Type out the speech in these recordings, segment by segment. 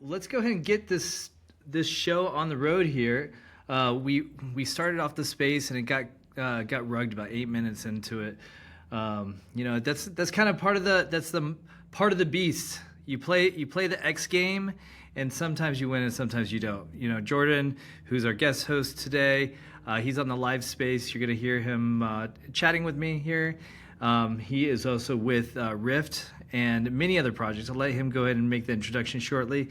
let's go ahead and get this show on the road here. We started off the space and it got rugged about 8 minutes into it. That's kind of part of the beast. You play the X game, and sometimes you win and sometimes you don't. Jordan, who's our guest host today, he's on the live space. You're gonna hear him chatting with me here. He is also with Rift and many other projects. I'll let him go ahead and make the introduction shortly.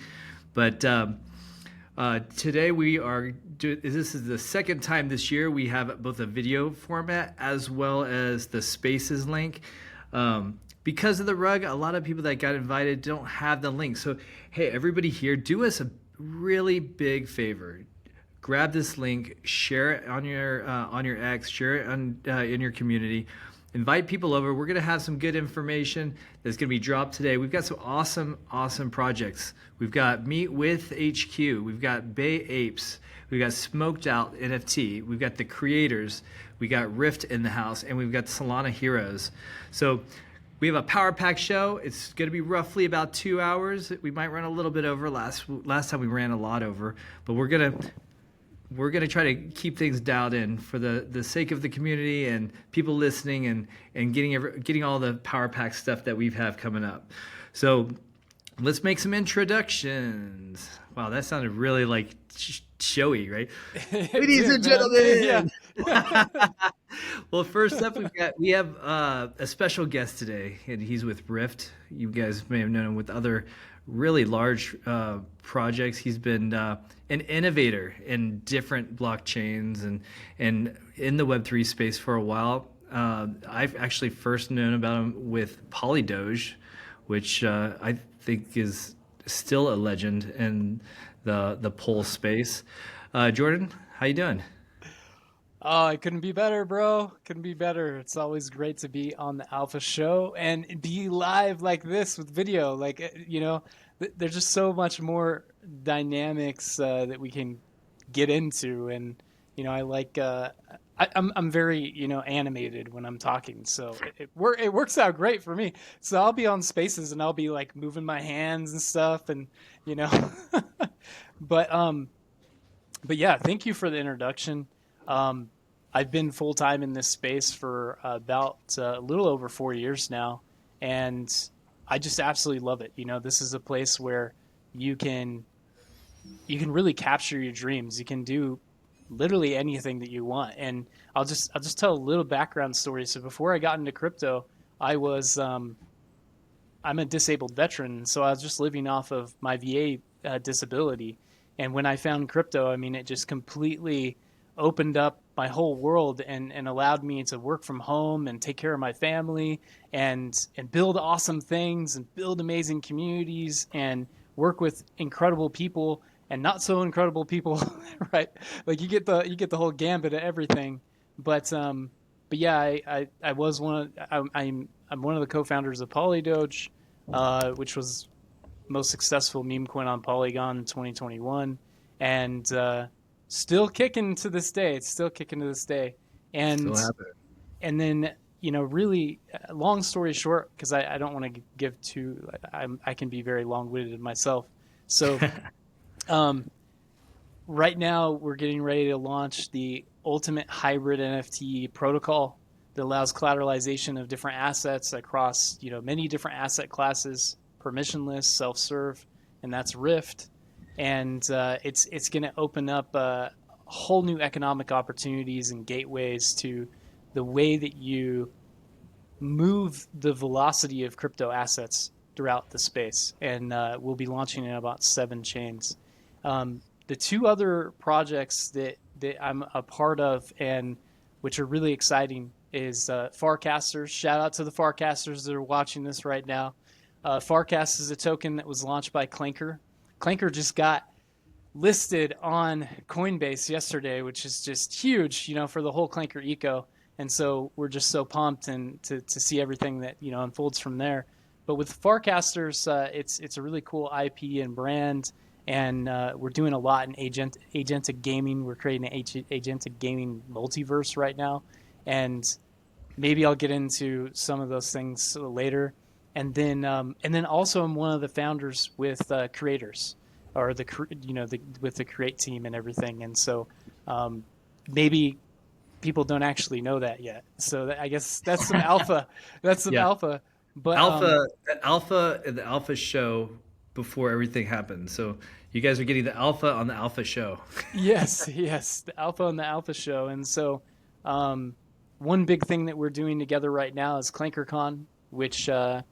But today this is the second time this year we have both a video format as well as the Spaces link. Because of the rug, a lot of people that got invited don't have the link. So, hey, everybody here, do us a really big favor. Grab this link, share it on your X, share it in your community. Invite people over. We're going to have some good information that's going to be dropped today. We've got some awesome projects. We've got Meet with HQ. We've got Bay Apes. We've got Smoked Out NFT. We've got the creators. We got Rift in the house, and we've got Solana Heroes. So we have a power pack show. It's going to be roughly about 2 hours. We might run a little bit over. Last time we ran a lot over, but we're gonna try to keep things dialed in for the sake of the community and people listening and getting all the power pack stuff that we have coming up. So let's make some introductions. Wow, that sounded really like showy, right? Ladies and gentlemen. Yeah. Well, first up, we have a special guest today, and he's with Rift. You guys may have known him with other really large projects. He's been an innovator in different blockchains and in the Web3 space for a while. I've actually first known about him with Polydoge, which I think is still a legend in the poll space. Jordan, how you doing? Oh, it couldn't be better, bro. Couldn't be better. It's always great to be on the Alpha Show and be live like this with video. There's just so much more dynamics that we can get into, and I like. I'm very animated when I'm talking, so it works out great for me. So I'll be on Spaces and I'll be like moving my hands and stuff, and but yeah, thank you for the introduction. I've been full-time in this space for about a little over 4 years now, and I just absolutely love it. This is a place where you can really capture your dreams. You can do literally anything that you want. And I'll just tell a little background story. So before I got into crypto, I was I'm a disabled veteran, so I was just living off of my VA disability. And when I found crypto, it just completely opened up my whole world and allowed me to work from home and take care of my family and build awesome things and build amazing communities and work with incredible people and not so incredible people, right? Like you get the whole gambit of everything. But yeah, I was I'm one of the co-founders of Polydoge, which was most successful meme coin on Polygon in 2021, and still kicking to this day. It's still kicking to this day. And and then really long story short, because I don't want to give too. I can be very long-winded myself. So right now we're getting ready to launch the ultimate hybrid NFT protocol that allows collateralization of different assets across many different asset classes, permissionless, self-serve, and that's Rift. And it's going to open up whole new economic opportunities and gateways to the way that you move the velocity of crypto assets throughout the space. And we'll be launching in about 7 chains. The 2 other projects that I'm a part of and which are really exciting is Farcasters. Shout out to the Farcasters that are watching this right now. Farcast is a token that was launched by Clanker. Clanker just got listed on Coinbase yesterday, which is just huge, for the whole Clanker eco. And so we're just so pumped and to see everything that unfolds from there. But with Farcasters, it's a really cool IP and brand, and we're doing a lot in agentic gaming. We're creating an agentic gaming multiverse right now, and maybe I'll get into some of those things later. And then also I'm one of the founders with Creators. or with the create team and everything. And so maybe people don't actually know that yet. So I guess that's some alpha. That's some Yeah. alpha. But The alpha show before everything happens. So you guys are getting the alpha on the alpha show. yes, the alpha on the alpha show. And so one big thing that we're doing together right now is ClankerCon, which we're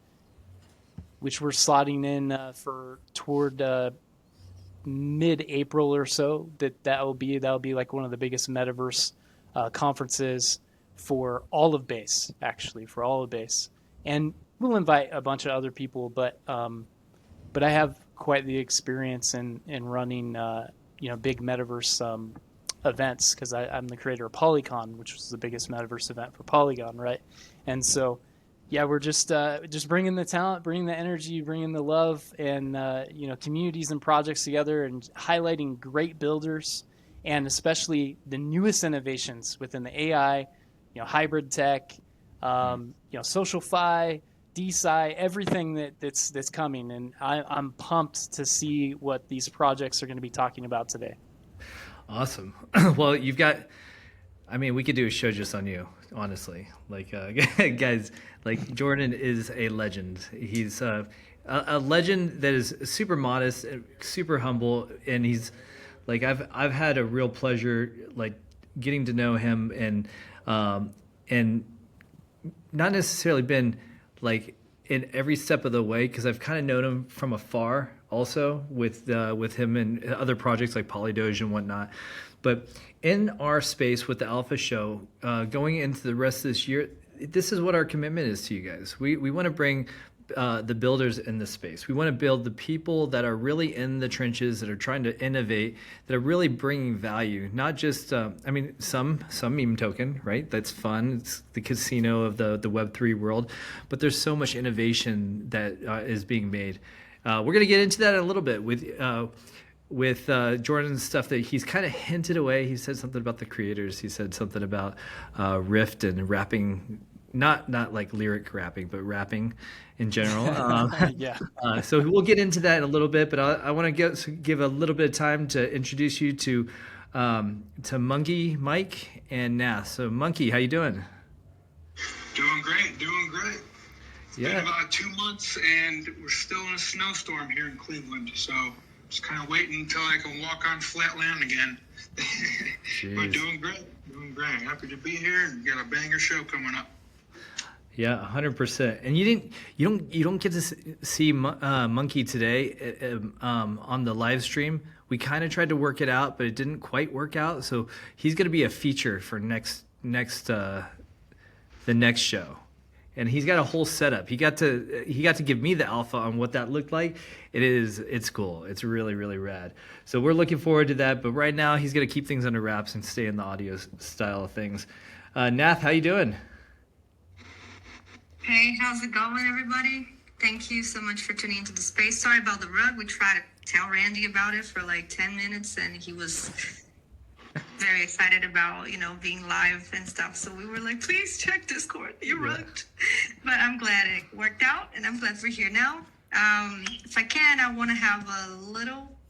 slotting in for toward mid-April or so. That'll be like one of the biggest metaverse conferences for all of base, actually, for all of base. And we'll invite a bunch of other people, but I have quite the experience in running big metaverse events, because I'm the creator of Polycon, which was the biggest metaverse event for Polygon, right? And so yeah, we're just bringing the talent, bringing the energy, bringing the love, and communities and projects together, and highlighting great builders, and especially the newest innovations within the AI, hybrid tech, social fi, DeFi, everything that's coming. And I'm pumped to see what these projects are going to be talking about today. Awesome. Well, we could do a show just on you, honestly. Like, guys, like Jordan is a legend. He's a legend that is super modest, super humble, and he's like, I've had a real pleasure like getting to know him, and not necessarily been like in every step of the way, because I've kind of known him from afar also with him and other projects like Polydoge and whatnot. But in our space with the Alpha Show, going into the rest of this year, this is what our commitment is to you guys. We want to bring the builders in the space. We want to build the people that are really in the trenches, that are trying to innovate, that are really bringing value. Not just, some meme token, right? That's fun. It's the casino of the Web3 world. But there's so much innovation that is being made. We're going to get into that in a little bit with Jordan's stuff that he's kind of hinted away. He said something about the creators. He said something about Rift and rapping, not like lyric rapping, but rapping in general. Yeah. So we'll get into that in a little bit, but I want to give a little bit of time to introduce you to MonkeyMike and Nath. So Monkey, how you doing? Doing great. It's Yeah. been about 2 months, and we're still in a snowstorm here in Cleveland, so just kind of waiting until I can walk on flat land again. But doing great. Happy to be here, and got a banger show coming up. Yeah, 100%. And you don't get to see Monkey today on the live stream. We kind of tried to work it out, but it didn't quite work out. So he's going to be a feature for the next show. And he's got a whole setup. He got to give me the alpha on what that looked like. It's cool. It's really, really rad. So we're looking forward to that. But right now he's going to keep things under wraps and stay in the audio style of things. Nath, how you doing? Hey, how's it going, everybody? Thank you so much for tuning into the space. Sorry about the rug. We tried to tell Randy about it for like 10 minutes, and he was very excited about, being live and stuff. So we were like, please check Discord. You're rugged. But I'm glad it worked out, and I'm glad we're here now. If I can, I want to have a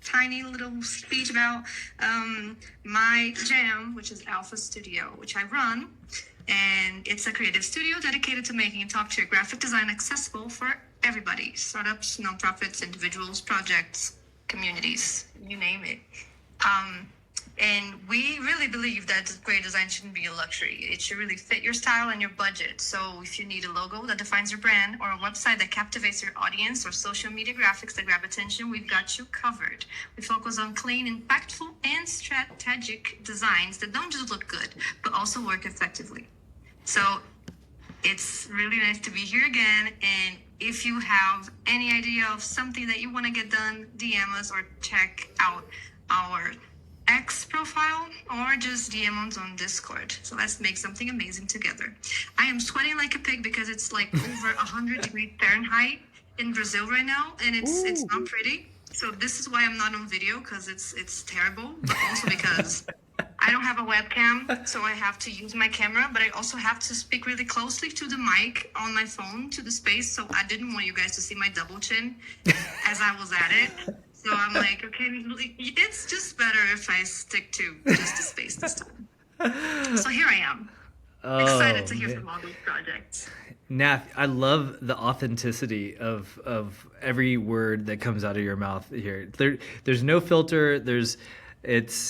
tiny little speech about my jam, which is Alpha Studio, which I run. And it's a creative studio dedicated to making top-tier graphic design accessible for everybody. Startups, nonprofits, individuals, projects, communities, you name it. And we really believe that great design shouldn't be a luxury. It should really fit your style and your budget. So if you need a logo that defines your brand, or a website that captivates your audience, or social media graphics that grab attention, we've got you covered. We focus on clean, impactful, and strategic designs that don't just look good, but also work effectively. So it's really nice to be here again. And if you have any idea of something that you want to get done, DM us or check out our X profile, or just DM us on Discord. So let's make something amazing together. I am sweating like a pig because it's like over 100 degrees Fahrenheit in Brazil right now, and it's not pretty. So this is why I'm not on video, because it's terrible, but also because I don't have a webcam, so I have to use my camera, but I also have to speak really closely to the mic on my phone, to the space, so I didn't want you guys to see my double chin as I was at it. So I'm like, okay, it's just better if I stick to just the space this time. So here I am, excited to hear from all these projects. Nath, I love the authenticity of every word that comes out of your mouth here. There's no filter. It's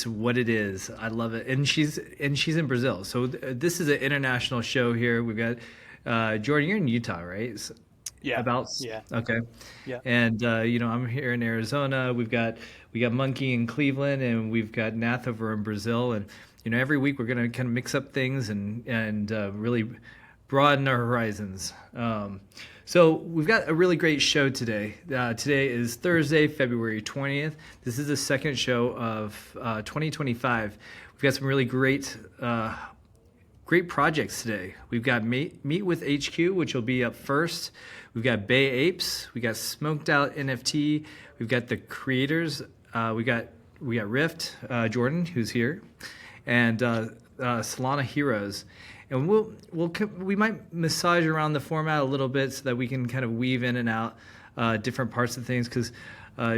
what it is. I love it. And she's in Brazil. So this is an international show here. We've got Jordan. You're in Utah, right? Yeah. Yeah. Okay. Yeah. And I'm here in Arizona. We got Monkey in Cleveland, and we've got Nath over in Brazil. And every week we're gonna kind of mix up things and really broaden our horizons. So we've got a really great show today. Today is Thursday, February 20th. This is the second show of 2025. We've got some really great projects today. We've got Meet with HQ, which will be up first. We've got Bay Apes. We got Smoked Out NFT. We've got the creators. We got Rift, Jordan, who's here, and Solana Heroes. And we might massage around the format a little bit so that we can kind of weave in and out different parts of things. Because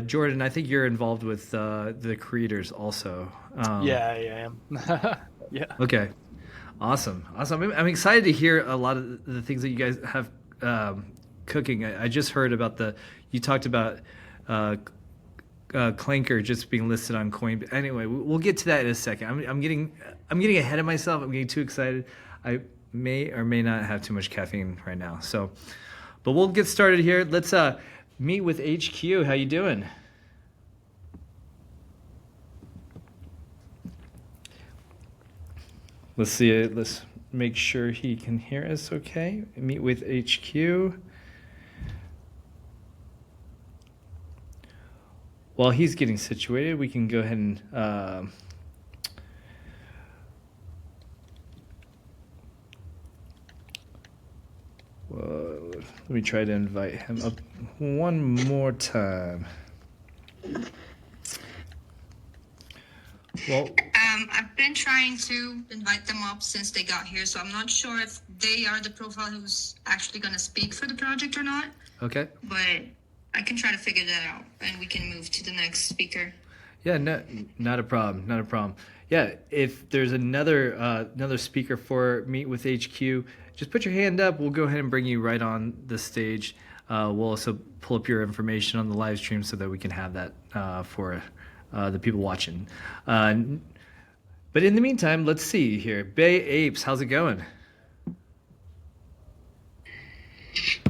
Jordan, I think you're involved with the creators also. Yeah, I am. Yeah. Okay. Awesome. I'm excited to hear a lot of the things that you guys have cooking. I just heard about you talked about Clanker just being listed on Coinbase. Anyway, we'll get to that in a second. I'm getting ahead of myself. I'm getting too excited. I may or may not have too much caffeine right now. But we'll get started here. Let's meet with HQ. How you doing? Let's see it. Let's make sure he can hear us okay. Meet with HQ. While he's getting situated, we can go ahead and let me try to invite him up one more time. Well, I've been trying to invite them up since they got here, so I'm not sure if they are the profile who's actually going to speak for the project or not. Okay. But I can try to figure that out, and we can move to the next speaker. Yeah, no, not a problem. Not a problem. Yeah, if there's another speaker for Meet with HQ, just put your hand up. We'll go ahead and bring you right on the stage. We'll also pull up your information on the live stream so that we can have that for the people watching. But in the meantime, let's see here. Bay Apes, how's it going?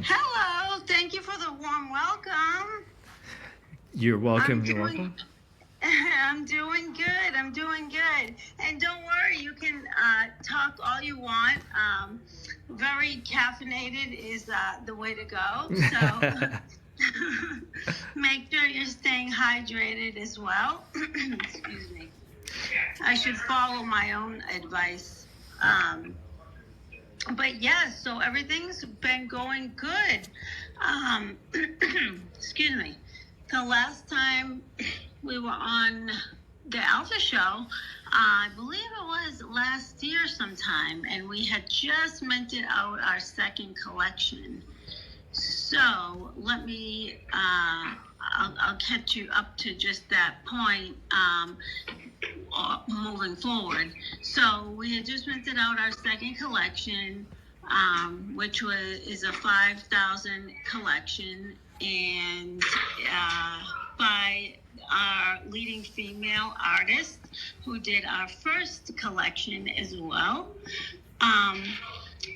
Hello, thank you for the warm welcome. You're welcome. You're welcome. I'm doing good. And don't worry, you can talk all you want. Very caffeinated is the way to go. So make sure you're staying hydrated as well. Excuse me. I should follow my own advice. But yeah, so everything's been going good. Excuse me. The last time we were on the Alpha Show, I believe it was last year sometime, and we had just minted out our second collection. So let me, I'll catch you up to just that point moving forward. So we had just minted out our second collection, which is a 5,000 collection, and by our leading female artist who did our first collection as well.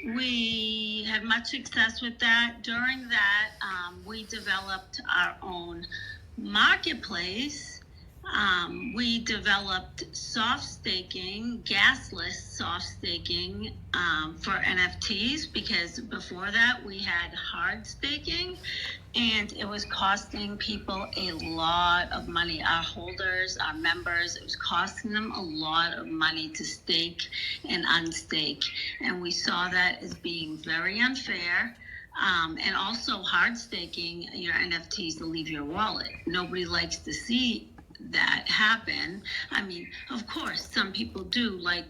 We had much success with that. During that, we developed our own marketplace. We developed soft staking, gasless soft staking for NFTs, because before that we had hard staking, and it was costing people a lot of money. Our holders, our members, it was costing them a lot of money to stake and unstake, and we saw that as being very unfair. And also hard staking your NFTs to leave your wallet. Nobody likes to see that happen. I mean, of course, some people do, like,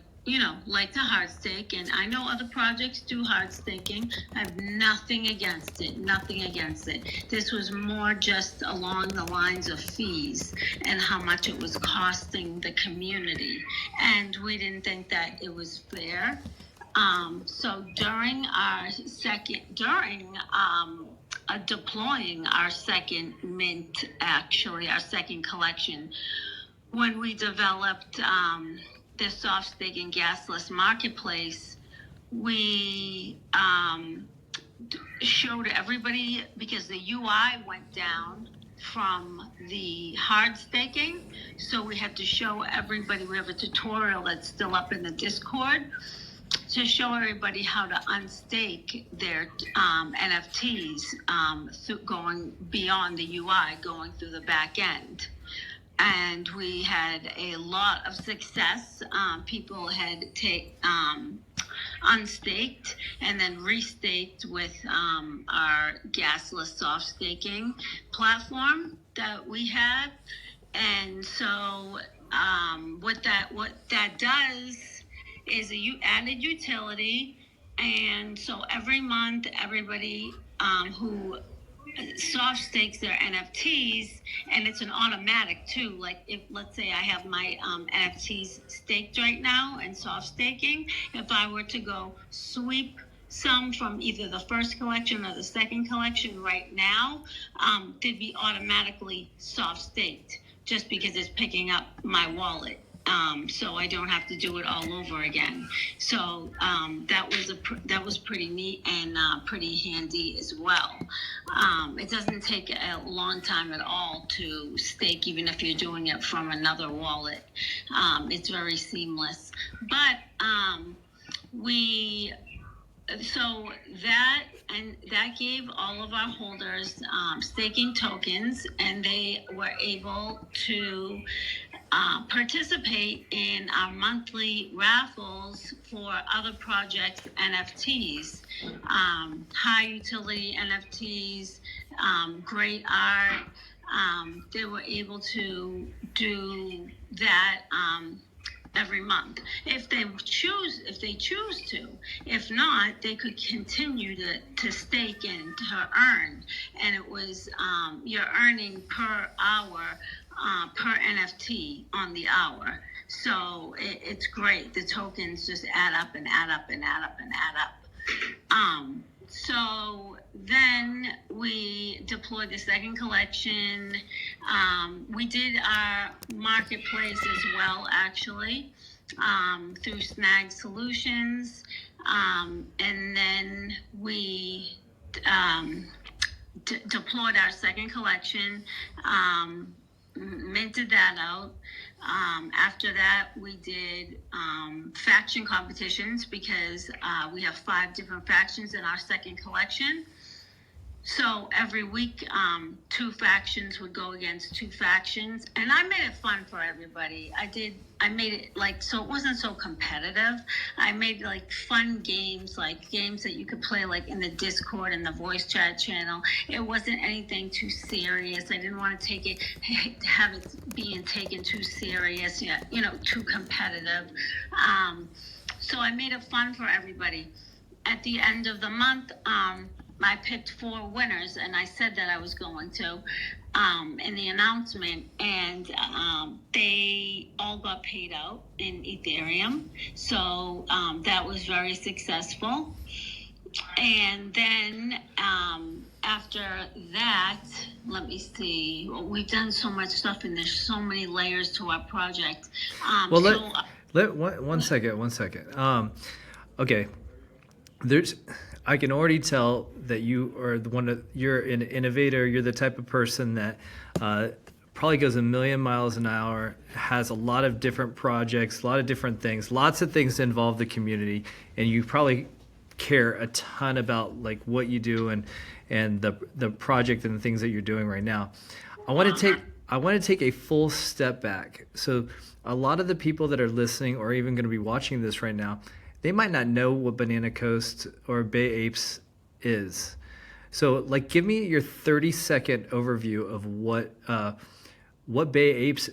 like to hard stake, and I know other projects do hard staking. I have nothing against it, nothing against it. This was more just along the lines of fees and how much it was costing the community. And we didn't think that it was fair. So during deploying our second mint, actually, our second collection, when we developed the soft staking gasless marketplace, we showed everybody, because the UI went down from the hard staking, so we had to show everybody. We have a tutorial that's still up in the Discord to show everybody how to unstake their NFTs through going beyond the UI, going through the back end. And we had a lot of success. People had unstaked and then restaked with our gasless soft staking platform that we had. And so what that does is a added utility. And so every month, everybody who soft stakes their NFTs, and it's an automatic too. Like, if let's say I have my NFTs staked right now and soft staking, if I were to go sweep some from either the first collection or the second collection right now, they'd be automatically soft staked just because it's picking up my wallet. So I don't have to do it all over again. So that was pretty neat and pretty handy as well. It doesn't take a long time at all to stake, even if you're doing it from another wallet. It's very seamless. But so that gave all of our holders staking tokens, and they were able to participate in our monthly raffles for other projects' NFTs, high utility NFTs, great art. They were able to do that every month if they choose to. If not, they could continue to stake and to earn, and it was you're earning per hour, per NFT on the hour. So it's great. The tokens just add up and add up and add up and add up. So then we deployed the second collection. We did our marketplace as well, actually, through Snag Solutions. And then we deployed our second collection, minted that out. After that, we did faction competitions, because we have 5 different factions in our second collection. So every week, 2 factions would go against 2 factions, and I made it fun for everybody. I made it so it wasn't so competitive. I made fun games, games that you could play in the Discord and the voice chat channel. It wasn't anything too serious. I didn't want to have it being taken too serious, too competitive. So I made it fun for everybody. At the end of the month, I picked 4 winners, and I said that I was going to in the announcement, and they all got paid out in Ethereum. So that was very successful. And then after that, let me see. We've done so much stuff, and there's so many layers to our project. One second. Okay. I can already tell that you are you're an innovator. You're the type of person that probably goes a million miles an hour, has a lot of different projects, a lot of different things, lots of things that involve the community, and you probably care a ton about what you do and the project and the things that you're doing right now. I want to take a full step back. So a lot of the people that are listening or even going to be watching this right now, they might not know what Banana Coast or Bay Apes is. So give me your 30-second overview of what Bay Apes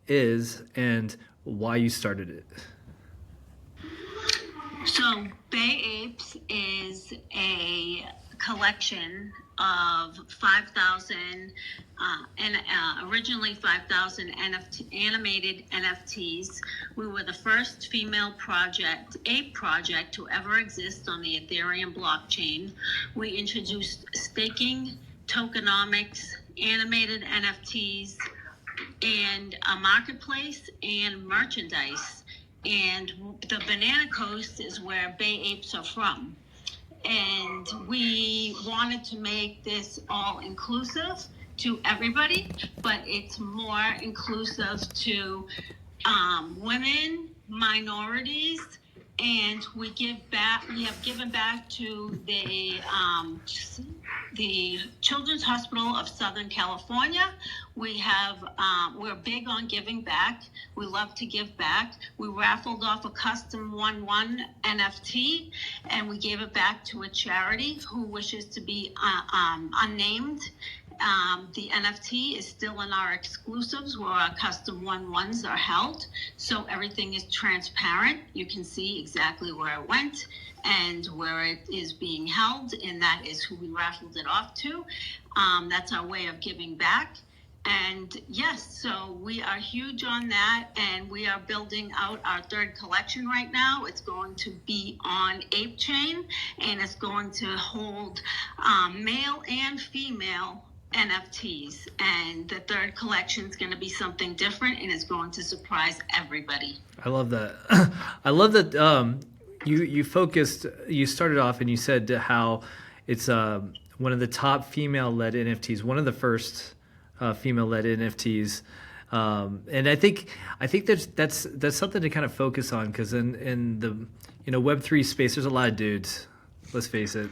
is and why you started it. So Bay Apes is a collection of 5,000 and originally 5,000 animated NFTs. We were the first female ape project to ever exist on the Ethereum blockchain. We introduced staking, tokenomics, animated NFTs, and a marketplace and merchandise. And the Banana Coast is where Bay Apes are from. And we wanted to make this all inclusive to everybody, but it's more inclusive to women, minorities, and we have given back to the Children's Hospital of Southern California. We're big on giving back. We love to give back. We raffled off a custom 1/1 NFT, and we gave it back to a charity who wishes to be unnamed. The NFT is still in our exclusives where our custom 1/1s are held. So everything is transparent. You can see exactly where it went and where it is being held, and that is who we raffled it off to. That's our way of giving back. And yes, so we are huge on that, and we are building out our third collection right now. It's going to be on Ape Chain, and it's going to hold male and female NFTs. And the third collection is going to be something different, and it's going to surprise everybody. I love that. I love that you started off and you said how it's one of the top female-led NFTs, one of the first female-led NFTs, and I think that's something to kind of focus on, because in the Web3 space, there's a lot of dudes. Let's face it,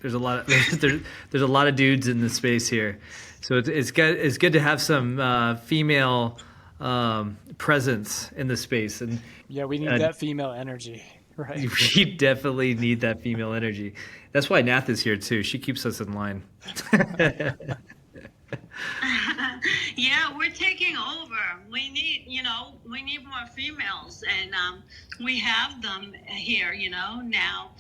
there's a lot of there's a lot of dudes in the space here, so it's good to have some female presence in the space. And yeah, we need that female energy, right? We definitely need that female energy. That's why Nath is here too. She keeps us in line. Yeah, we're taking over. We need more females, and we have them here, now.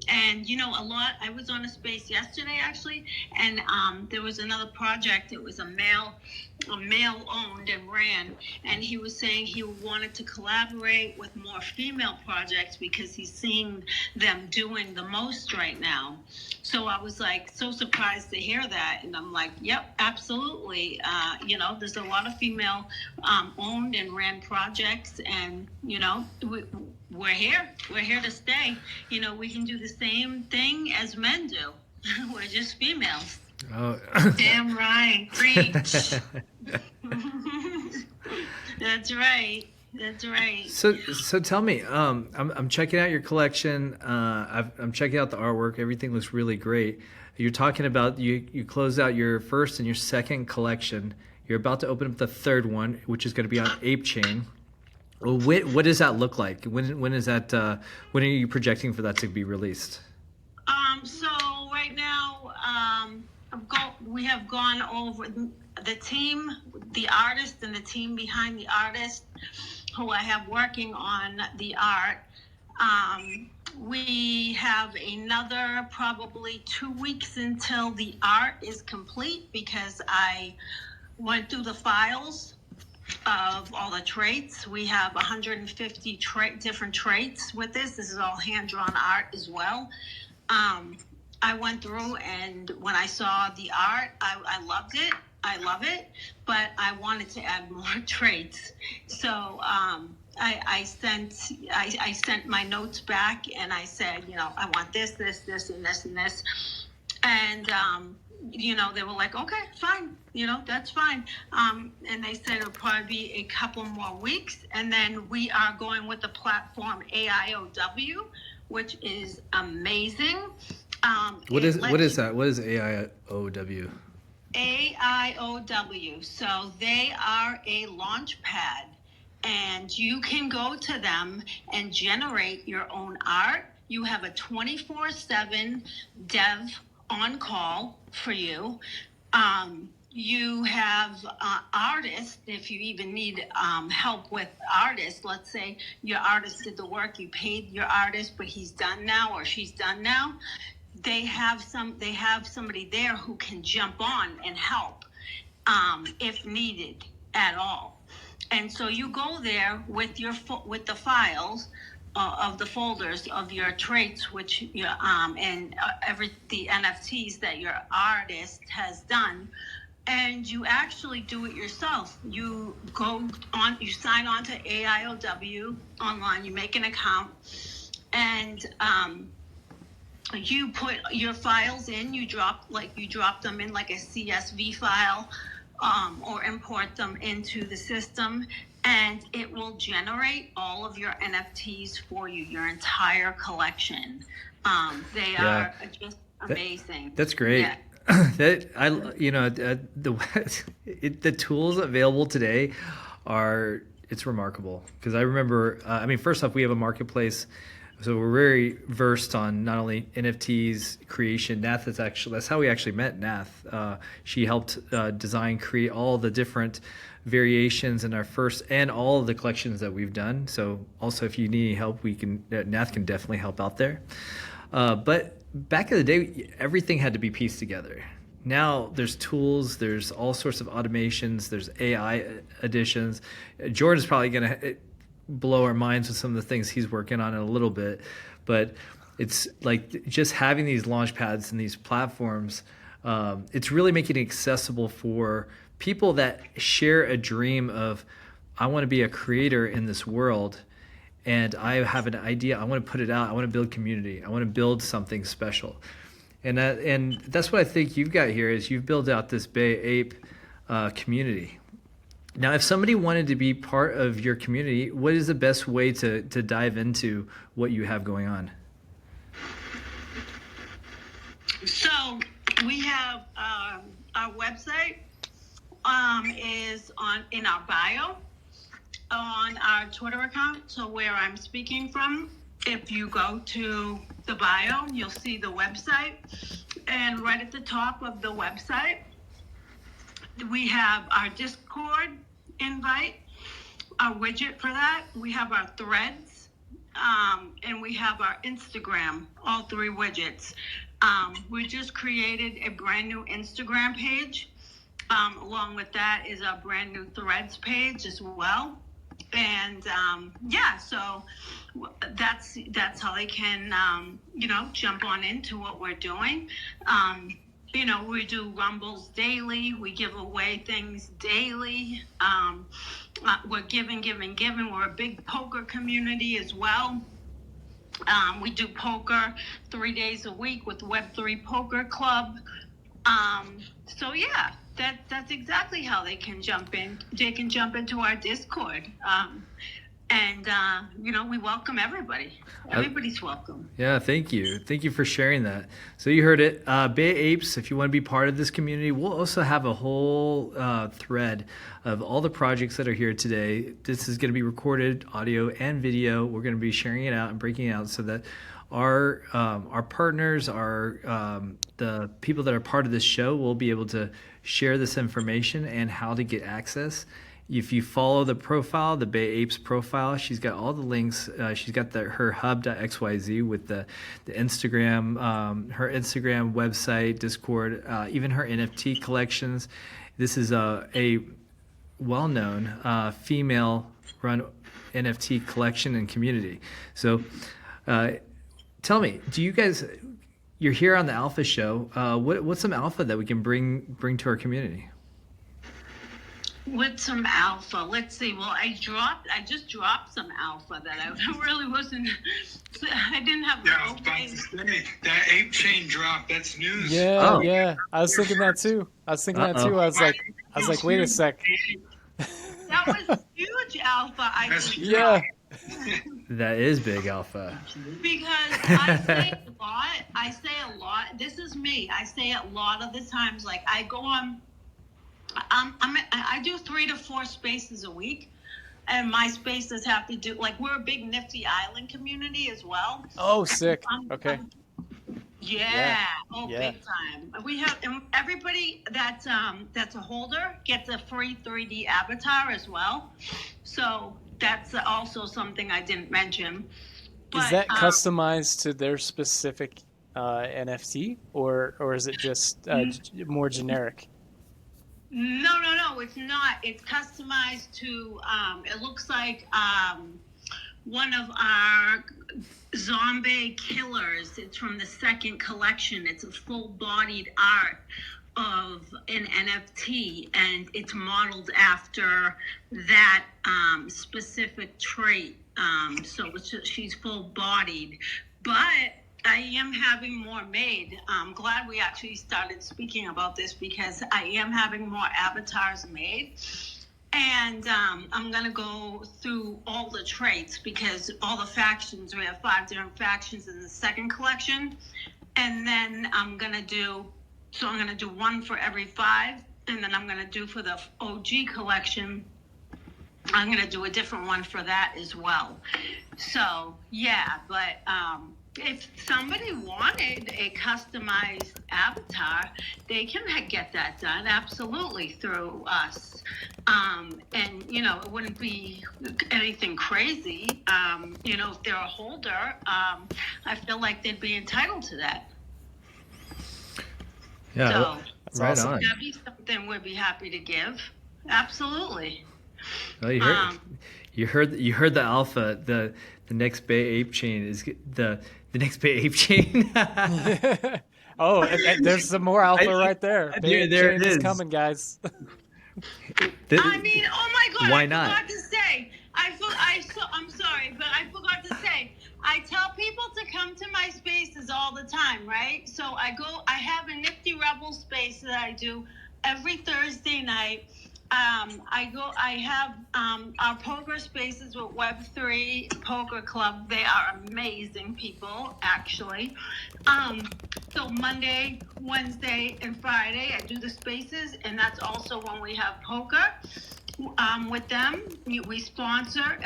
And I was on a space yesterday actually, and there was another project. It was a male owned and ran, and he was saying he wanted to collaborate with more female projects because he's seeing them doing the most right now. So I was like so surprised to hear that, and I'm like, yep, absolutely. There's a lot of female owned and ran projects, and we're here to stay. We can do the same thing as men do. We're just females. Oh. Damn right. Preach. That's right. So tell me, I'm checking out your collection. I'm checking out the artwork. Everything looks really great. You're talking about you closed out your first and your second collection. You're about to open up the third one, which is going to be on Ape Chain. Well, what does that look like? When is that? When are you projecting for that to be released? So right now, we have gone over the team, the artist, and the team behind the artist, who I have working on the art. We have another probably 2 weeks until the art is complete, because I went through the files of all the traits. We have 150 different traits with this. This is all hand-drawn art as well. I went through, and when I saw the art, I loved it. I love it, but I wanted to add more traits. So I sent my notes back, and I said, I want this, and this, and this. And they were like, okay, fine, that's fine. And they said it'll probably be a couple more weeks. And then we are going with the platform AIOW, which is amazing. What is that? What is AIOW? AIOW. So they are a launch pad, and you can go to them and generate your own art. You have a 24/7 dev on call for you. you have artists. If you even need help with artists, let's say your artist did the work, you paid your artist, but he's done now or she's done now. They have somebody there who can jump on and help if needed at all. And so you go there with with the files of the folders of your traits, which you and the NFTs that your artist has done, and you actually do it yourself. You go on, you sign on to AIOW online, you make an account, and you put your files in. You drop them in like a CSV file, or import them into the system, and it will generate all of your NFTs for you, your entire collection. They are just amazing. That's great. Yeah. The tools available today it's remarkable, because I remember, first off, we have a marketplace. So we're very versed on not only NFTs creation. Nath that's how we actually met Nath. She helped create all the different variations in our first and all of the collections that we've done. So also, if you need any help, Nath can definitely help out there. But back in the day, everything had to be pieced together. Now there's tools, there's all sorts of automations, there's AI additions. Jordan's probably going to blow our minds with some of the things he's working on in a little bit, but it's like just having these launch pads and these platforms, it's really making it accessible for people that share a dream of, I want to be a creator in this world, and I have an idea, I want to put it out, I want to build community, I want to build something special. And that's what I think you've got here, is you've built out this Bay Ape community. Now, if somebody wanted to be part of your community, what is the best way to dive into what you have going on? So we have our website is in our bio on our Twitter account. So where I'm speaking from, if you go to the bio, you'll see the website, and right at the top of the website, we have our Discord invite, our widget for that. We have our threads, and we have our Instagram, all three widgets. We just created a brand new Instagram page. Along with that is our brand new threads page as well. And so that's how they can, jump on into what we're doing. We do rumbles daily. We give away things daily. We're giving. We're a big poker community as well. We do poker 3 days a week with Web3 Poker Club. That's exactly how they can jump in. They can jump into our Discord. We welcome everybody. Everybody's welcome. Yeah, thank you. Thank you for sharing that. So you heard it. Bay Apes, if you want to be part of this community, we'll also have a whole thread of all the projects that are here today. This is going to be recorded, audio and video. We're going to be sharing it out and breaking it out so that our partners, the people that are part of this show will be able to share this information and how to get access. If you follow the profile, the Bay Apes profile, she's got all the links. She's got her hub.xyz with the Instagram, her Instagram website, Discord, even her NFT collections. This is a well-known female-run NFT collection and community. So tell me, you're here on the Alpha Show. What's some alpha that we can bring to our community? With some alpha, let's see. Well, I just dropped some alpha that I really wasn't. I didn't have. Yeah, I was about to say, that ape chain drop. That's news. Yeah, yeah. I was thinking that too. I was like, wait a sec. That was huge alpha. Yeah. That is big alpha. Because I say a lot. This is me. I say it a lot of the times. Like I go on. I do 3 to 4 spaces a week, and my spaces have to do we're a big Nifty Island community as well. Oh, sick. Okay. Yeah. Yeah. big time. We have everybody that's a holder gets a free 3D avatar as well. So that's also something I didn't mention. Is that customized to their specific NFT, or is it just more generic? No, it's not. It's customized to. It looks like one of our zombie killers. It's from the second collection. It's a full-bodied art of an NFT, and it's modeled after that specific trait. So she's full-bodied, but I am having more made. I'm glad we actually started speaking about this because I am having more avatars made. And I'm going to go through all the traits because all the factions, we have 5 different factions in the second collection. And then I'm going to do one for every 5. And then I'm going to do for the OG collection, I'm going to do a different one for that as well. So, yeah, but if somebody wanted a customized avatar, they can get that done absolutely through us. And, it wouldn't be anything crazy. If they're a holder, I feel like they'd be entitled to that. Yeah, so, that's right awesome. on. That'd be something we'd be happy to give. Absolutely. Well, you heard the alpha. The next Bay Ape chain is the next Bay Ape chain. Oh, and there's some more alpha right there. There it is coming, guys. I mean, oh my God! Why I not? forgot to say. I'm sorry, but I forgot to say. I tell people to come to my spaces all the time, right? So I have a Nifty Rebel space that I do every Thursday night. I have our poker spaces with Web3 Poker Club. They are amazing people, actually. So Monday, Wednesday, and Friday, I do the spaces, and that's also when we have poker with them. We sponsor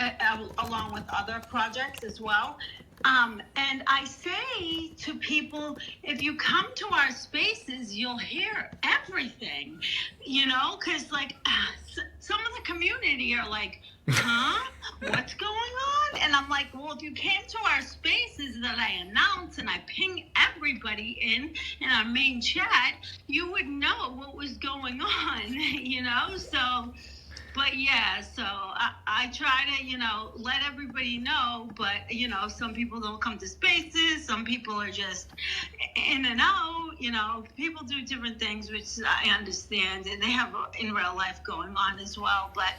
along with other projects as well. And I say to people, if you come to our spaces, you'll hear everything, because some of the community are like, huh? What's going on? And I'm like, well, if you came to our spaces that I announce and I ping everybody in our main chat, you would know what was going on, so... But yeah, so I try to, let everybody know, but, some people don't come to spaces. Some people are just in and out, people do different things, which I understand, and they have in real life going on as well. But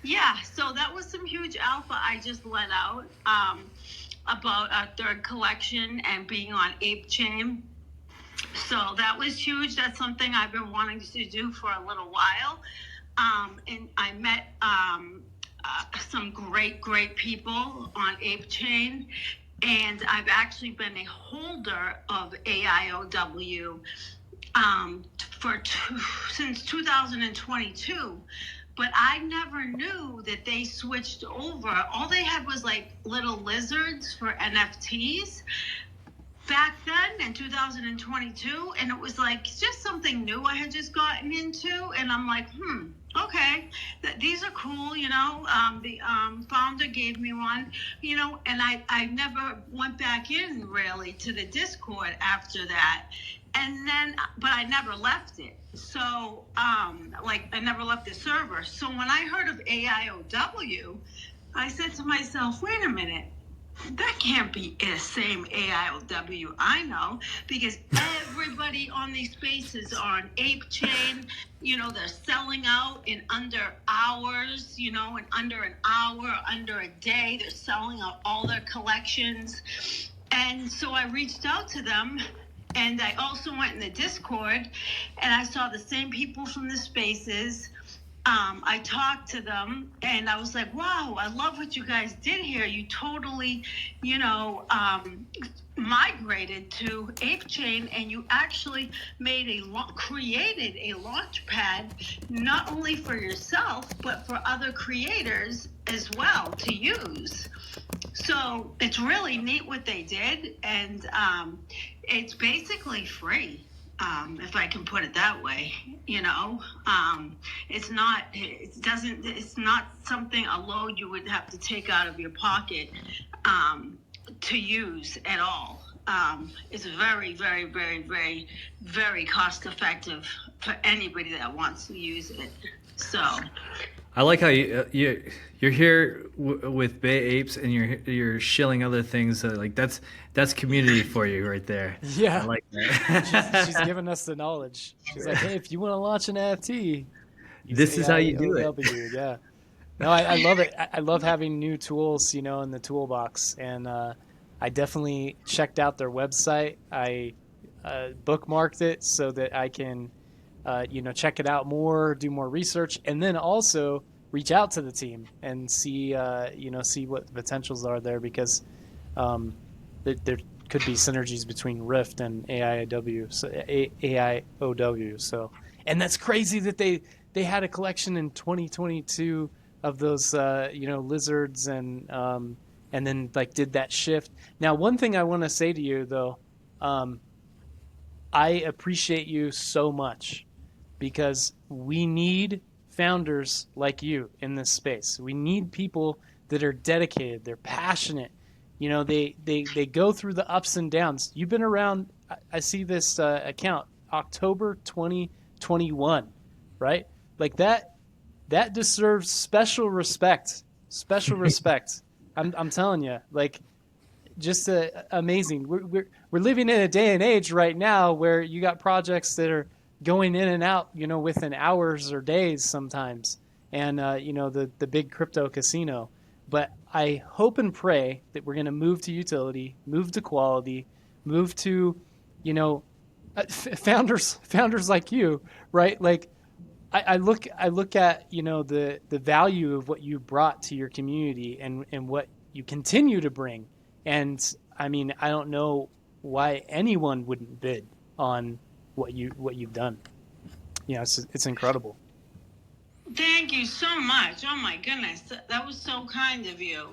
yeah, so that was some huge alpha I just let out about our third collection and being on Ape Chain. So that was huge. That's something I've been wanting to do for a little while. And I met some great people on Ape Chain, and I've actually been a holder of AIOW since 2022. But I never knew that they switched over. All they had was like little lizards for NFTs back then in 2022, and it was like just something new I had just gotten into, and I'm like, okay, these are cool, the founder gave me one, and I never went back in really to the Discord after that, and then, but I never left it, so, I never left the server, so when I heard of AIOW, I said to myself, wait a minute, that can't be the same AIOW I know, because everybody on these spaces are on Ape Chain. They're selling out in under hours, in under an hour, under a day. They're selling out all their collections. And so I reached out to them, and I also went in the Discord, and I saw the same people from the spaces. I talked to them, and I was like, wow, I love what you guys did here. You totally, migrated to Ape Chain, and you actually created a launch pad, not only for yourself, but for other creators as well to use. So it's really neat what they did, and it's basically free, if I can put it that way. It's not something, a load you would have to take out of your pocket to use at all. It's very, very, very, very, very cost effective for anybody that wants to use it. So I like how you're here with Bay Apes and you're shilling other things. Like that's community for you right there. Yeah, I like that. she's giving us the knowledge. She's like, hey, if you want to launch an NFT, this is how you do it. Yeah. No, I love it. I love having new tools, in the toolbox. And I definitely checked out their website. I bookmarked it so that I can, check it out more, do more research, and then also reach out to the team and see what the potentials are there, because there could be synergies between Rift and AIOW. So, and that's crazy that they had a collection in 2022 of those lizards and then did that shift. Now, one thing I want to say to you though, I appreciate you so much, because we need founders like you in this space. We need people that are dedicated, they're passionate. They go through the ups and downs. You've been around, I see this account, October 2021, right? Like that deserves special respect. Special respect. I'm telling you, just amazing. We're living in a day and age right now where you got projects that are going in and out, within hours or days sometimes, and the big crypto casino. But I hope and pray that we're going to move to utility, move to quality, move to, founders like you, right? Like I look at the value of what you brought to your community and what you continue to bring. And I mean, I don't know why anyone wouldn't bid on what you've done. It's incredible. thank you so much. Oh my goodness, that was so kind of you.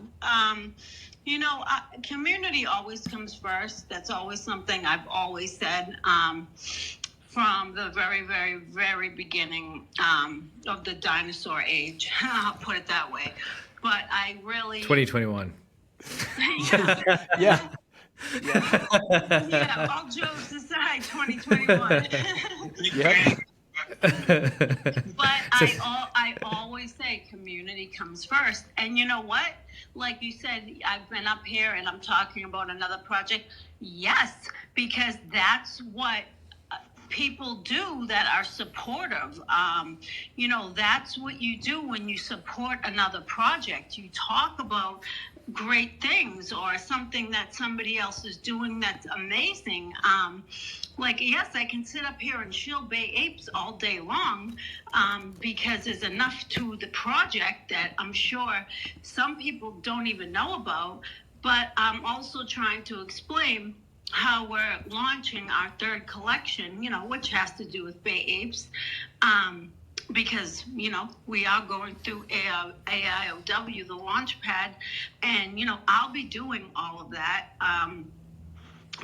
Community always comes first. That's always something I've always said. From the very, very, very beginning of the dinosaur age, I'll put it that way. But I really 2021. Yeah. Yeah, all jokes aside, 2021. Yeah. But I always say community comes first. And you know what? Like you said, I've been up here and I'm talking about another project. Yes, because that's what people do that are supportive. That's what you do when you support another project. You talk about great things or something that somebody else is doing that's amazing. Yes, I can sit up here and shill Bay Apes all day long because there's enough to the project that I'm sure some people don't even know about. But I'm also trying to explain how we're launching our third collection, which has to do with Bay Apes, because, we are going through AIOW, the launch pad, and, I'll be doing all of that.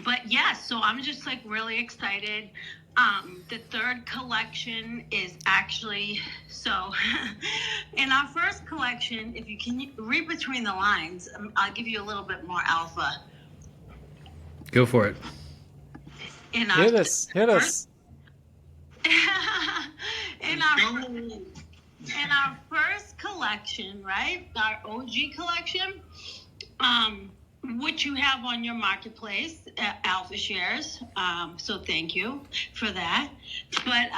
But yes, so I'm just really excited. The third collection is actually, so in our first collection, if you can read between the lines, I'll give you a little bit more alpha. Go for it. Hit us. in our first collection, right? Our OG collection, which you have on your marketplace, Alpha Shares. So thank you for that. But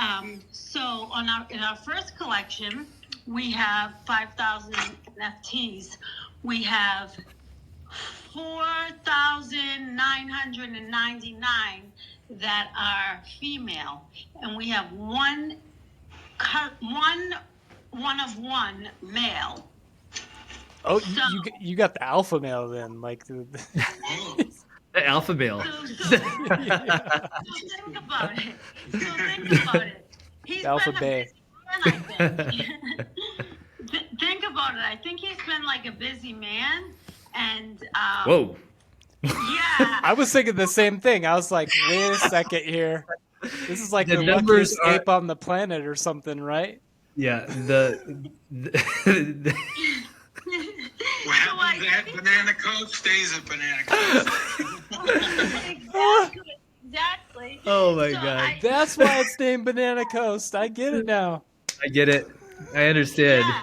so in our first collection, we have 5,000 NFTs. We have 4,999 that are female, and we have one of one male. Oh, so, you got the alpha male then, like the alpha male. So think about it. He's Alpha Bay. Think about it. I think he's been a busy man. And Whoa. yeah, I was thinking the same thing. I was like, wait a second here. This is like The the numbers luckiest are- ape on the planet or something, right? Yeah. What happens at Banana Coast stays at Banana Coast. exactly. Oh my So God. That's why it's named Banana Coast. I get it now. I get it. I understand. Yeah.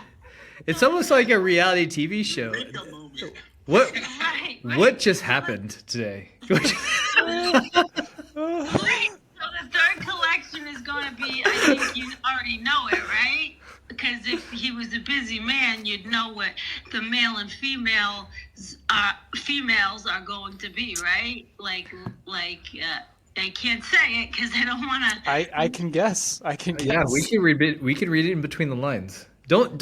It's almost like a reality TV show. Make a movie. What Right. what just happened today? Right. So the third collection is going to be, I think you already know it, right? Because if he was a busy man, you'd know what the male and females are going to be, right? They can't say it because they don't want to. I can guess. I can guess. Yeah, we can read it. We can read it in between the lines. Don't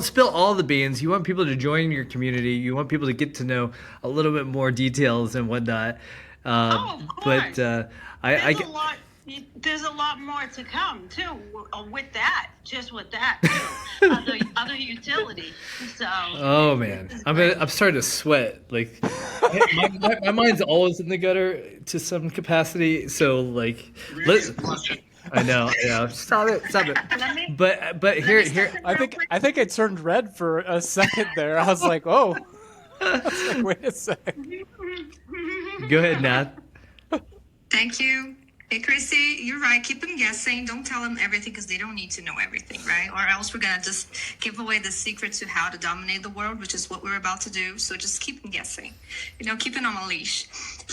spill all the beans. You want people to join your community. You want people to get to know a little bit more details and whatnot. Of course. But There's a lot more to come too with that. Just with that too. other utility. So. Oh man, I'm starting to sweat. Like my mind's always in the gutter to some capacity. So like, I know. Stop it. But here. I think I turned red for a second there. I was like, oh. I was like, wait a second. Go ahead, Nath. Thank you. Hey, Chrissy, you're right. Keep them guessing. Don't tell them everything because they don't need to know everything, right? Or else we're going to just give away the secret to how to dominate the world, which is what we're about to do. So just keep them guessing. Keep them on a leash.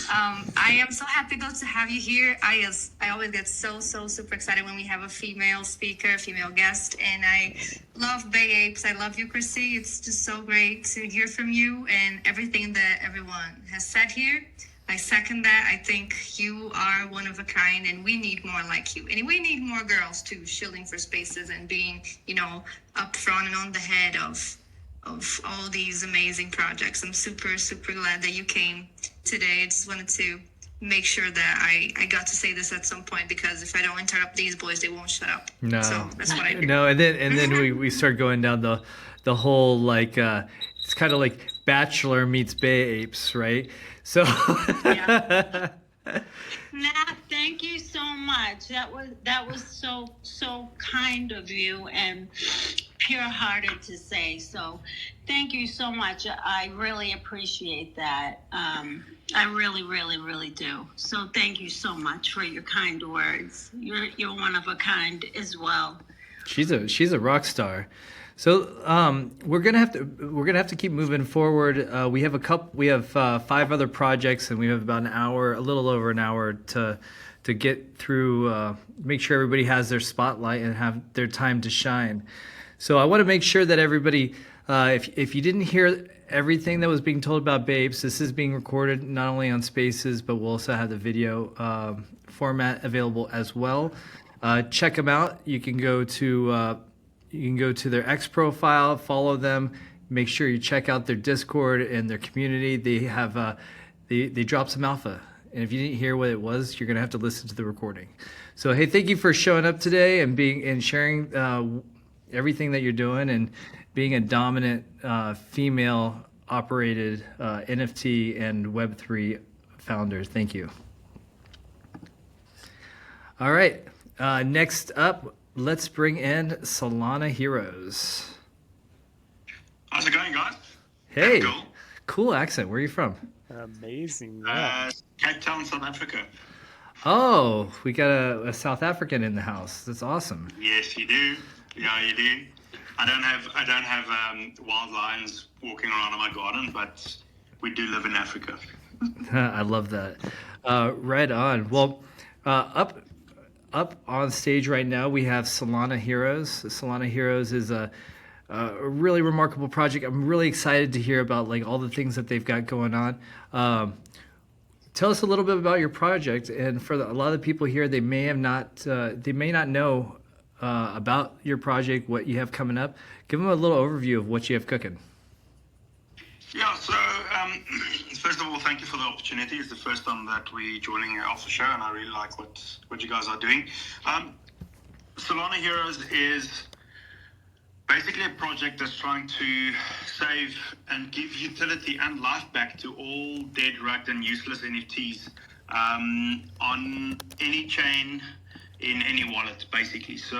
I am so happy, though, to have you here. I always get so super excited when we have a female speaker, female guest. And I love Bay Apes. I love you, Chrissy. It's just so great to hear from you and everything that everyone has said here. I second that. I think you are one of a kind, and we need more like you. And we need more girls too, shielding for spaces and being, up front and on the head of all these amazing projects. I'm super glad that you came today. I just wanted to make sure that I got to say this at some point, because if I don't interrupt these boys, they won't shut up. No. So that's what I do. No, and then we start going down the whole it's kind of like Bachelor meets Bay Apes, right? So Yeah. Nath, thank you so much. That was so kind of you and pure-hearted to say. So thank you so much. I really appreciate that. I really do. So thank you so much for your kind words. You're one of a kind as well. She's a rock star. So we're gonna have to keep moving forward. We have 5 other projects, and we have about a little over an hour to get through. Make sure everybody has their spotlight and have their time to shine. So I want to make sure that everybody, if you didn't hear everything that was being told about Babes, this is being recorded not only on Spaces, but we'll also have the video format available as well. Check them out. You can go to their X profile, follow them. Make sure you check out their Discord and their community. They have they drop some alpha, and if you didn't hear what it was, you're gonna have to listen to the recording. So hey, thank you for showing up today and sharing everything that you're doing and being a dominant female operated NFT and Web3 founder. Thank you. All right, next up, let's bring in Solana Heroes. How's it going, guys? Hey, Cool. cool accent. Where are you from? Amazing. Yeah. Cape Town, South Africa. Oh, we got a South African in the house. That's awesome. Yes, you do. Yeah, you do. I don't have wild lions walking around in my garden, but we do live in Africa. I love that. Right on. Well, up on stage right now, we have Solana Heroes. Solana Heroes is a really remarkable project. I'm really excited to hear about all the things that they've got going on. Tell us a little bit about your project, and for a lot of the people here, they may not know about your project, what you have coming up. Give them a little overview of what you have cooking. Yeah, so first of all, thank you for the opportunity. It's the first time that we're joining off the show, and I really like what you guys are doing. Solana Heroes is basically a project that's trying to save and give utility and life back to all dead, rugged, and useless NFTs on any chain in any wallet, basically. So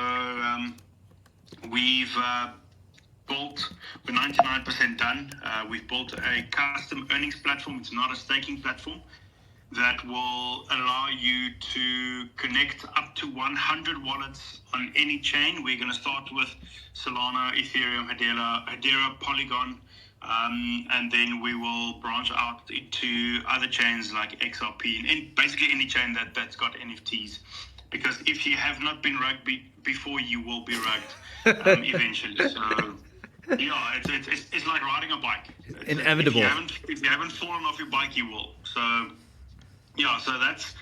we've built, we're 99% done. We've built a custom earnings platform. It's not a staking platform that will allow you to connect up to 100 wallets on any chain. We're going to start with Solana, Ethereum, Hedera, Polygon, and then we will branch out into other chains like XRP, and basically any chain that's got NFTs. Because if you have not been rugged before, you will be rugged eventually. So, yeah, it's like riding a bike. Inevitable. If you haven't fallen off your bike, you will. So, yeah, so that's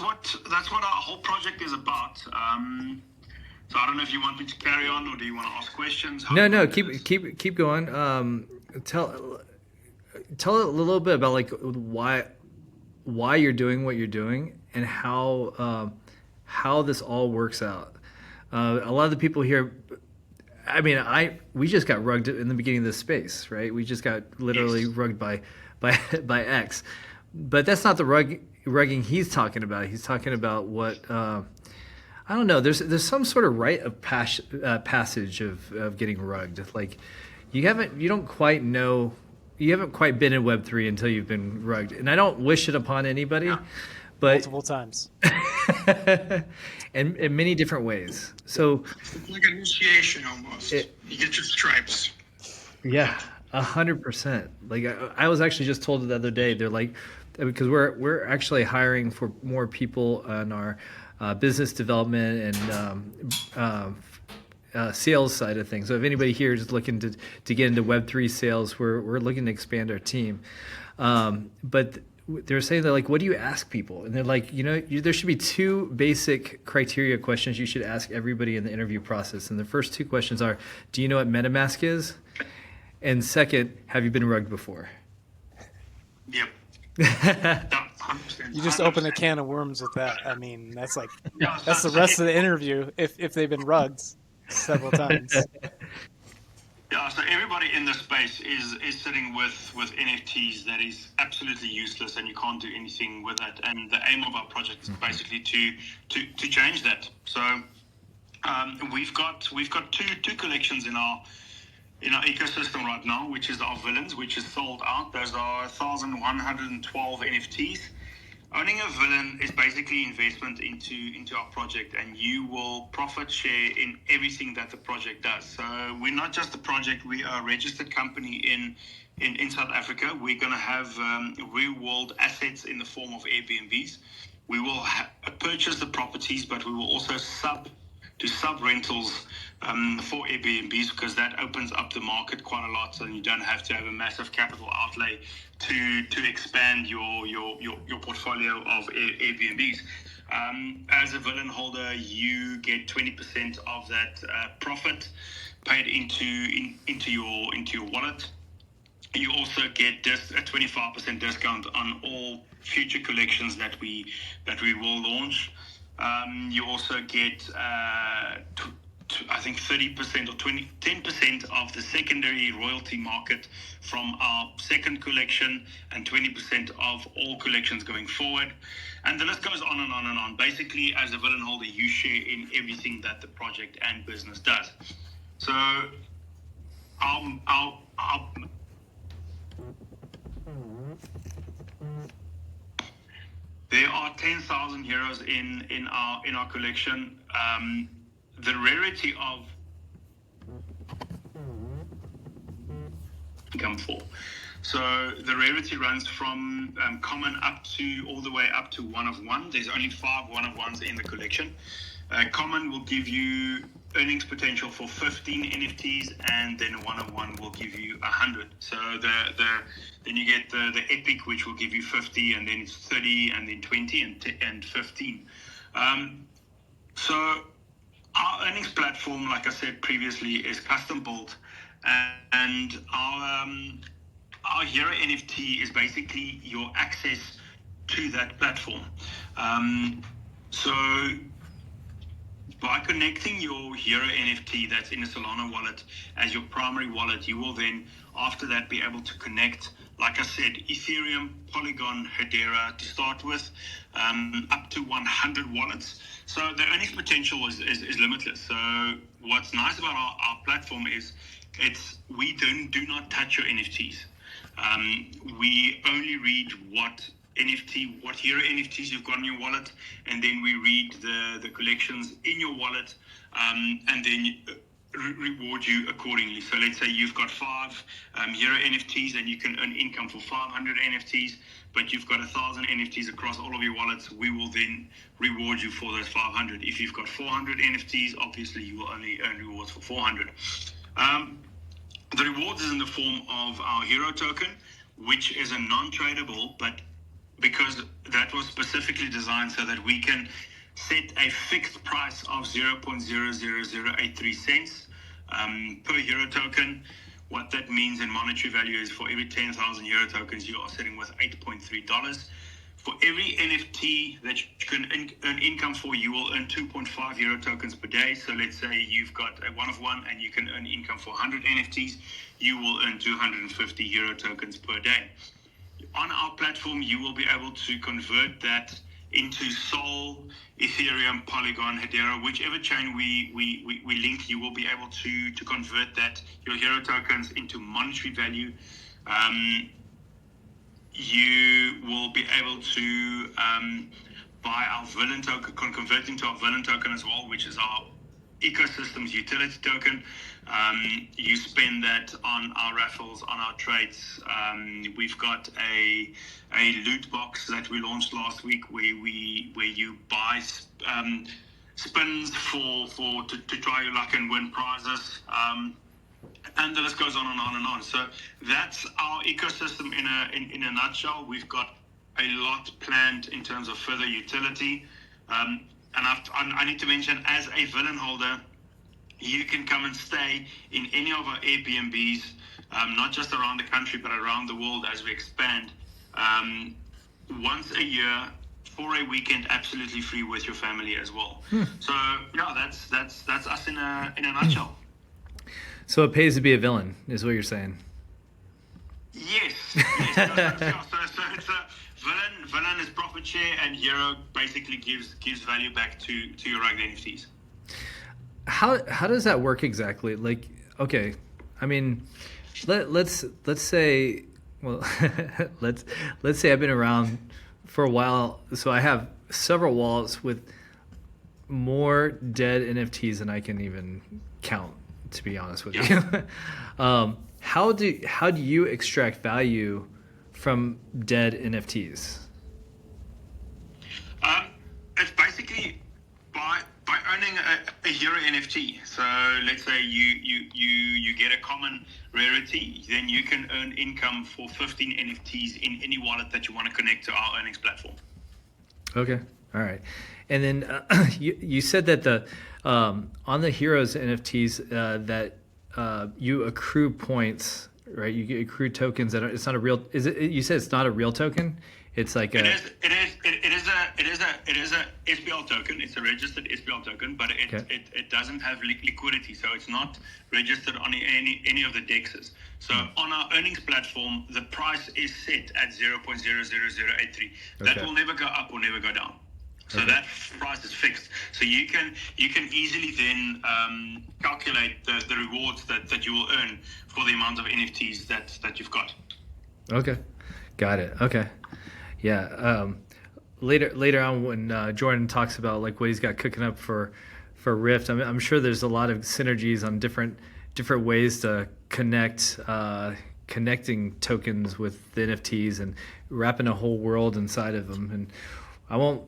what our whole project is about. So I don't know if you want me to carry on or do you want to ask questions? No, keep going. Tell a little bit about like why you're doing what you're doing and how this all works out. A lot of the people here, I mean, we just got rugged in the beginning of this space, right? We just got literally rugged by X. But that's not the rugging he's talking about. He's talking about what I don't know. There's some sort of rite of passage of getting rugged. Like you haven't quite been in Web3 until you've been rugged. And I don't wish it upon anybody, but multiple times, and in many different ways. So It's like an initiation almost. You get your stripes. Yeah, 100%. Like I was actually just told the other day, they're like, because we're actually hiring for more people on our business development and sales side of things. So if anybody here is looking to get into Web3 sales, we're looking to expand our team. But they're saying that like, what do you ask people? And they're like, there should be two basic criteria questions you should ask everybody in the interview process. And the first two questions are, do you know what MetaMask is? And second, have you been rugged before? Yep. you just open a can of worms with that. I mean, that's the rest of the interview if they've been rugged several times. Yeah, so everybody in this space is sitting with NFTs that is absolutely useless and you can't do anything with it. And the aim of our project is basically to change that. So we've got two collections in our ecosystem right now, which is our villains, which is sold out. Those are 1,112 NFTs. Owning a villain is basically investment into our project, and you will profit share in everything that the project does. So we're not just a project; we are a registered company in South Africa. We're going to have real world assets in the form of Airbnbs. We will purchase the properties, but we will also sub rentals for Airbnbs, because that opens up the market quite a lot, so you don't have to have a massive capital outlay to expand your portfolio of Airbnbs. As a villain holder, you get 20% of that profit paid into your wallet. You also get a 25% discount on all future collections that we will launch. You also get, I think 30% or 10% of the secondary royalty market from our second collection, and 20% of all collections going forward. And the list goes on and on and on. Basically, as a villain holder, you share in everything that the project and business does. So there are 10,000 heroes in our collection. The rarity of come for. So the rarity runs from common all the way up to one of one. There's only 5 one of ones in the collection. Common will give you earnings potential for 15 NFTs, and then one of one will give you 100. So then you get the epic, which will give you 50, and then 30, and then 20, and 15. So our earnings platform, like I said previously, is custom built, and our hero NFT is basically your access to that platform. So by connecting your Hero NFT that's in a Solana wallet as your primary wallet, you will then, after that, be able to connect, like I said, Ethereum, Polygon, Hedera to start with, up to 100 wallets. So the earnings potential is limitless. So what's nice about our platform is we do not touch your NFTs. We only read what Hero NFTs you've got in your wallet, and then we read the collections in your wallet, and then reward you accordingly. So let's say you've got 5 Hero NFTs and you can earn income for 500 NFTs, but you've got 1,000 NFTs across all of your wallets. We will then reward you for those 500. If you've got 400 NFTs, obviously you will only earn rewards for 400. The rewards is in the form of our Hero token, which is a non-tradable, but because that was specifically designed so that we can set a fixed price of 0.00083 cents per Hero token. What that means in monetary value is for every 10,000 Hero tokens, you are sitting with $8.3. For every NFT that you can earn income for, you will earn 2.5 Hero tokens per day. So let's say you've got a 1 of 1 and you can earn income for 100 NFTs, you will earn 250 Hero tokens per day. On our platform, you will be able to convert that into Sol, Ethereum, Polygon, Hedera, whichever chain we link. You will be able to convert that, your Hero tokens, into monetary value. You will be able to buy our villain token, convert into our villain token as well, which is our ecosystem's utility token. You spend that on our raffles, on our trades. We've got a loot box that we launched last week where you buy spins to try your luck and win prizes. And the list goes on and on and on. So that's our ecosystem in a nutshell. We've got a lot planned in terms of further utility. And I need to mention, as a villain holder, you can come and stay in any of our Airbnbs, not just around the country, but around the world as we expand, once a year for a weekend, absolutely free with your family as well. So yeah, that's us in a nutshell. So it pays to be a villain, is what you're saying. Yes. So it's a villain is profit share, and Hero basically gives value back to your rugged NFTs. How does that work exactly? Like, okay, I mean, let's say, well, let's say I've been around for a while, so I have several wallets with more dead NFTs than I can even count, to be honest with you. How do you extract value from dead NFTs? It's basically by owning a Hero NFT. So let's say you get a common rarity, then you can earn income for 15 NFTs in any wallet that you want to connect to our earnings platform. Okay. All right. And then you said that the on the Heroes NFTs that you accrue points, right? You get accrue tokens that it's not a real. Is it? You said it's not a real token. It's like it is a SPL token. It's a registered SPL token, but it doesn't have liquidity, so it's not registered on any of the dexes. So on our earnings platform, the price is set at 0.00083. That will never go up or never go down. So that price is fixed. So you can easily then calculate the rewards that you will earn for the amount of NFTs that you've got. Okay, got it. Okay, yeah. Later on when Jordan talks about like what he's got cooking up for Rift, I'm sure there's a lot of synergies on different ways to connecting tokens with the NFTs and wrapping a whole world inside of them. And I won't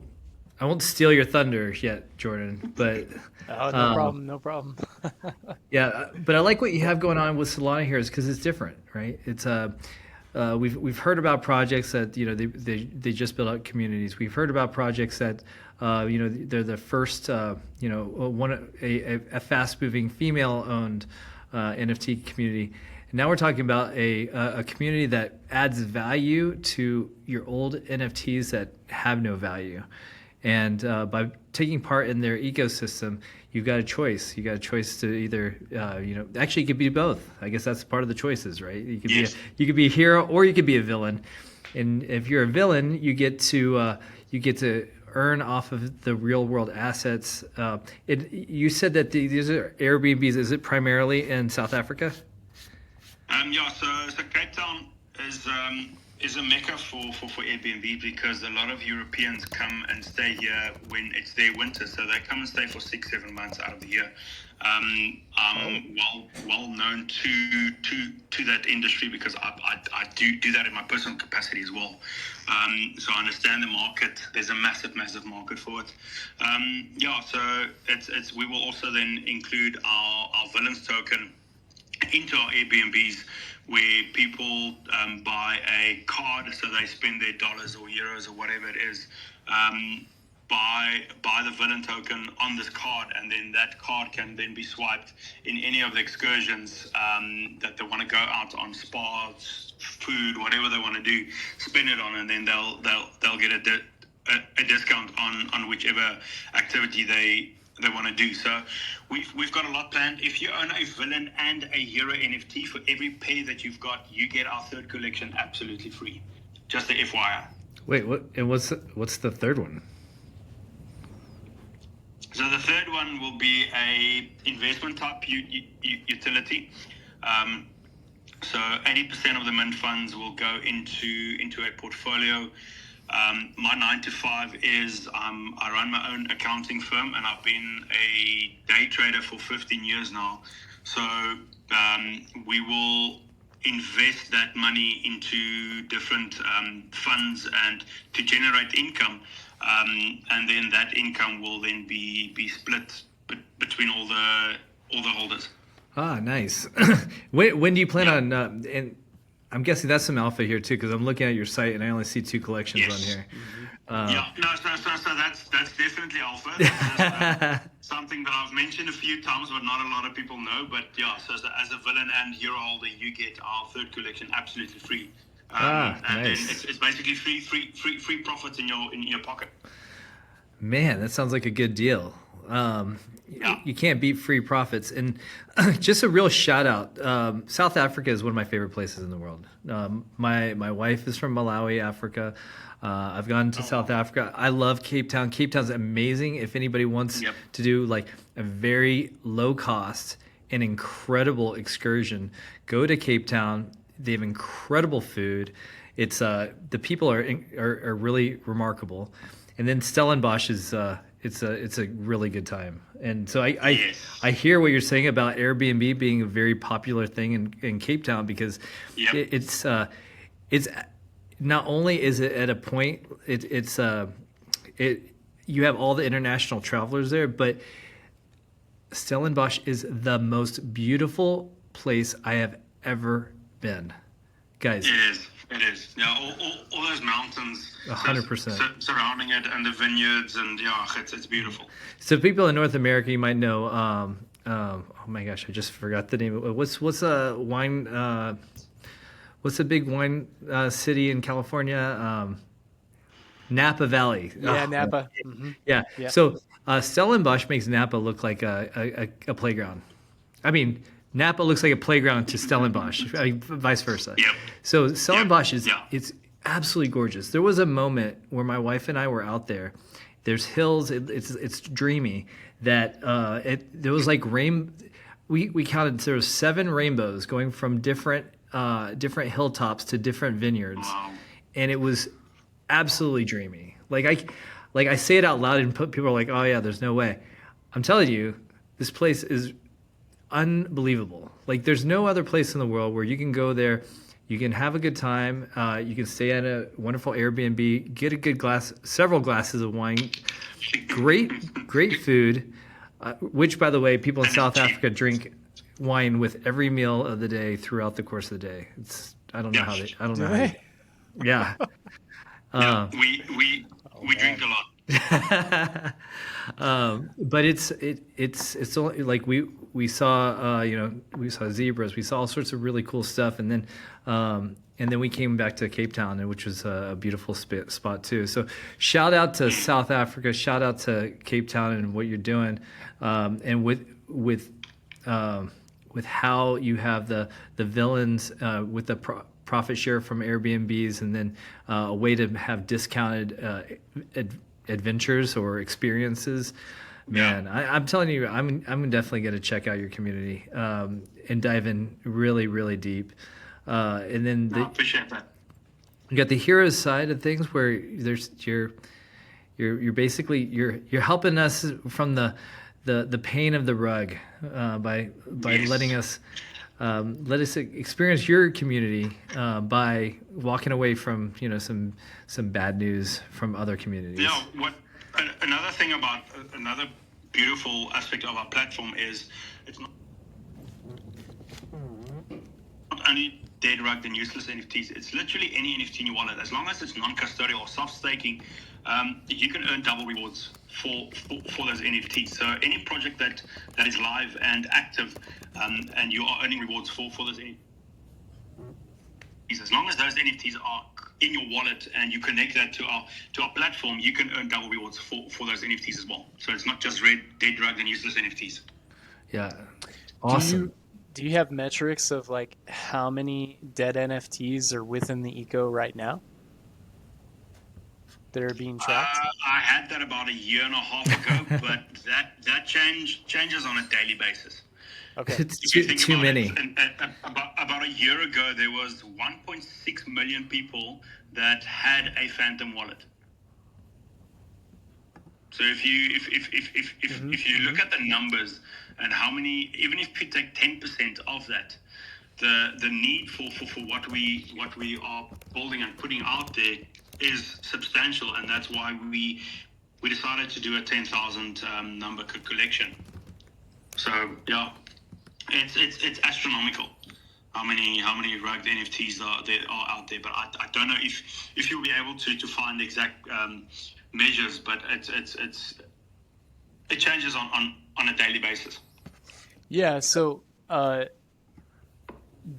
steal your thunder yet, Jordan, but no problem. Yeah, but I like what you have going on with Solana here is because it's different, right? It's we've heard about projects that they just build out communities. We've heard about projects that they're the first a fast moving female owned NFT community. And now we're talking about a community that adds value to your old NFTs that have no value. And by taking part in their ecosystem, you've got a choice. You got a choice to either, actually, it could be both. I guess that's part of the choices, right? You could you could be a hero, or you could be a villain. And if you're a villain, you get to earn off of the real world assets. You said that these are Airbnbs. Is it primarily in South Africa? So Cape Town is a mecca for Airbnb, because a lot of Europeans come and stay here when it's their winter. So they come and stay for 6-7 months out of the year. I'm well known to that industry, because I do that in my personal capacity as well. So I understand the market. There's a massive market for it. So we will also then include our villains token into our Airbnbs, where people buy a card, so they spend their dollars or euros or whatever it is, buy the villain token on this card, and then that card can then be swiped in any of the excursions that they want to go out on, spas, food, whatever they want to do, spend it on, and then they'll get a discount on whichever activity they want to do. So we've got a lot planned. If you own a villain and a hero NFT, for every pair that you've got, you get our third collection absolutely free. Just the FYI. Wait, what? And what's the third one? So the third one will be a investment type utility. So 80% of the mint funds will go into a portfolio. My 9 to 5 is I run my own accounting firm, and I've been a day trader for 15 years now. So we will invest that money into different funds and to generate income, and then that income will then be split between all the holders. Ah, nice. When do you plan on? And I'm guessing that's some alpha here too, because I'm looking at your site and I only see 2 collections on here. So that's definitely alpha. That's something that I've mentioned a few times, but not a lot of people know. But so as a villain and hero holder, you get our third collection absolutely free. And nice. It's basically free profits in your pocket. Man, that sounds like a good deal. You can't beat free profits. And just a real shout out. South Africa is one of my favorite places in the world. My wife is from Malawi, Africa. I've gone to South Africa. I love Cape Town. Cape Town's amazing. If anybody wants to do like a very low cost and incredible excursion, go to Cape Town. They have incredible food. It's the people are really remarkable. And then Stellenbosch is it's a really good time. And so I hear what you're saying about Airbnb being a very popular thing in Cape Town, because it's not only is it at a point you have all the international travelers there, but Stellenbosch is the most beautiful place I have ever been, guys. It is. Yeah, all those mountains 100% surrounding it, and the vineyards, and it's beautiful. So people in North America, you might know. Oh my gosh, I just forgot the name. What's a wine? What's a big wine city in California? Napa Valley. Yeah, Napa. Mm-hmm. Yeah. So Stellenbosch makes Napa look like a playground. I mean, Napa looks like a playground to Stellenbosch, vice versa. Yep. So Stellenbosch it's absolutely gorgeous. There was a moment where my wife and I were out there. There's hills. It's dreamy. That there was like we counted. There was 7 rainbows going from different hilltops to different vineyards, and it was absolutely dreamy. Like I say it out loud, and people are like, "Oh yeah, there's no way." I'm telling you, this place is unbelievable. Like there's no other place in the world where you can go there, you can have a good time, you can stay at a wonderful Airbnb, get a good several glasses of wine, great food, which by the way, people in South Africa drink wine with every meal of the day throughout the course of the day. I don't know how they. Yeah. We drink a lot. But it's only like we saw we saw zebras, we saw all sorts of really cool stuff, and then and then we came back to Cape Town, which was a beautiful spot too. So shout out to South Africa, shout out to Cape Town and what you're doing, and with how you have the villains with the profit share from Airbnbs, and then a way to have discounted adventures or experiences. Man, I'm telling you, I'm definitely going to check out your community and dive in really, really deep. And then I appreciate that. You got the heroes side of things, where there's you're basically you're helping us from the pain of the rug by Yes. letting us let us experience your community by walking away from some bad news from other communities. Yeah, another thing about another beautiful aspect of our platform is it's not only dead, rugged, and useless NFTs. It's literally any NFT in your wallet. As long as it's non-custodial or soft staking, you can earn double rewards for those NFTs. So any project that is live and active, and you are earning rewards for those NFTs, as long as those NFTs are in your wallet and you connect that to our platform, you can earn double rewards for those NFTs as well. So it's not just dead, rugged, and useless NFTs. Yeah, awesome. Do you have metrics of like how many dead NFTs are within the eco right now that are being tracked? I had that about a year and a half ago, but that changes on a daily basis. Okay. It's too many. About a year ago, there was 1.6 million people that had a Phantom wallet. So if you look at the numbers and how many, even if you take 10% of that, the need for what we are building and putting out there is substantial, and that's why we decided to do a 10,000 number collection. So yeah, it's astronomical how many rugged NFTs are out there, but I don't know if you'll be able to find the exact measures, but it changes on a daily basis. Yeah, so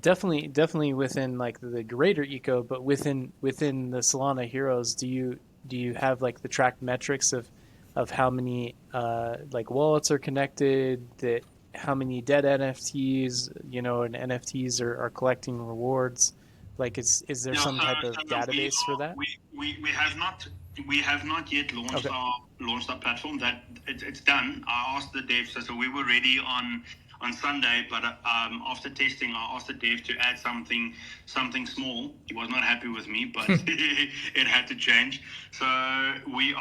definitely within like the greater eco, but within the Solana Heroes, do you have like the tracked metrics of how many like wallets are connected, that how many dead NFTs, and NFTs are collecting rewards? Like, is there some type of database for that? We have not yet launched our platform. That it's done. I asked the devs, so we were ready on Sunday, but after testing, I asked the dev to add something small. He was not happy with me, but it had to change. So we're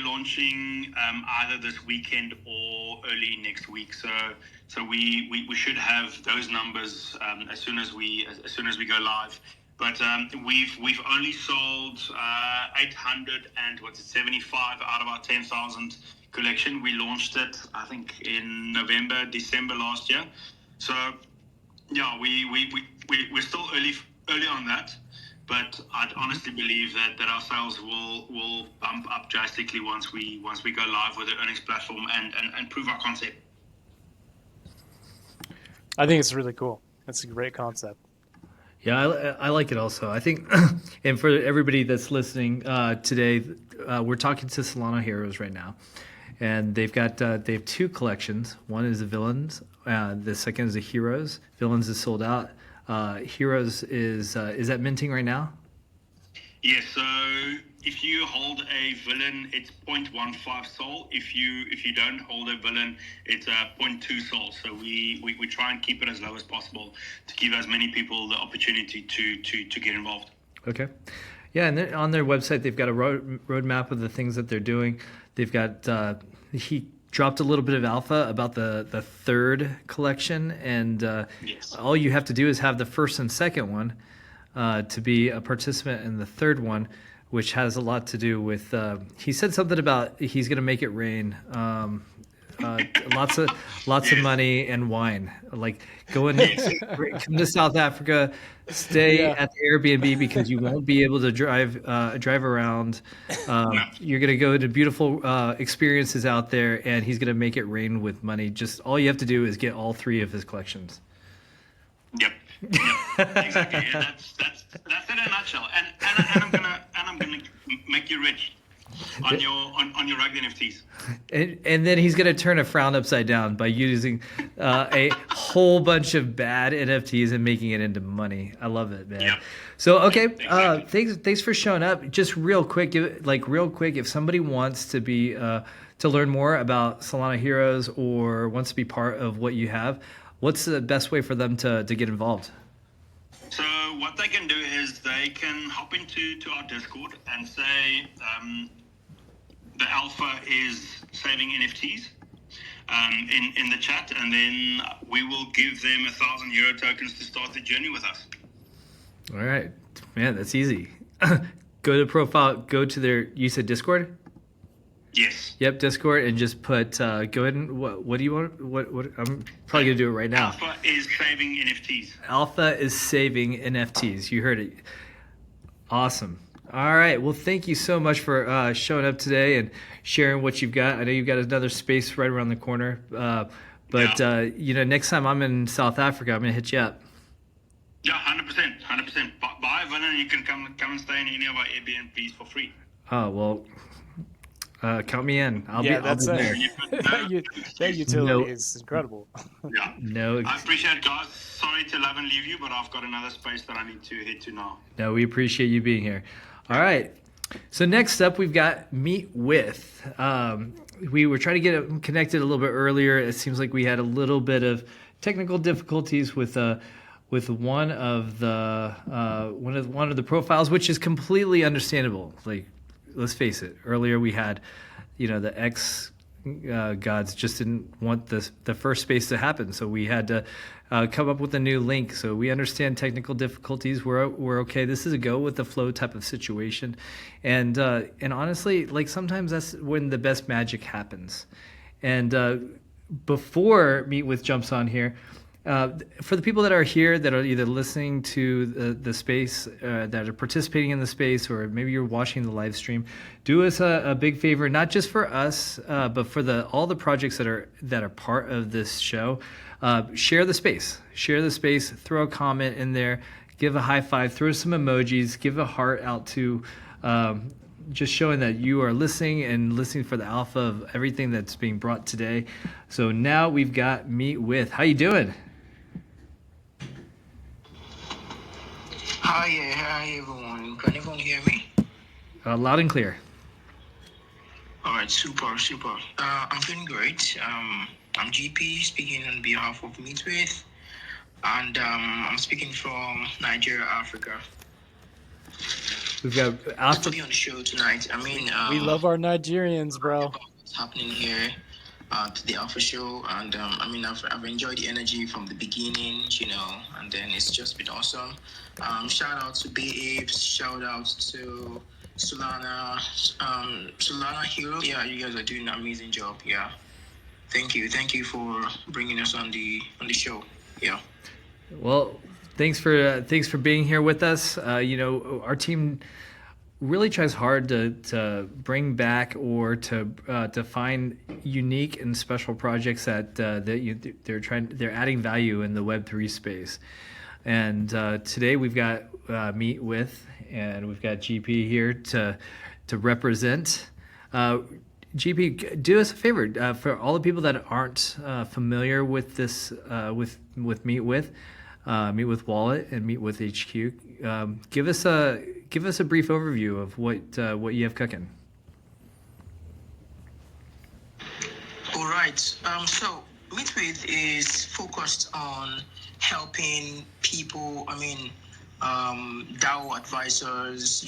launching either this weekend or early next week. So we should have those numbers as soon as we go live. But we've only sold 875 out of our 10,000 collection. We launched it, I think, in November, December last year. So yeah, we're still early on that, but I'd honestly believe that our sales will bump up drastically once we go live with the earnings platform and prove our concept. I think it's really cool. That's a great concept. Yeah, I like it also. I think, and for everybody that's listening today, we're talking to Solana Heroes right now, and they have two collections. One is the Villains, the second is the Heroes. Villains is sold out. Heroes is that minting right now? Yes. So if you hold a villain, it's 0.15 sol. If you don't hold a villain, it's 0.2 sol. So we try and keep it as low as possible to give as many people the opportunity to get involved. Okay. Yeah, and on their website, they've got a roadmap of the things that they're doing. They've got he dropped a little bit of alpha about the third collection, and Yes. all you have to do is have the first and second one to be a participant in the third one, which has a lot to do with. He said something about he's going to make it rain. Lots of money and wine. Like come to South Africa, stay at the Airbnb because you won't be able to drive around. You're gonna go to beautiful experiences out there, and he's gonna make it rain with money. Just all you have to do is get all three of his collections. Yep. Exactly. Yeah, that's it in a nutshell. And I'm gonna make you rich on your rugged NFTs. And then he's going to turn a frown upside down by using a whole bunch of bad NFTs and making it into money. I love it, man. Yep. So, okay, Exactly. thanks for showing up. Just real quick, if somebody wants to be to learn more about Solana Heroes or wants to be part of what you have, what's the best way for them to get involved? So what they can do is they can hop into our Discord and say the alpha is saving NFTs in the chat, and then we will give them 1,000 euro tokens to start the journey with us. All right, man, that's easy. Go to profile, go to their, you said Discord? Yes. Yep, Discord, and just put, go ahead and, what do you want, what, I'm probably going to do it right now. Alpha is saving NFTs. Alpha is saving NFTs. You heard it. Awesome. All right. Well, thank you so much for showing up today and sharing what you've got. I know you've got another space right around the corner. Next time I'm in South Africa, I'm going to hit you up. Yeah, 100%. Buy a villa and you can come and stay in any of our Airbnbs for free. Oh, well, count me in. I'll be there. That utility is incredible. Yeah. No. I appreciate it, guys. Sorry to love and leave you, but I've got another space that I need to head to now. No, we appreciate you being here. All right. So next up, we've got Meet With. We were trying to get it connected a little bit earlier. It seems like we had a little bit of technical difficulties with one of the profiles, which is completely understandable. Like, let's face it. Earlier we had, the X gods just didn't want the first space to happen, so we had to come up with a new link. So we understand technical difficulties. We're okay. This is a go with the flow type of situation, and honestly, like sometimes that's when the best magic happens. And before Meet With jumps on here. For the people that are here that are either listening to the space, that are participating in the space, or maybe you're watching the live stream, do us a big favor, not just for us, but for all the projects that are part of this show. Share the space. Throw a comment in there. Give a high five. Throw some emojis. Give a heart out to. Just showing that you are listening for the alpha of everything that's being brought today. So now we've got Meet With. How you doing? Hi everyone. Can everyone hear me? Loud and clear. All right, super. I'm feeling great. I'm GP speaking on behalf of Meet With, and I'm speaking from Nigeria, Africa. We've got Good to be on the show tonight. I mean, we love our Nigerians, bro. What's happening here to the Alpha Show, and I've enjoyed the energy from the beginning, and then it's just been awesome. Shout out to Bay Apes. Shout out to Solana Hero. Yeah, you guys are doing an amazing job. Yeah, thank you for bringing us on the show. Yeah. Well, thanks for being here with us. Our team really tries hard to bring back or to find unique and special projects that they're adding value in the Web3 space. And today we've got Meet With, and we've got GP here to represent. GP, do us a favor for all the people that aren't familiar with this with Meet With. Meet With Wallet and Meet With HQ. Give us a brief overview of what you have cooking. All right. So Meet With is focused on helping people. DAO advisors,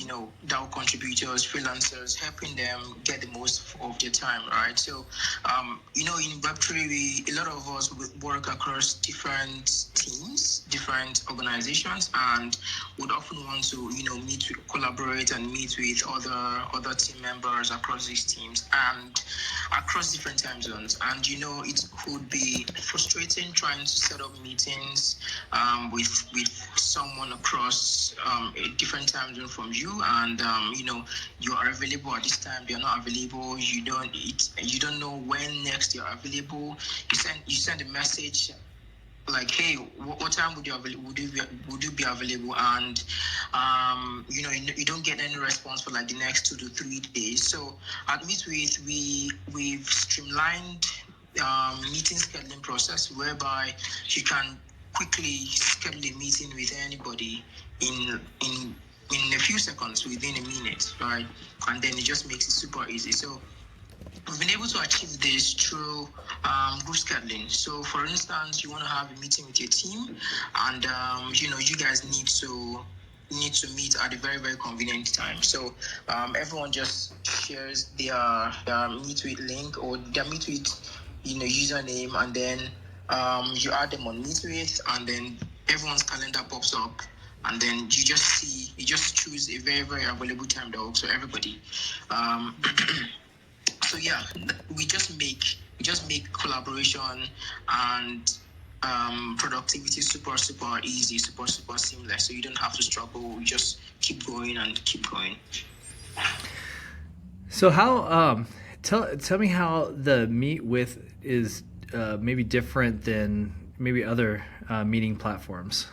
DAO contributors, freelancers, helping them get the most of their time, right? So, in Web3, a lot of us work across different teams, different organizations, and would often want to, collaborate and meet with other team members across these teams and across different time zones. And, it could be frustrating trying to set up meetings with someone across a different time zone from you, and you are available at this time, they're not available, you don't know when next you're available. You send a message like, hey, what time would you be available? And you don't get any response for like the next 2 to 3 days. So at Meetwith, we've streamlined meeting scheduling process whereby you can quickly schedule a meeting with anybody in a few seconds, within a minute, right? And then it just makes it super easy. So we've been able to achieve this through group scheduling. So, for instance, you want to have a meeting with your team, and you guys need to meet at a very, very convenient time. So everyone just shares their meet with link or their meet with username, and then you add them on meet with, and then everyone's calendar pops up, and then you just choose a very, very available time that works for everybody. So yeah, we just make collaboration and productivity super, super easy, super, super seamless. So you don't have to struggle. You just keep going and keep going. So how tell me how the Meet with is maybe different than maybe other meeting platforms.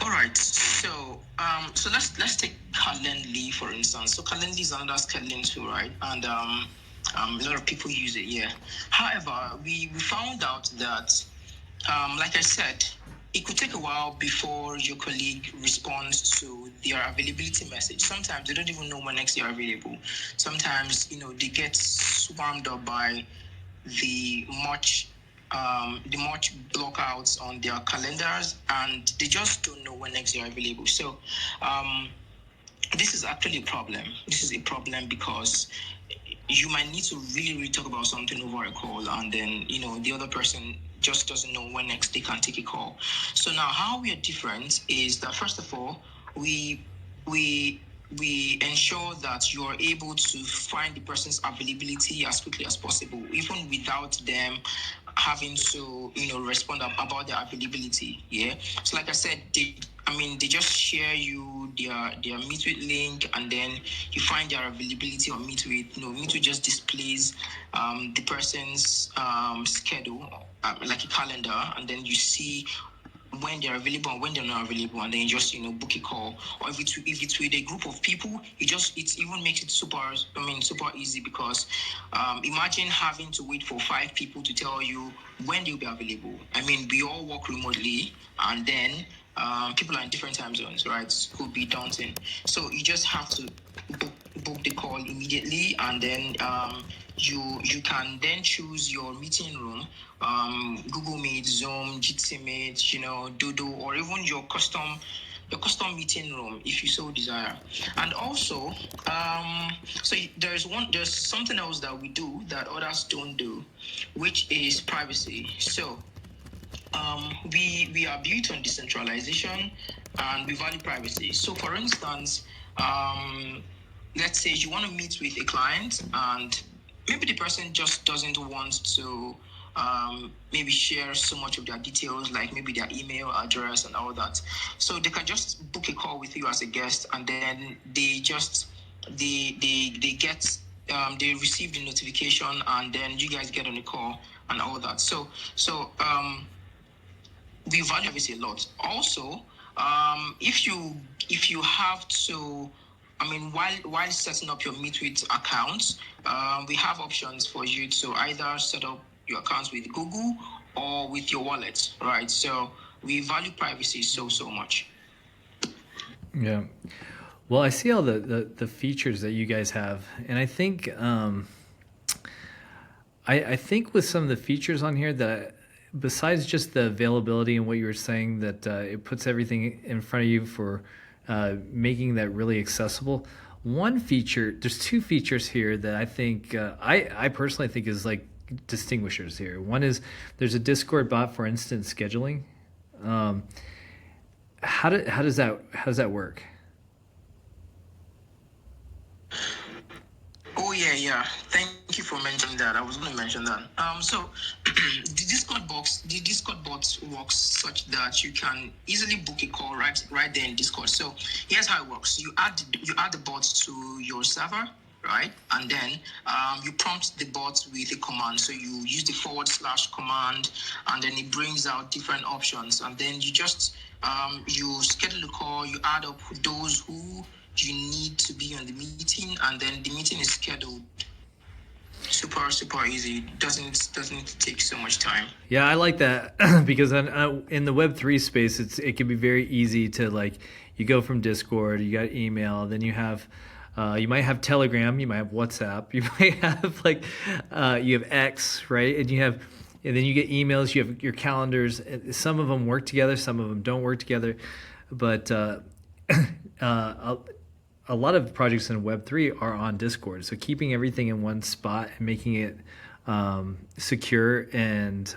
All right. So let's take Calendly for instance. So Calendly is another scheduling tool, right? And a lot of people use it. Yeah. However, we found out that, like I said, it could take a while before your colleague responds to their availability message. Sometimes they don't even know when next they are available. Sometimes they get swarmed up by the much blockouts on their calendars, and they just don't know when next they are available. So this is actually a problem. This is a problem because you might need to really, really talk about something over a call, and then the other person just doesn't know when next they can take a call. So now how we are different is that, first of all, we ensure that you are able to find the person's availability as quickly as possible, even without them having to respond about their availability. Yeah. So like I said, they just share you their meet with link, and then you find their availability on meet with. Meet with just displays the person's schedule, like a calendar, and then you see when they're available and when they're not available, and then you just book a call. Or if it's with a group of people, it even makes it super easy, because imagine having to wait for 5 people to tell you when they'll be available. We all work remotely, and then people are in different time zones, right? It could be daunting. So you just have to book the call immediately, and then you can then choose your meeting room, Google Meet, Zoom, Jitsi Meet, Dodo, or even your custom meeting room if you so desire. And also, so there's something else that we do that others don't do, which is privacy. So we are built on decentralization, and we value privacy. So for instance, let's say you want to meet with a client, and maybe the person just doesn't want to maybe share so much of their details, like maybe their email address and all that. So they can just book a call with you as a guest, and then they receive the notification, and then you guys get on the call and all that. So we value this a lot. Also, if you have to, while setting up your Meetwith account, we have options for you to either set up your accounts with Google or with your wallet, right? So we value privacy so much. Yeah. Well, I see all the features that you guys have, and I think I think with some of the features on here that, besides just the availability and what you were saying, that it puts everything in front of you for making that really accessible. One feature, there's 2 features here that I think I personally think is like distinguishers here. One is there's a Discord bot for instant scheduling. How does that work? Oh yeah. Thank you for mentioning that. I was going to mention that. So the Discord bot works such that you can easily book a call right there in Discord. So here's how it works: you add the bot to your server, right? And then you prompt the bot with a command. So you use the / command, and then it brings out different options. And then you just you schedule a call. You add up those who you need to be on the meeting, and then the meeting is scheduled. Super easy. Doesn't take so much time. Yeah, I like that because in the Web3 space, it can be very easy to like you go from Discord, you got email, then you have you might have Telegram, you might have WhatsApp, you might have like you have X, right? And then you get emails, you have your calendars. Some of them work together, some of them don't work together, but a lot of projects in Web3 are on Discord. So keeping everything in one spot and making it secure and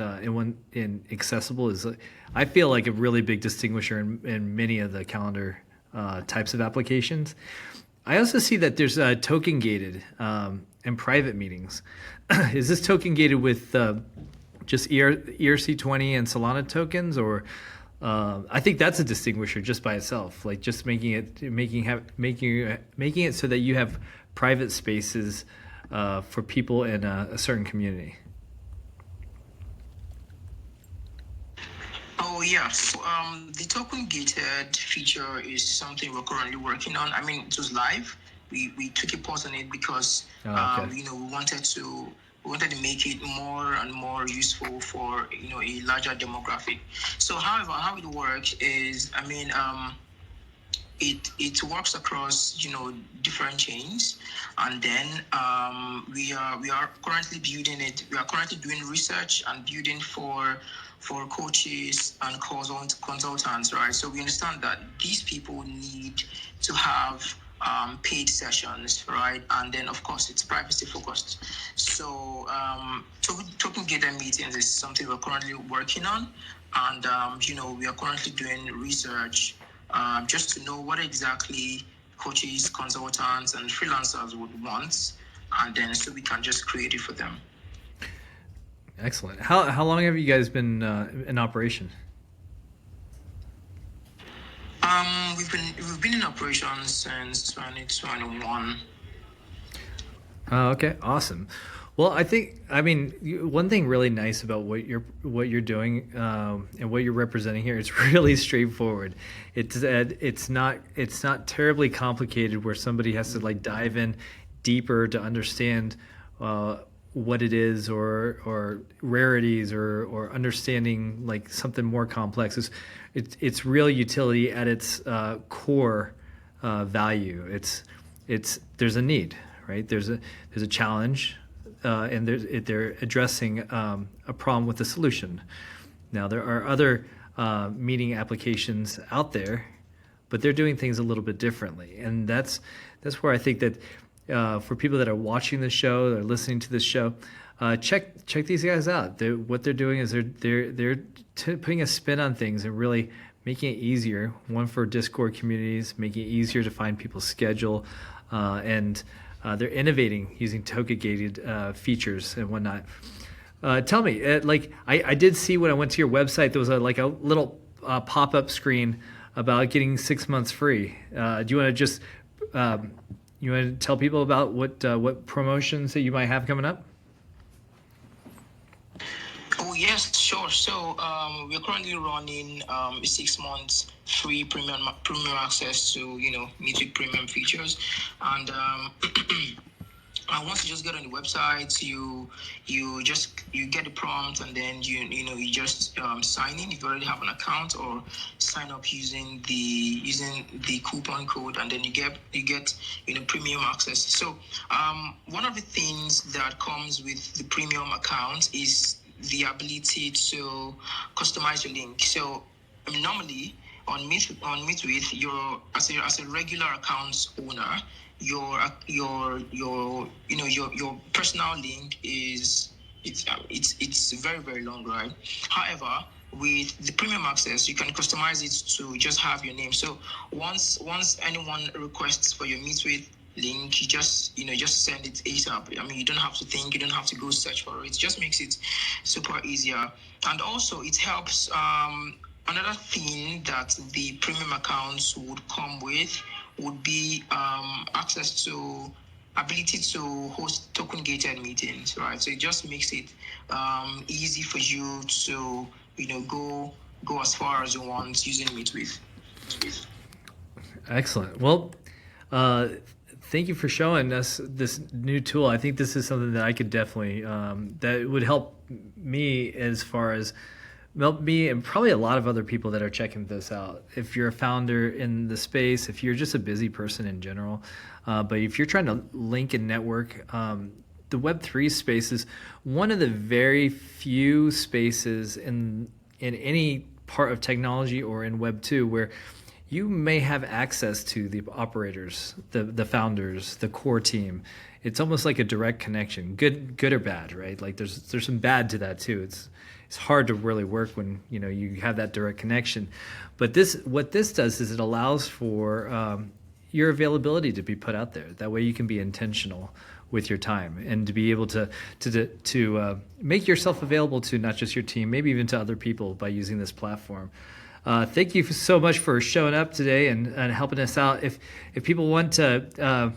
accessible is, I feel like, a really big distinguisher in many of the calendar types of applications. I also see that there's token gated and private meetings. Is this token gated with just ERC20 and Solana tokens, or I think that's a distinguisher just by itself, like just making it so that you have private spaces for people in a certain community. Oh yeah, the token gated feature is something we're currently working on. I mean, it was live. We took a pause on it because we wanted to make it more and more useful for a larger demographic. So, however, how it works is, I mean, it works across different chains, and then we are currently building it. We are currently doing research and building for coaches and consultants, right? So we understand that these people need to have paid sessions, right? And then, of course, it's privacy focused. So token gated meetings is something we're currently working on, and we are currently doing research just to know what exactly coaches, consultants, and freelancers would want, and then so we can just create it for them. Excellent. How long have you guys been in operation? We've been in operation since 2021. Okay, awesome. Well, I mean, one thing really nice about what you're doing and what you're representing here, it's really straightforward. It's not terribly complicated where somebody has to like dive in deeper to understand what it is or rarities or understanding like something more complex. It's real utility at its core value. There's a need, right? There's a challenge, and they're addressing a problem with a solution. Now there are other meeting applications out there, but they're doing things a little bit differently, and that's where I think that for people that are watching the show, that are listening to this show, check these guys out. What they're doing is they're putting a spin on things and really making it easier. One, for Discord communities, making it easier to find people's schedule, and they're innovating using token-gated features and whatnot. Tell me, like I did see when I went to your website, there was a little pop-up screen about getting 6 months free. Do you want to just you want to tell people about what promotions that you might have coming up? Oh yes, sure. So we're currently running 6 months free premium access to Metric premium features, and once you just get on the website, you get the prompt, and then you just sign in if you already have an account, or sign up using the coupon code, and then you get premium access. So one of the things that comes with the premium account is the ability to customize your link. So normally on Meetwith, you're as a regular account owner, your personal link it's very, very long, right? However, with the premium access, you can customize it to just have your name. So once anyone requests for your Meetwith link, you just send it ASAP. I mean, you don't have to think, you don't have to go search for it. It just makes it super easier. And also it helps. Another thing that the premium accounts would come with would be access to ability to host token gated meetings, right? So it just makes it easy for you to go as far as you want using Meet.With. Excellent. Well, thank you for showing us this new tool. I think this is something that I could definitely, that would help me as far as help me and probably a lot of other people that are checking this out. If you're a founder in the space, if you're just a busy person in general, but if you're trying to link and network, the Web3 space is one of the very few spaces in any part of technology or in Web2 where you may have access to the operators, the founders, the core team. It's almost like a direct connection, good or bad, right? Like there's some bad to that too. It's hard to really work when you have that direct connection. But what this does is it allows for your availability to be put out there. That way you can be intentional with your time and to be able to make yourself available to not just your team, maybe even to other people by using this platform. Thank you so much for showing up today and helping us out. If people want to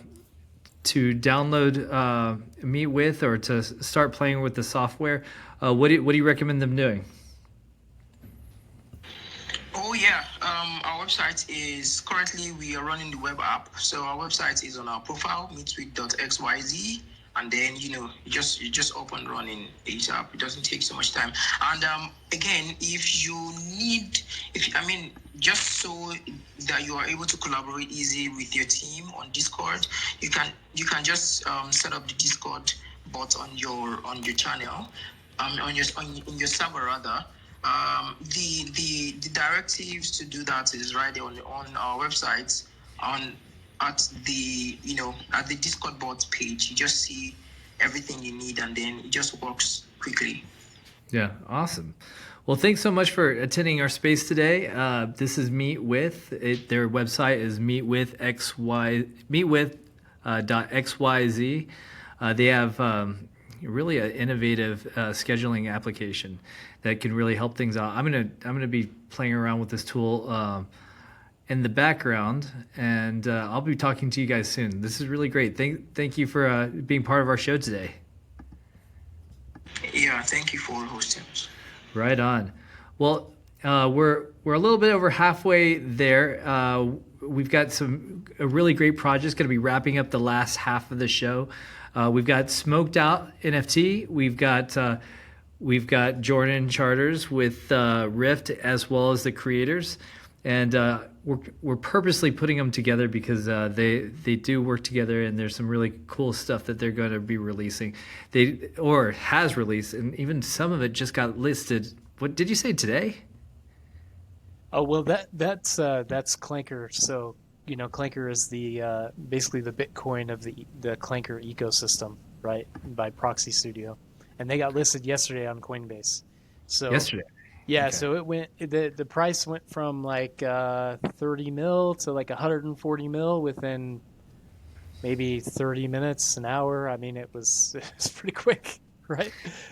download Meet.With or to start playing with the software, what do you recommend them doing? Oh yeah, our website is currently we are running the web app. So our website is on our profile, meetwith.xyz, and then you just up and running ASAP. It doesn't take so much time. And again, if you need, just so that you are able to collaborate easy with your team on Discord, you can just set up the Discord bot on your channel, in your server rather. The directives to do that is right there on our website at the Discord bot page. You just see everything you need and then it just works quickly. Yeah, awesome. Well, thanks so much for attending our space today. This is Meet.With. Their website is meetwith.xyz. They have really an innovative scheduling application that can really help things out. I'm gonna be playing around with this tool in the background, and I'll be talking to you guys soon. This is really great. Thank you for being part of our show today. Yeah, thank you for hosting us. Right on. Well, we're a little bit over halfway there. We've got a really great projects going to be wrapping up the last half of the show. We've got Smoked Out NFT. We've got Jordan Charters with Rift as well as the creators, and we're purposely putting them together because they do work together, and there's some really cool stuff that they're going to be releasing. Has released, and even some of it just got listed. What did you say today? Oh well, that's Clanker. So Clanker is the basically the Bitcoin of the Clanker ecosystem, right? By Proxy Studio, and they got listed yesterday on Coinbase. So yesterday. Yeah, Okay. so it went. The price went from like 30 mil to like 140 mil within maybe 30 minutes, an hour. I mean, it was pretty quick, right?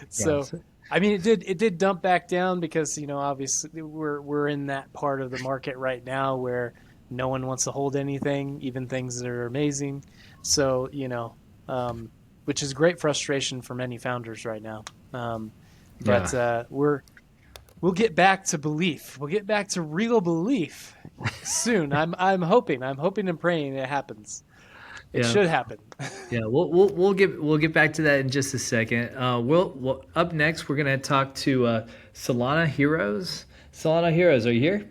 So, I mean, it did dump back down because obviously we're in that part of the market right now where no one wants to hold anything, even things that are amazing. So which is great frustration for many founders right now. We'll get back to belief. We'll get back to real belief soon. I'm hoping and praying it happens. It should happen. Yeah, we'll get back to that in just a second. We'll up next we're gonna talk to Solana Heroes. Solana Heroes, are you here?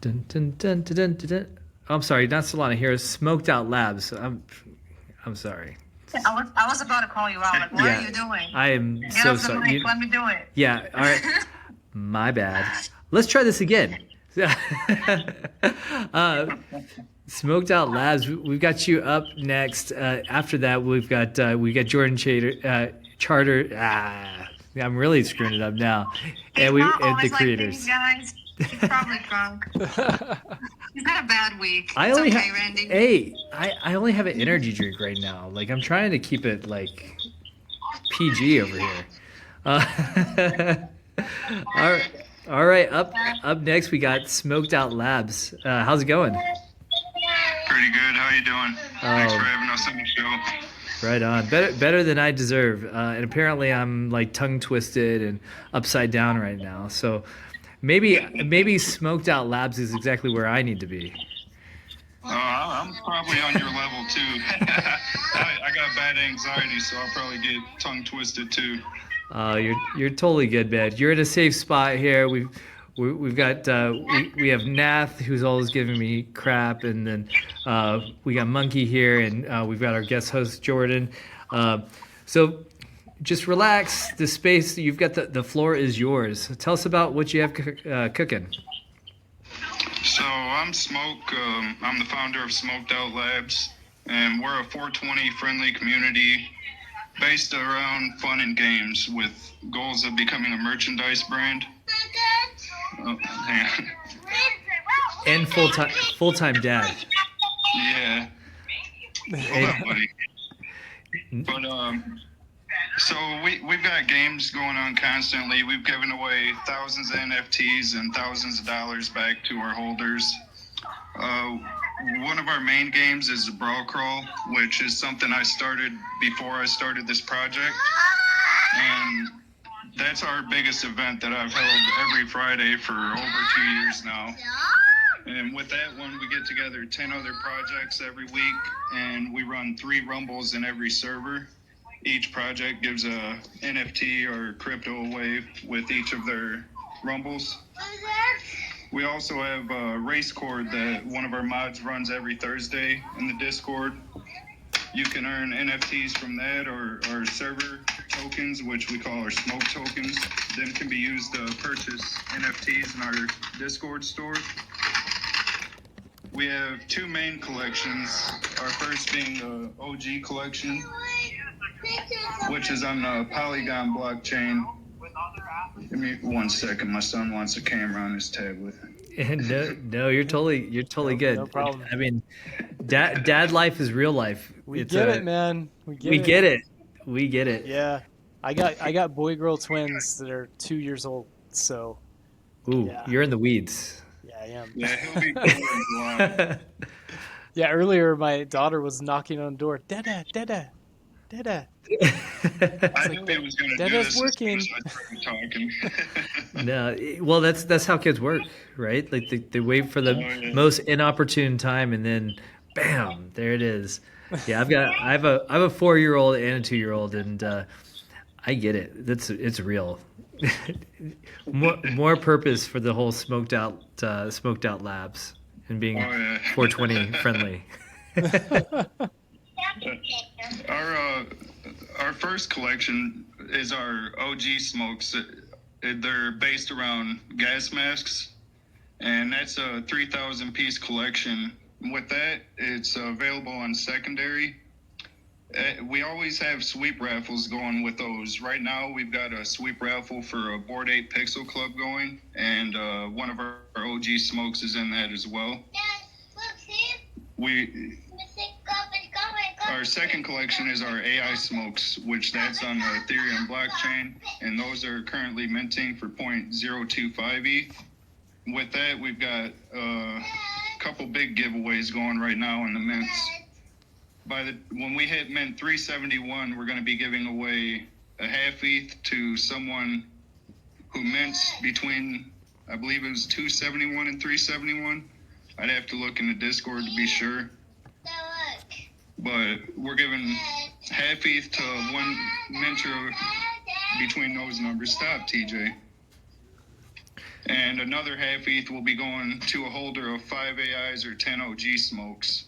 Dun, dun, dun, dun, dun, dun, dun. I'm sorry, not Solana Heroes. Smoked Out Labs. I'm sorry. I was about to call you out. Like, what are you doing? I am Get so off the sorry. mic, let me do it. Yeah, all right. My bad. Let's try this again. Smoked Out Labs, we've got you up next. After that, we got Jordan Charter. I'm really screwing it up now. And the creators. These guys. He's probably drunk. He's had a bad week. Randy. Hey, I only have an energy drink right now. Like, I'm trying to keep it like PG over here. All right. Up next we got Smoked Out Labs. How's it going? Pretty good. How you doing? Thanks for having us on the show. Right on. Better than I deserve. And apparently I'm like tongue twisted and upside down right now. So maybe Smoked Out Labs is exactly where I need to be. I'm probably on your level too. I got bad anxiety, so I'll probably get tongue twisted too. You're totally good, man. You're in a safe spot here. We've got we have Nath, who's always giving me crap, and then we got Monkey here, and we've got our guest host Jordan. So just relax. The space you've got, the floor is yours. Tell us about what you have cooking. So I'm Smoke. I'm the founder of Smoked Out Labs, and we're a 420 friendly community based around fun and games with goals of becoming a merchandise brand. Oh, man. And full-time dad. Yeah. Hold up, buddy. But so we've got games going on constantly. We've given away thousands of NFTs and thousands of dollars back to our holders. One of our main games is the Brawl Crawl, which is something I started before I started this project. And that's our biggest event that I've held every Friday for over 2 years now. And with that one, we get together 10 other projects every week, and we run 3 rumbles in every server. Each project gives a NFT or crypto away with each of their rumbles. We also have a race cord that one of our mods runs every Thursday in the Discord. You can earn NFTs from that or server tokens, which we call our smoke tokens. Then can be used to purchase NFTs in our Discord store. We have 2 main collections. Our first being the OG collection, which is on the Polygon blockchain. Give me 1 second. My son wants a camera on his tablet. No, you're totally good. No problem. I mean, dad life is real life. We get it, man. We get it. We get it. Yeah, I got boy-girl twins that are 2 years old. So, ooh, yeah. You're in the weeds. Yeah, I am. Yeah, he'll be cool. Yeah, earlier my daughter was knocking on the door. Dada, dada, dada. I knew he was going to do Dada's this working. as soon as I started talking. No, well, that's how kids work, right? Like they wait for the most inopportune time, and then, bam, there it is. Yeah, I have a 4-year-old and a 2-year-old, and I get it. It's real. more purpose for the whole smoked out labs and being 420 friendly. Our first collection is our OG smokes. They're based around gas masks, and that's a 3,000 piece collection. With that, it's available on secondary. We always have sweep raffles going with those. Right now, we've got a sweep raffle for a Bored Ape Pixel Club going, and one of our OG smokes is in that as well. Our second collection is our AI smokes, which that's on the Ethereum blockchain, and those are currently minting for 0.025 ETH. With that, we've got a couple big giveaways going right now in the mints. When we hit mint 371, we're going to be giving away a half ETH to someone who mints between, I believe it was 271 and 371. I'd have to look in the Discord to be sure. But we're giving half ETH to one minter between those numbers. Stop, TJ. And another half ETH will be going to a holder of 5 AIs or 10 OG smokes.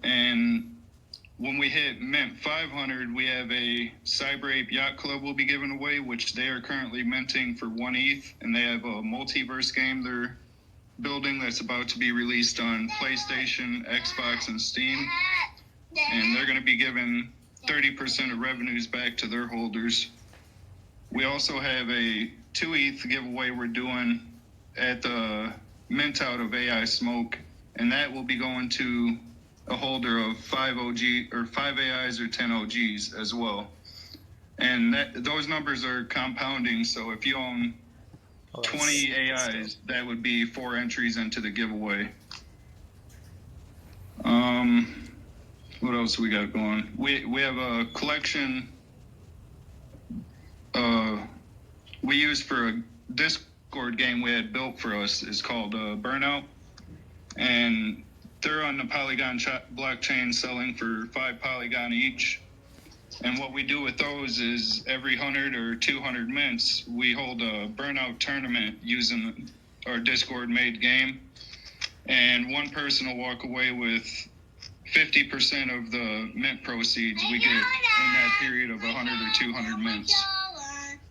And when we hit mint 500, we have a Cyber Ape Yacht Club we'll be giving away, which they are currently minting for 1 ETH. And they have a multiverse game they're building that's about to be released on PlayStation, Xbox, and Steam. And they're going to be giving 30% of revenues back to their holders. We also have a 2 ETH giveaway we're doing at the mint out of AI Smoke, and that will be going to a holder of 5 AIs or 10 OGs as well. And those numbers are compounding, so if you own 20 AIs, that would be 4 entries into the giveaway. what else we got going? We have a collection we use for a Discord game we had built for us. It's called Burnout, and they're on the Polygon blockchain selling for 5 Polygon each. And what we do with those is every 100 or 200 mints, we hold a Burnout tournament using our Discord made game, and one person will walk away with 50% of the mint proceeds we get in that period of 100 or 200 mints.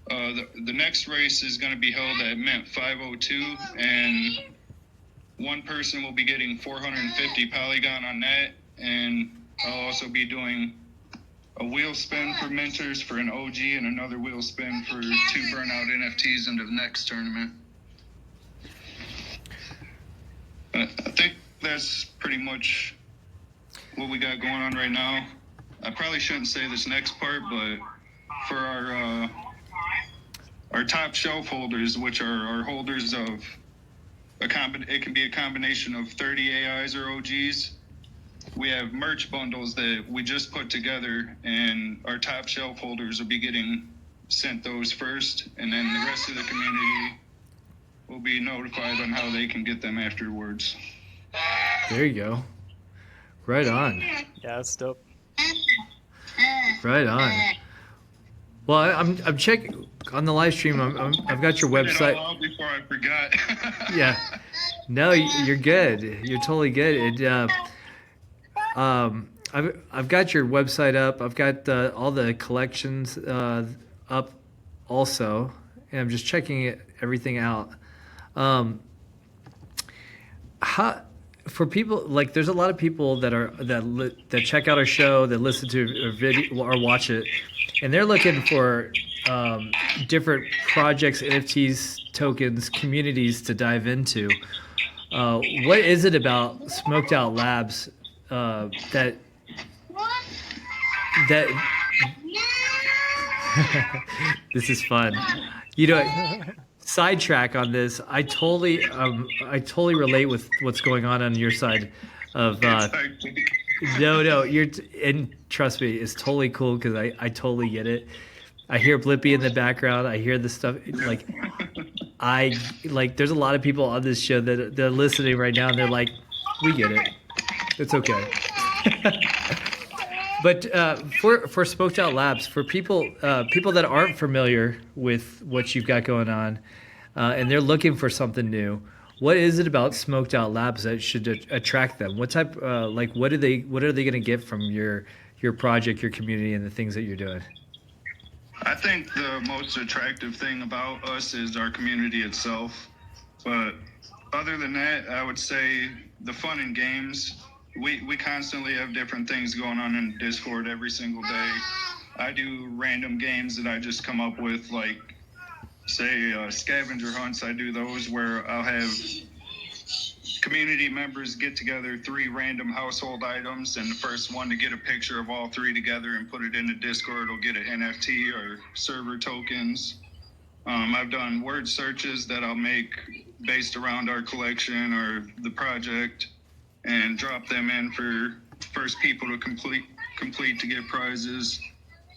The next race is going to be held at Mint 502, and one person will be getting 450 Polygon on that, and I'll also be doing a wheel spin for mentors for an OG and another wheel spin for 2 Burnout NFTs into the next tournament. I think that's pretty much what we got going on right now. I probably shouldn't say this next part, but for our top shelf holders, which are our holders of it can be a combination of 30 AIs or OGs. We have merch bundles that we just put together, and our top shelf holders will be getting sent those first, and then the rest of the community will be notified on how they can get them afterwards. There you go. Right on. Yeah, that's dope. Right on. Well, I'm checking on the live stream. I've got your website. Before I forgot. Yeah. No, you're good. You're totally good. I've got your website up. I've got all the collections up also, and I'm just checking everything out. For people, like, there's a lot of people that check out our show, that listen to a video or watch it, and they're looking for different projects, NFTs, tokens, communities to dive into. What is it about Smoked Out Labs that this is fun? You know, sidetrack on this. I totally relate with what's going on your side of. No, and trust me, it's totally cool because I totally get it. I hear Blippi in the background. I hear the stuff there's a lot of people on this show that they're listening right now, and they're like, we get it. It's okay. But for Smoked Out Labs, for people that aren't familiar with what you've got going on, and they're looking for something new, what is it about Smoked Out Labs that should attract them? What type, what are they going to get from your project, your community, and the things that you're doing? I think the most attractive thing about us is our community itself. But other than that, I would say the fun and games. We constantly have different things going on in Discord every single day. I do random games that I just come up with, like, say, scavenger hunts. I do those where I'll have community members get together 3 random household items, and the first one to get a picture of all 3 together and put it into Discord will get an NFT or server tokens. I've done word searches that I'll make based around our collection or the project and drop them in for first people to complete to get prizes.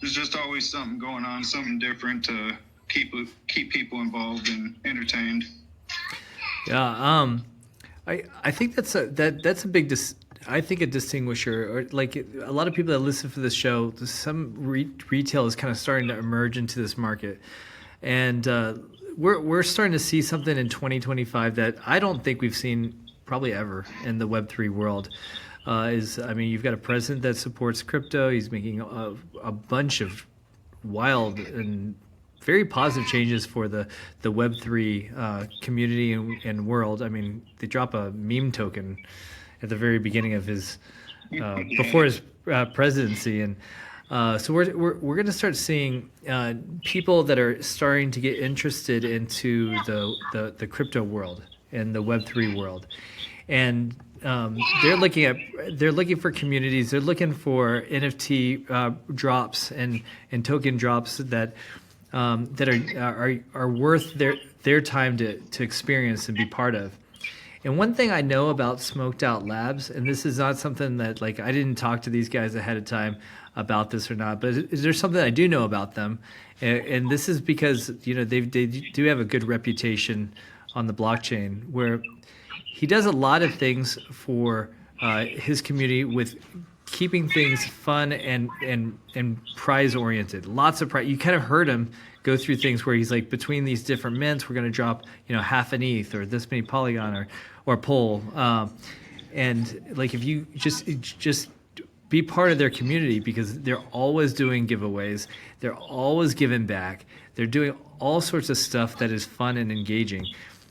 There's just always something going on, something different to keep people involved and entertained. Yeah, I think that's a big I think a distinguisher, or like a lot of people that listen for this show, some retail is kind of starting to emerge into this market, and we're starting to see something in 2025 that I don't think we've seen probably ever in the Web3 world. You've got a president that supports crypto. He's making a bunch of wild and very positive changes for the Web3 community and world. I mean, they drop a meme token at the very beginning of his before his presidency, and so we're going to start seeing people that are starting to get interested into the crypto world and the Web3 world, and they're looking for communities. They're looking for NFT drops and token drops that are worth their time to experience and be part of. And one thing I know about Smoked Out Labs, and this is not something that like I didn't talk to these guys ahead of time about this or not, but is there something I do know about them? And this is because they do have a good reputation on the blockchain, where he does a lot of things for his community with keeping things fun and prize oriented. Lots of prize. You kind of heard him go through things where he's like, between these different mints, we're going to drop half an ETH or this many Polygon or Pol. And like, if you just be part of their community, because they're always doing giveaways, they're always giving back, they're doing all sorts of stuff that is fun and engaging.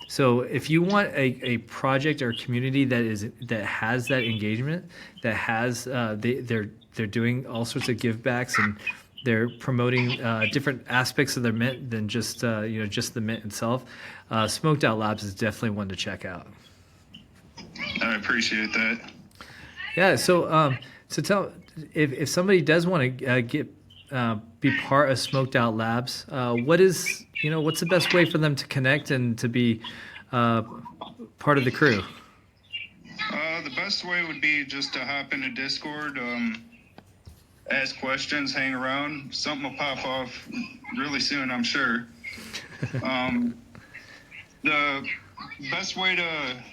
So if you want a project or community that has that engagement, that has they're doing all sorts of givebacks, and they're promoting different aspects of their mint than just just the mint itself, Smoked Out Labs is definitely one to check out. I appreciate that. Yeah. So tell, if somebody does want to be part of Smoked Out Labs, what's the best way for them to connect and to be part of the crew? The best way would be just to hop into Discord, ask questions, hang around. Something will pop off really soon, I'm sure. The best way to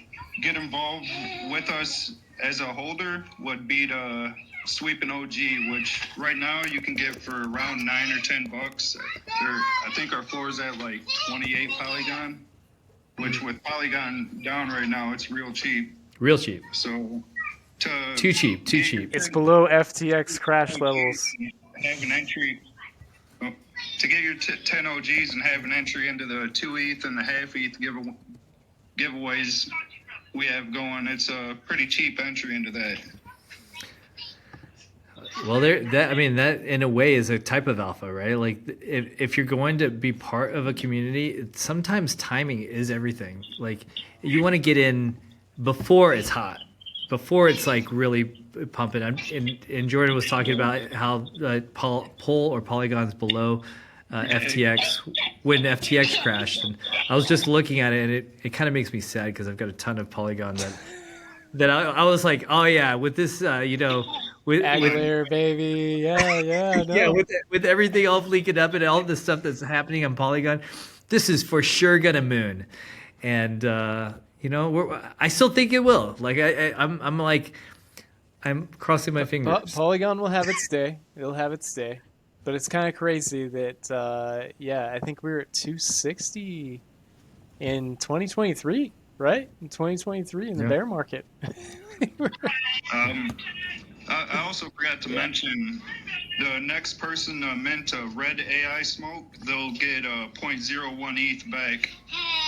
get involved with us as a holder would be to sweep an OG, which right now you can get for around $9 or $10. I think our floor is at like 28 Polygon, which with Polygon down right now, it's real cheap. Real cheap. So too cheap. It's below FTX crash levels. Have an entry to get your 10 OGs and have an entry into the 2 ETH and the half ETH giveaways we have going. It's a pretty cheap entry into that. Well, that in a way is a type of alpha, right? Like, if you're going to be part of a community, sometimes timing is everything. Like, you want to get in before it's hot, before it's like really pumping. And Jordan was talking about how Pol or Polygon's below FTX when FTX crashed, and I was just looking at it, and it kind of makes me sad because I've got a ton of Polygon that I was like, oh yeah, with this with Aguilera, baby, yeah, no. yeah, with everything all leaking up and all the stuff that's happening on Polygon, this is for sure gonna moon, and I still think it will. Like I'm crossing my fingers. Polygon will have its day. It'll have its day, but it's kind of crazy that I think we were at 260 in 2023, right? In 2023 in the bear market. I also forgot to mention the next person to mint a red AI smoke, they'll get 0.01 ETH back,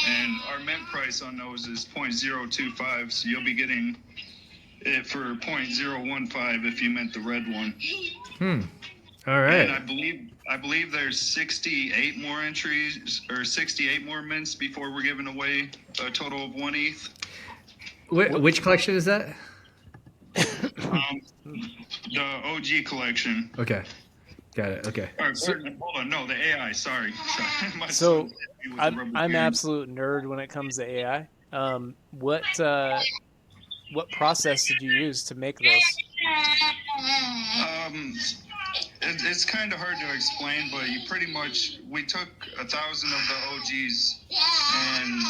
and our mint price on those is 0.025, so you'll be getting it for 0.015 if you mint the red one. All right. And I believe there's 68 more entries or 68 more mints before we're giving away a total of 1 ETH. Which collection is that? The OG collection. Okay, got it. Okay. All right, hold on. No, the AI. Sorry. So I'm absolute nerd when it comes to AI. What process did you use to make those? It's kind of hard to explain, but we took 1,000 of the OGs and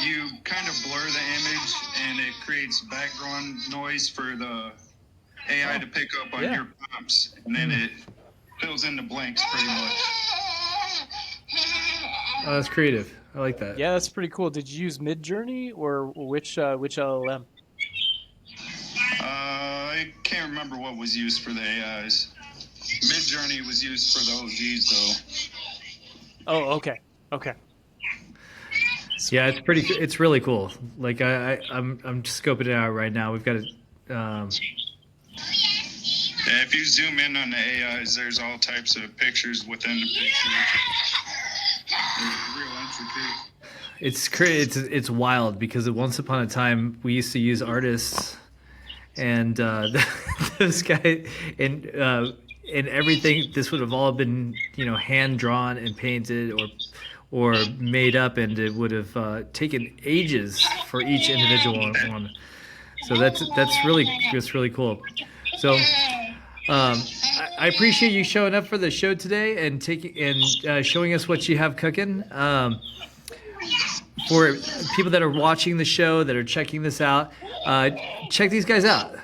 you kind of blur the image, and it creates background noise for the AI to pick up on your prompts, and then it fills in the blanks pretty much. Oh, that's creative. I like that. Yeah, that's pretty cool. Did you use Midjourney or which LLM? I can't remember what was used for the AIs. Midjourney was used for the OGs, though. Oh, okay. Yeah, it's really cool. Like I'm scoping it out right now. We've got it. Yeah, if you zoom in on the AIs, there's all types of pictures within the picture. It's real intricate. It's wild because once upon a time we used to use artists, and this guy and everything. This would have all been hand drawn and painted or made up, and it would have taken ages for each individual one. So that's really cool. So I appreciate you showing up for the show today and showing us what you have cooking. For people that are watching the show, that are checking this out, check these guys out.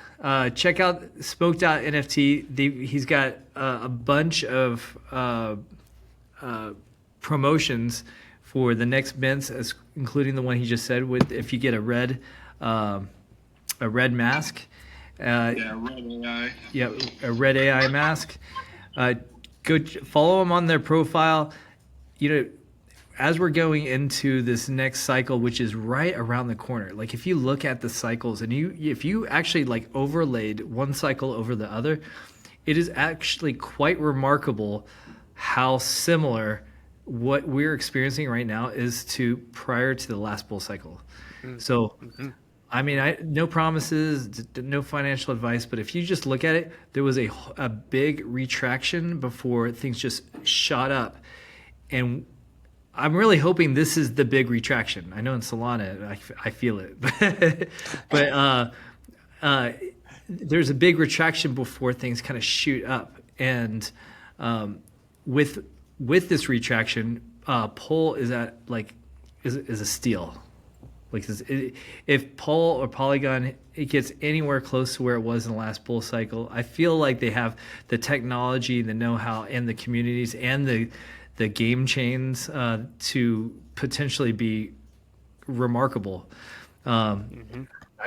Check out Smoked Out NFT. He's got a bunch of promotions for the next mints, including the one he just said. If you get a red mask, red AI. Yeah, a red AI mask. Go follow them on their profile. As we're going into this next cycle, which is right around the corner, like if you look at the cycles and if you actually like overlaid one cycle over the other, it is actually quite remarkable how similar what we're experiencing right now is to prior to the last bull cycle. So, I mean, no promises, no financial advice, but if you just look at it, there was a big retraction before things just shot up. And I'm really hoping this is the big retraction. I know in Solana, I feel it, but there's a big retraction before things kind of shoot up. And with this retraction, Pol is at is a steal. Like if Pol or Polygon it gets anywhere close to where it was in the last bull cycle, I feel like they have the technology, the know-how, and the communities and the game chains to potentially be remarkable. I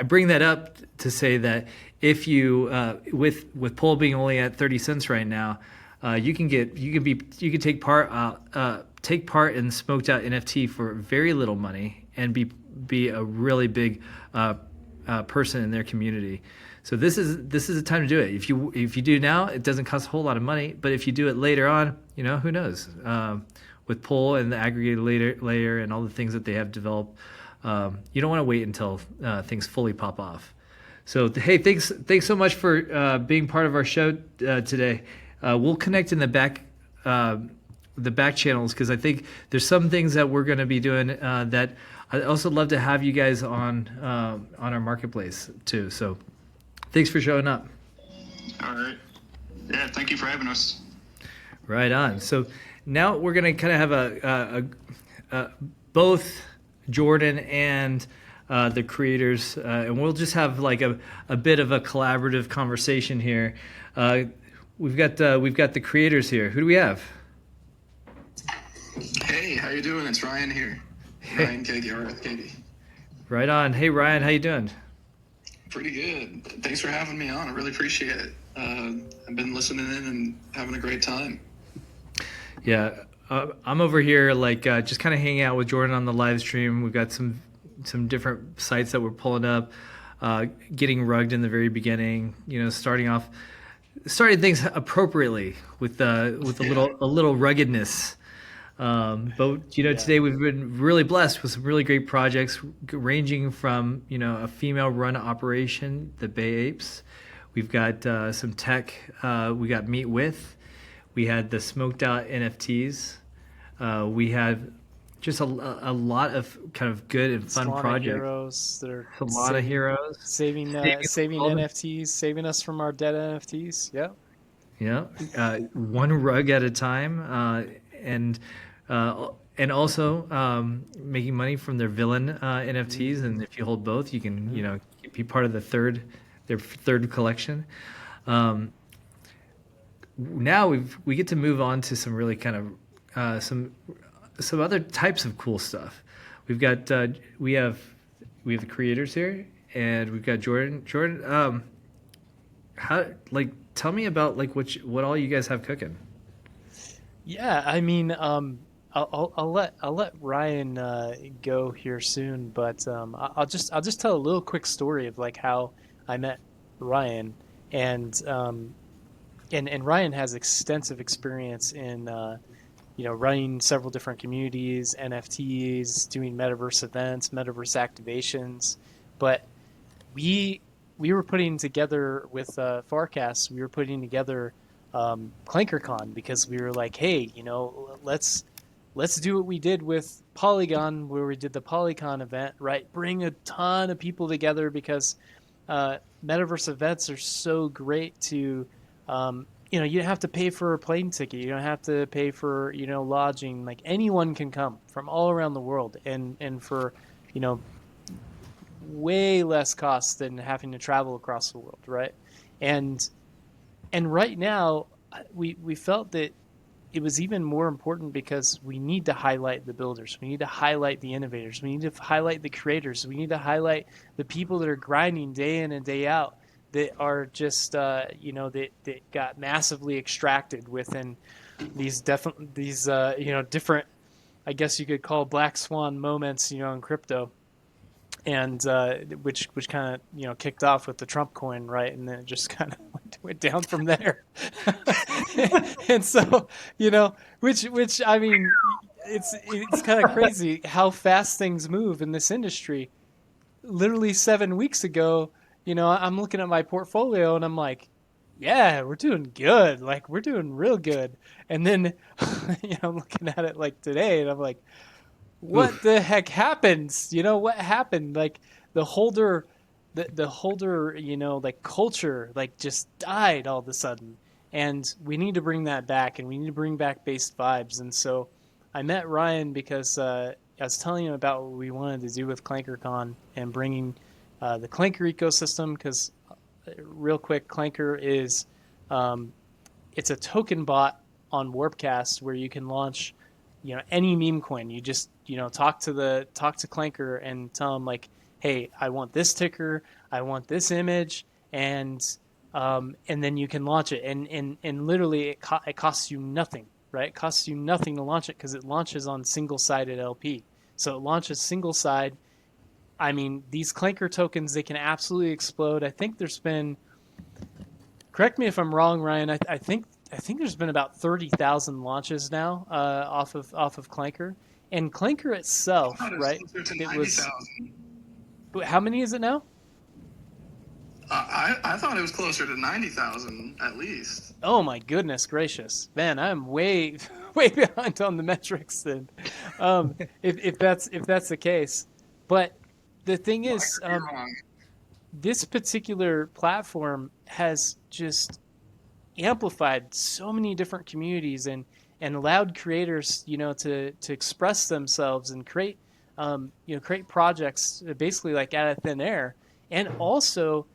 bring that up to say that if you with Pol being only at 30 cents right now, you can take part in Smoked Out NFT for very little money and be a really big person in their community. So this is the time to do it. If you do now, it doesn't cost a whole lot of money. But if you do it later on, who knows? With Pol and the aggregated layer and all the things that they have developed, you don't want to wait until things fully pop off. So hey, thanks so much for being part of our show today. We'll connect in the back channels because I think there's some things that we're going to be doing that I'd also love to have you guys on our marketplace too. So. Thanks for showing up. All right. Yeah, thank you for having us. Right on. So now we're going to kind of have both Jordan and the creators, and we'll just have like a bit of a collaborative conversation here. We've got the creators here. Who do we have? Hey, how you doing? It's Ryan here. Ryan Katie, or Katie. Right on. Hey Ryan, how you doing? Pretty good. Thanks for having me on. I really appreciate it. I've been listening in and having a great time. Yeah, I'm over here just kind of hanging out with Jordan on the live stream. We've got some different sites that we're pulling up, getting rugged in the very beginning. Starting things appropriapely with a little ruggedness. But today we've been really blessed with some really great projects ranging from a female run operation, the Bay Apes. We've got some tech. We got Meet With. We had the Smoked Out NFTs. We had just a lot of kind of good and fun Solana projects. Heroes that are Solana heroes saving NFTs, saving us from our dead NFTs. Yep. Yeah. One rug at a time. And also making money from their villain NFTs, and if you hold both, you can be part of their third collection. Now we get to move on to some really kind of some other types of cool stuff. We've got we have the creators here, and we've got Jordan. Jordan, tell me about what all you guys have cooking. Yeah, I mean, I'll let Ryan go here soon, but I'll just tell a little quick story of how I met Ryan, and Ryan has extensive experience in running several different communities, NFTs, doing metaverse events, metaverse activations, but we were putting together with Farcast, we were putting together ClankerCon because we were like, hey, let's let's do what we did with Polygon, where we did the Polycon event, right? Bring a ton of people together, because metaverse events are so great to, you know, you don't have to pay for a plane ticket. You don't have to pay for, you know, lodging. Like, anyone can come from all around the world, and for, you know, way less cost than having to travel across the world, right? And right now, we felt that it was even more important, because we need to highlight the builders. We need to highlight the innovators. We need to highlight the creators. We need to highlight the people that are grinding day in and day out, that are just, you know, that got massively extracted within these you know, different, I guess you could call black swan moments, you know, in crypto. And which kind of, you know, kicked off with the Trump coin, right? And then it just kind of went down from there. And so, you know, which I mean, it's kind of crazy how fast things move in this industry. Literally 7 weeks ago, you know, I'm looking at my portfolio and I'm like, yeah, we're doing good. Like, we're doing real good. And then, you know, I'm looking at it like today and I'm like, what the heck happened? You know, what happened? Like, the holder, the holder, you know, like, culture, like, just died all of a sudden. And we need to bring that back, and we need to bring back based vibes. And so I met Ryan because I was telling him about what we wanted to do with ClankerCon and bringing the Clanker ecosystem, because real quick, Clanker is, it's a token bot on Warpcast where you can launch, you know, any meme coin. You just, you know, talk to Clanker and tell them, like, hey, I want this ticker, I want this image, and then you can launch it. And literally it costs you nothing, right? It costs you nothing to launch it, because it launches on single-sided LP. So it launches single-side. I mean, these Clanker tokens, they can absolutely explode. I think there's been, correct me if I'm wrong, Ryan, I think there's been about 30,000 launches now off of Clanker. And Clanker itself, right? It was, how many is it now? I thought it was closer to 90,000 at least. Oh my goodness gracious, man! I'm way behind on the metrics then. If that's the case, but the thing is, this particular platform has just amplified so many different communities and allowed creators, you know, to express themselves and create, you know, create projects basically like out of thin air. And also,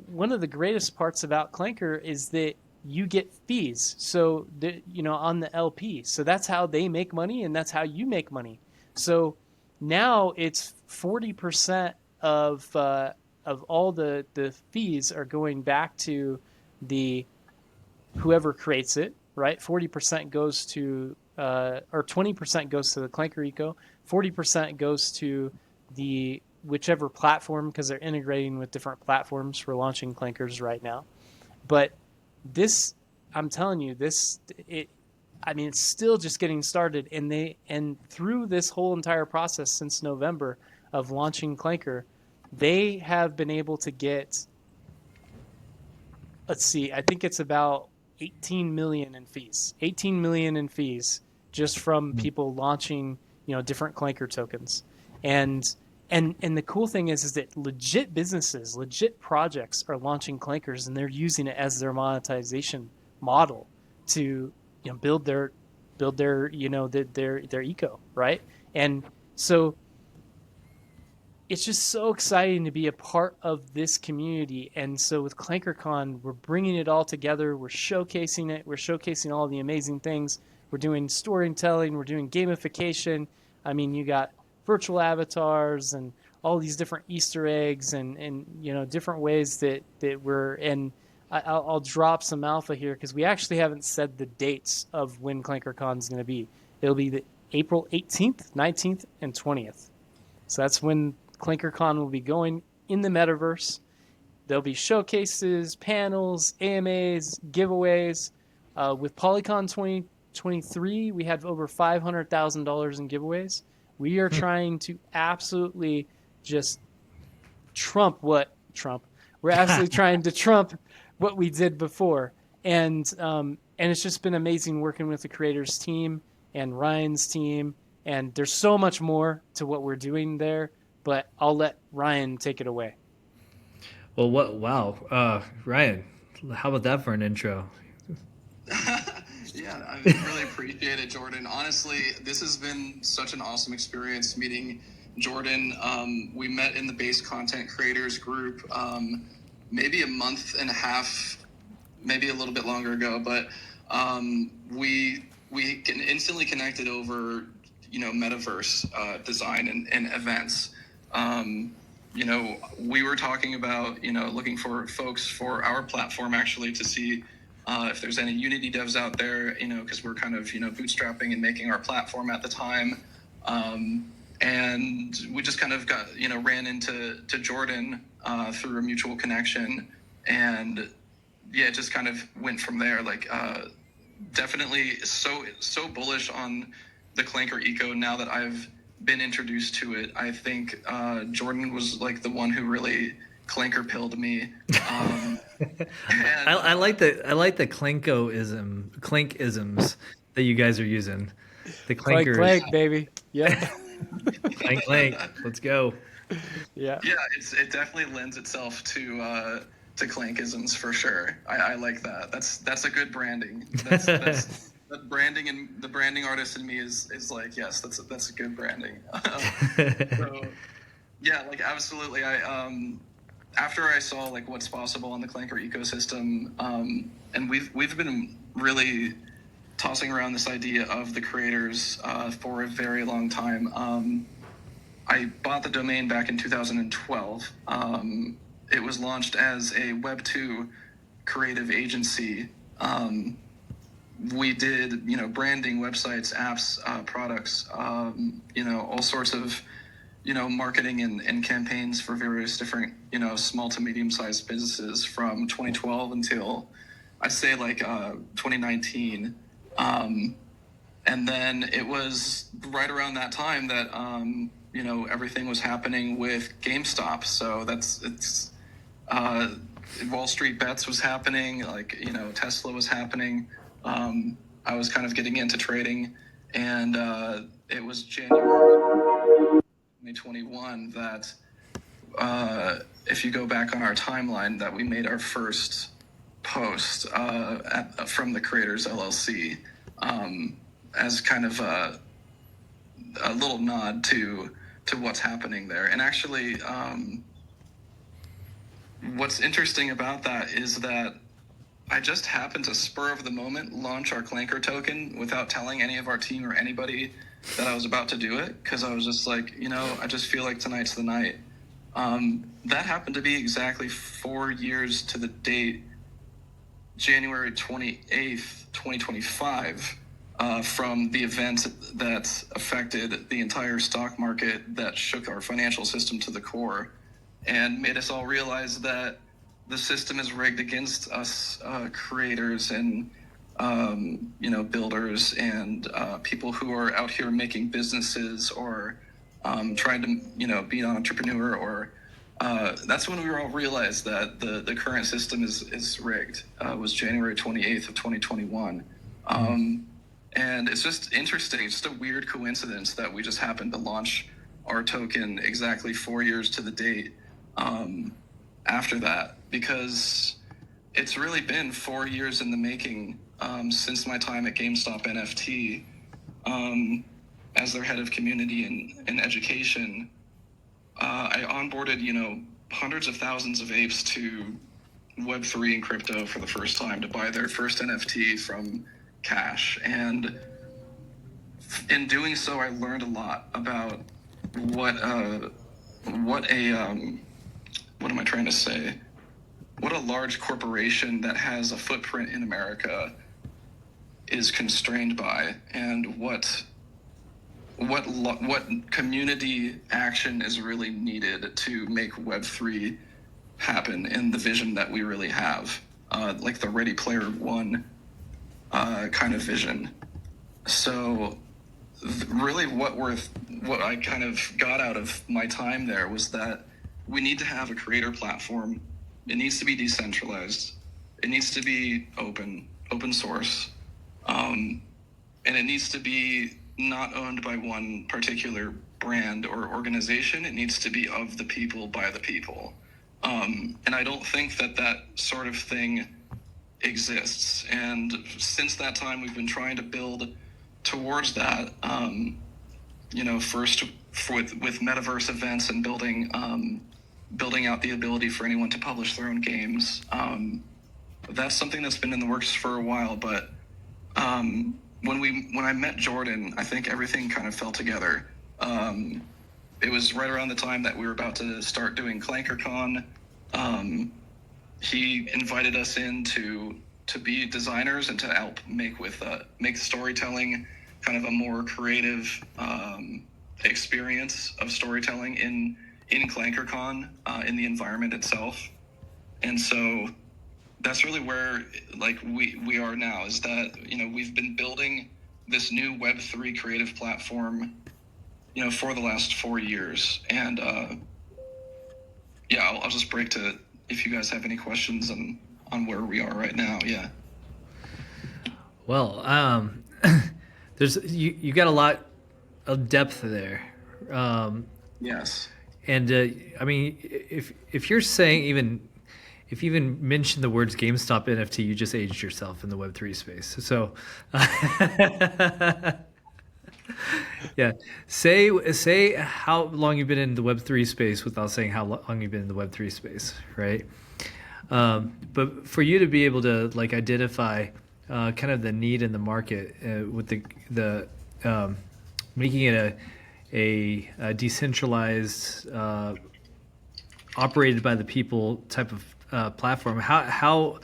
one of the greatest parts about Clanker is that you get fees. So, you know, on the LP. So that's how they make money, and that's how you make money. So now it's 40% of all the fees are going back to the whoever creates it, right? 40% goes to, or 20% goes to the Clanker eco, 40% goes to the whichever platform, because they're integrating with different platforms for launching Clankers right now. But this, I'm telling you, I mean, it's still just getting started, and through this whole entire process since November of launching Clanker, they have been able to get, let's see, I think it's about 18 million in fees. 18 million in fees just from people launching, you know, different Clanker tokens. And the cool thing is that legit businesses, legit projects are launching Clankers, and they're using it as their monetization model to, you know, build their you know, their eco, right? And so it's just so exciting to be a part of this community. And so with ClankerCon, we're bringing it all together. We're showcasing it. We're showcasing all the amazing things. We're doing storytelling. We're doing gamification. I mean, you got virtual avatars and all these different Easter eggs and you know, different ways that we're in. I'll drop some alpha here because we actually haven't said the dates of when ClankerCon is going to be. It'll be the April 18th, 19th, and 20th. So that's when ClankerCon will be going in the metaverse. There'll be showcases, panels, AMAs, giveaways. With Polycon 2023, we had over $500,000 in giveaways. We are trying to absolutely just We're absolutely trying to trump what we did before. And it's just been amazing working with the creators team and Ryan's team. And there's so much more to what we're doing there, but I'll let Ryan take it away. Well, wow. Ryan, how about that for an intro? Yeah, I really appreciate it, Jordan. Honestly, this has been such an awesome experience meeting Jordan. We met in the base content creators group maybe a month and a half, maybe a little bit longer ago, but we instantly connected over, metaverse design and events. We were talking about, looking for folks for our platform actually to see if there's any Unity devs out there, because we're kind of, bootstrapping and making our platform at the time. And we just kind of ran into Jordan through a mutual connection. And yeah, it just kind of went from there. Like, definitely so bullish on the Clanker eco now that I've been introduced to it. I think Jordan was like the one who really Clanker pilled me. I like the Clank-isms that you guys are using. The clankers. Clank, baby. Yeah. Clank. Let's go. Yeah. Yeah, it definitely lends itself to Clankisms for sure. I like that. That's a good branding. That's the branding, and the branding artist in me is like, yes, that's a good branding. So yeah, like absolutely. After I saw like what's possible on the Clanker ecosystem, and we've been really tossing around this idea of the creators for a very long time. I bought the domain back in 2012. It was launched as a Web2 creative agency. We did, branding, websites, apps, products, all sorts of, marketing and campaigns for various different, small to medium-sized businesses from 2012 until I'd say like 2019. And then it was right around that time that, everything was happening with GameStop. So it's Wall Street Bets was happening, like, Tesla was happening. I was kind of getting into trading, and it was January 2021 that, if you go back on our timeline, that we made our first post from the Creators LLC as kind of a little nod to what's happening there. And actually, what's interesting about that is that I just happened to spur of the moment launch our Clanker token without telling any of our team or anybody that I was about to do it, because I was just like, I just feel like tonight's the night. That happened to be exactly 4 years to the date, January 28th, 2025, from the event that affected the entire stock market, that shook our financial system to the core and made us all realize that the system is rigged against us, creators and, builders and people who are out here making businesses or trying to, be an entrepreneur. Or that's when we all realized that the current system is rigged. Was January 28th of 2021. And it's just interesting. It's just a weird coincidence that we just happened to launch our token exactly 4 years to the date after that, because it's really been 4 years in the making since my time at GameStop NFT as their head of community and education. I onboarded, hundreds of thousands of apes to Web3 and crypto for the first time to buy their first NFT from cash. And in doing so, I learned a lot about what am I trying to say? What a large corporation that has a footprint in America is constrained by, and what community action is really needed to make Web3 happen in the vision that we really have, like the Ready Player One kind of vision. So really what I kind of got out of my time there was that we need to have a creator platform. It needs to be decentralized. It needs to be open source. and it needs to be not owned by one particular brand or organization. It needs to be of the people, by the people. And I don't think that sort of thing exists. And since that time, we've been trying to build towards that, first with metaverse events and building out the ability for anyone to publish their own games. That's something that's been in the works for a while, but when I met Jordan, I think everything kind of fell together. It was right around the time that we were about to start doing ClankerCon. He invited us in to be designers and to help make storytelling kind of a more creative experience of storytelling in ClankerCon, in the environment itself. And so that's really where we are now, is that, we've been building this new Web3 creative platform, for the last 4 years. And I'll just break to, if you guys have any questions on where we are right now. Yeah. Well, there's you got a lot of depth there. Yes. And I mean, if you're saying if you even mention the words GameStop NFT, you just aged yourself in the Web3 space. So, yeah, say how long you've been in the Web3 space without saying how long you've been in the Web3 space, right? But for you to be able to identify kind of the need in the market with the making it a decentralized, operated by the people type of platform. How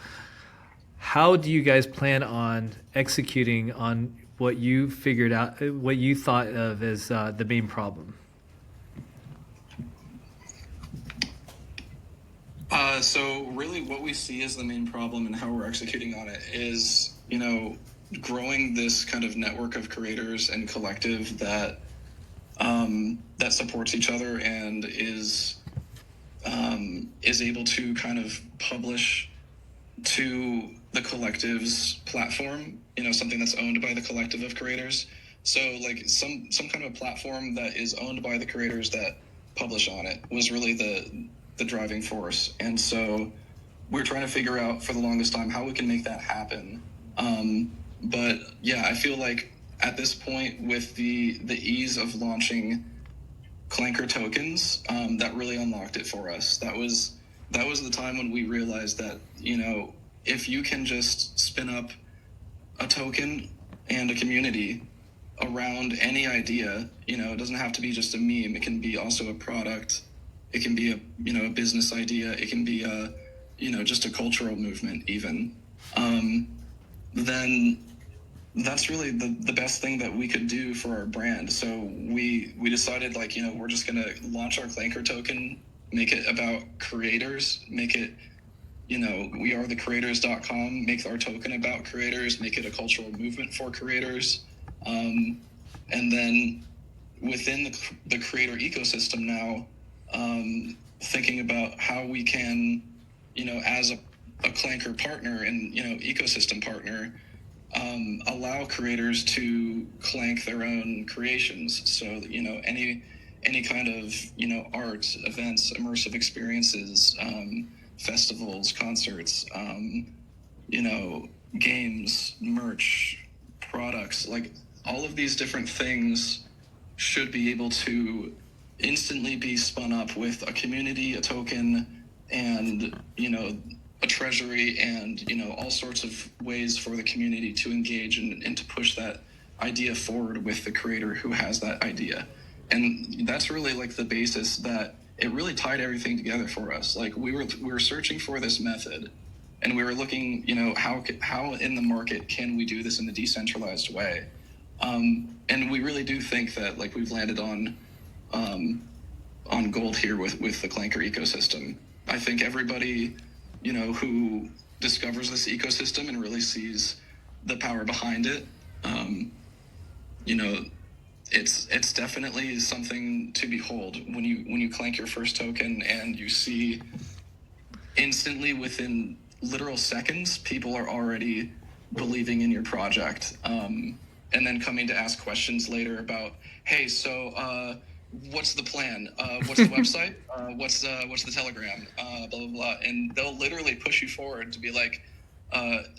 do you guys plan on executing on what you figured out, what you thought of as the main problem? So really what we see as the main problem and how we're executing on it is, growing this kind of network of creators and collective that supports each other and is able to kind of publish to the collective's platform, something that's owned by the collective of creators. So some kind of platform that is owned by the creators that publish on it was really the driving force. And so we're trying to figure out for the longest time how we can make that happen. But yeah, I feel like at this point, with the ease of launching Clanker tokens, that really unlocked it for us. That was the time when we realized that, if you can just spin up a token and a community around any idea, it doesn't have to be just a meme. It can be also a product. It can be a business idea. It can be just a cultural movement even. Then that's really the best thing that we could do for our brand. So we decided we're just going to launch our Clanker token, make it about creators, make it, we are thecreators.com, make our token about creators, make it a cultural movement for creators. And then within the creator ecosystem now, thinking about how we can, as a Clanker partner and, ecosystem partner, allow creators to clank their own creations. So, any kind of, art, events, immersive experiences, festivals, concerts, games, merch, products, all of these different things should be able to instantly be spun up with a community, a token, and, a treasury, and, all sorts of ways for the community to engage and to push that idea forward with the creator who has that idea. And that's really the basis that it really tied everything together for us. We were searching for this method, and we were looking, how in the market can we do this in a decentralized way? And we really do think that we've landed on gold here with the Clanker ecosystem. I think everybody, who discovers this ecosystem and really sees the power behind it, it's definitely something to behold when you clank your first token and you see instantly, within literal seconds, people are already believing in your project. and then coming to ask questions later about, hey, so what's the plan? What's the website? What's the Telegram? Blah blah blah, and they'll literally push you forward to be like,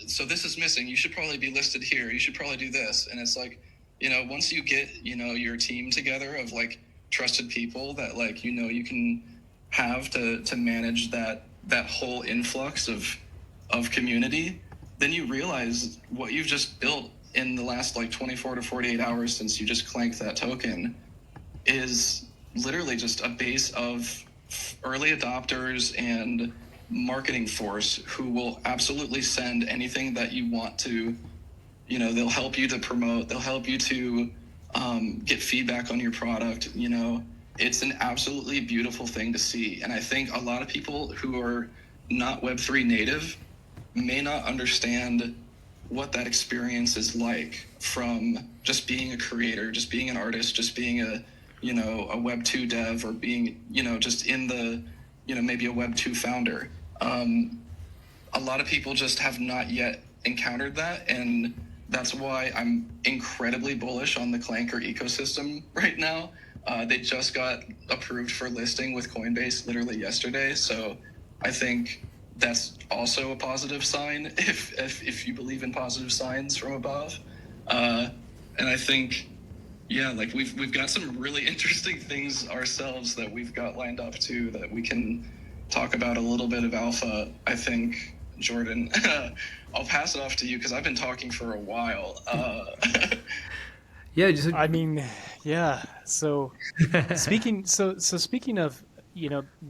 so this is missing. You should probably be listed here. You should probably do this. And it's like, once you get your team together of like trusted people that like you can have to manage that whole influx of community, then you realize what you've just built in the last like 24 to 48 hours since you just clanked that token is literally just a base of early adopters and marketing force who will absolutely send anything that you want to. They'll help you to promote, they'll help you to get feedback on your product. It's an absolutely beautiful thing to see. And I think a lot of people who are not Web3 native may not understand what that experience is like from just being a creator, just being an artist, just being a Web2 dev, or being, just in the, maybe a Web2 founder. A lot of people just have not yet encountered that. And that's why I'm incredibly bullish on the Clanker ecosystem right now. They just got approved for listing with Coinbase literally yesterday. So I think that's also a positive sign if you believe in positive signs from above. And I think, like we've got some really interesting things ourselves that we've got lined up too that we can talk about a little bit of alpha. I think, Jordan, I'll pass it off to you because I've been talking for a while. Yeah, So speaking of,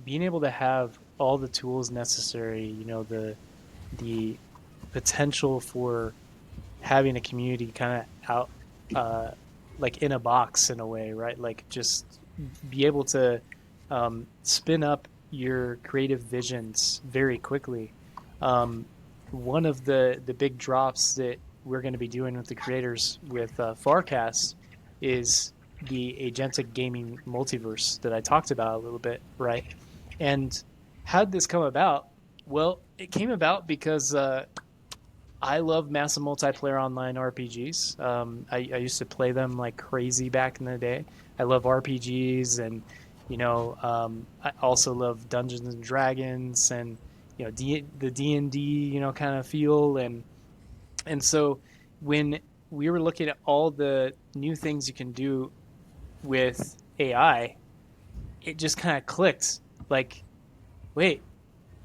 being able to have all the tools necessary, the potential for having a community kind of out, like in a box in a way, right? Like just be able to spin up your creative visions very quickly. One of the big drops that we're going to be doing with the creators with Farcast is the agentic gaming multiverse that I talked about a little bit, right? And how'd this come about? Well, it came about because I love massive multiplayer online RPGs. I used to play them like crazy back in the day. I love RPGs, and I also love Dungeons and Dragons, and the D&D kind of feel, and so when we were looking at all the new things you can do with AI, it just kind of clicked. Like, wait,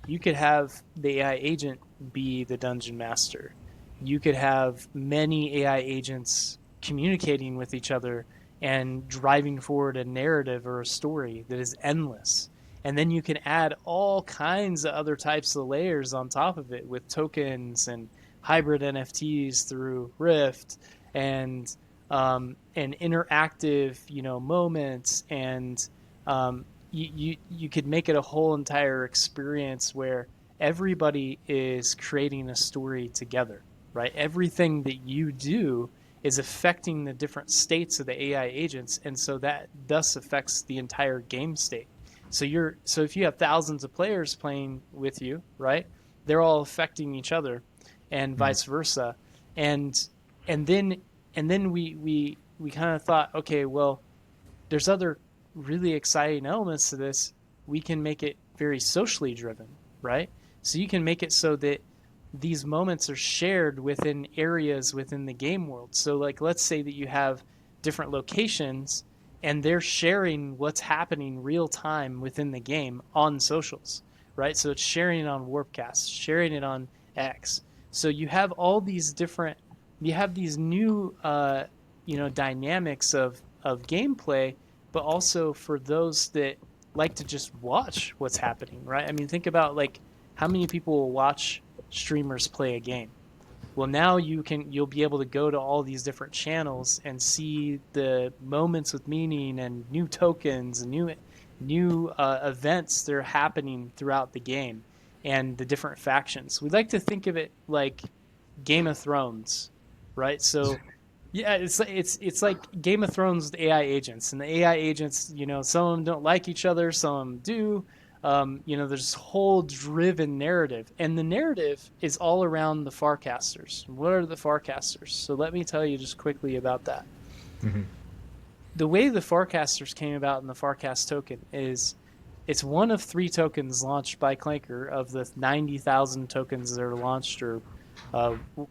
you could have the AI agent be the dungeon master. You could have many AI agents communicating with each other and driving forward a narrative or a story that is endless. And then you can add all kinds of other types of layers on top of it with tokens and hybrid NFTs through Rift and interactive, moments, and you could make it a whole entire experience where everybody is creating a story together, right? Everything that you do is affecting the different states of the AI agents, and so that thus affects the entire game state. So if you have thousands of players playing with you, right? They're all affecting each other, and vice versa. And then we kind of thought, okay, well, there's other really exciting elements to this. We can make it very socially driven, right? So you can make it so that these moments are shared within areas within the game world. So like, let's say that you have different locations and they're sharing what's happening real time within the game on socials, right? So it's sharing it on Warpcast, sharing it on X. So you have all these different, you have these new, dynamics of gameplay, but also for those that like to just watch what's happening, right? I mean, think about like how many people will watch streamers play a game. Well, now you'll be able to go to all these different channels and see the moments with meaning and new tokens and new events that are happening throughout the game and the different factions. We like to think of it like Game of Thrones, right? So yeah, it's like Game of Thrones with AI agents, and the AI agents, some of them don't like each other, some of them do. There's this whole driven narrative, and the narrative is all around the Farcasters. What are the Farcasters? So let me tell you just quickly about that. Mm-hmm. The way the Farcasters came about in the Farcast token is it's one of 3 tokens launched by Clanker of the 90,000 tokens that are launched, or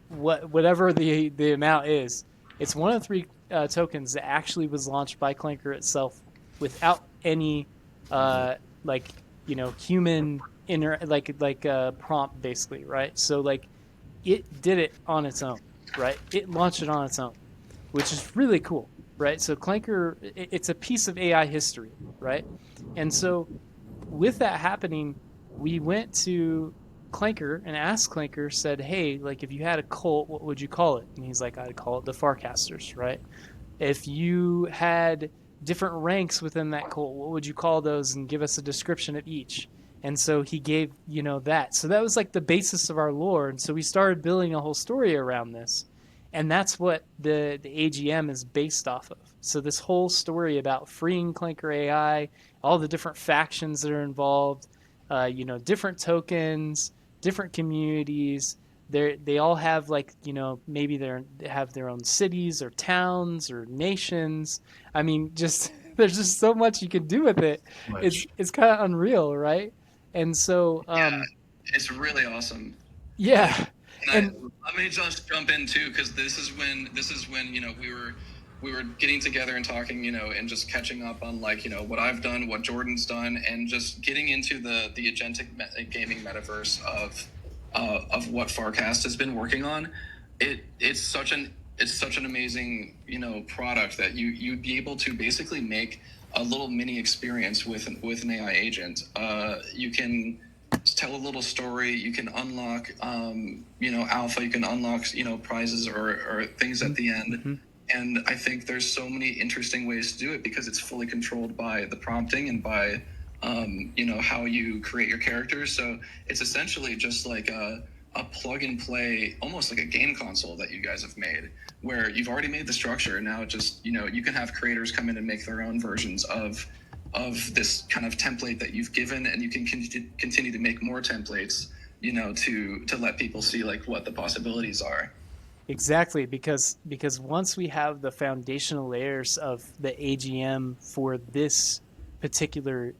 whatever the amount is. It's one of 3 tokens that actually was launched by Clanker itself without any human prompt, basically, right? So it did it on its own, right? It launched it on its own, which is really cool, right? So Clanker, it's a piece of AI history, right? And so with that happening, we went to Clanker and asked Clanker, said, hey, if you had a cult, what would you call it? And he's like, I'd call it the Farcasters, right? If you had different ranks within that cult, what would you call those, and give us a description of each? And so he gave, that. So that was the basis of our lore. And so we started building a whole story around this. And that's what the AGM is based off of. So this whole story about freeing Clanker AI, all the different factions that are involved, different tokens, different communities. They all have maybe they have their own cities or towns or nations. I mean, there's just so much you can do with it. It's kind of unreal, right? And so it's really awesome. Yeah. And let me just jump in too, because this is when we were getting together and talking, and just catching up on what I've done, what Jordan's done, and just getting into the agentic gaming metaverse of what Farcast has been working on. It's such an amazing product that you'd be able to basically make a little mini experience with an AI agent. You can tell a little story. You can unlock alpha. You can unlock prizes or things at the end. Mm-hmm. And I think there's so many interesting ways to do it because it's fully controlled by the prompting and by how you create your characters. So it's essentially just like a plug and play, almost like a game console that you guys have made, where you've already made the structure, and now just you can have creators come in and make their own versions of this kind of template that you've given, and you can continue to make more templates to let people see what the possibilities are. Exactly, because once we have the foundational layers of the AGM for this particular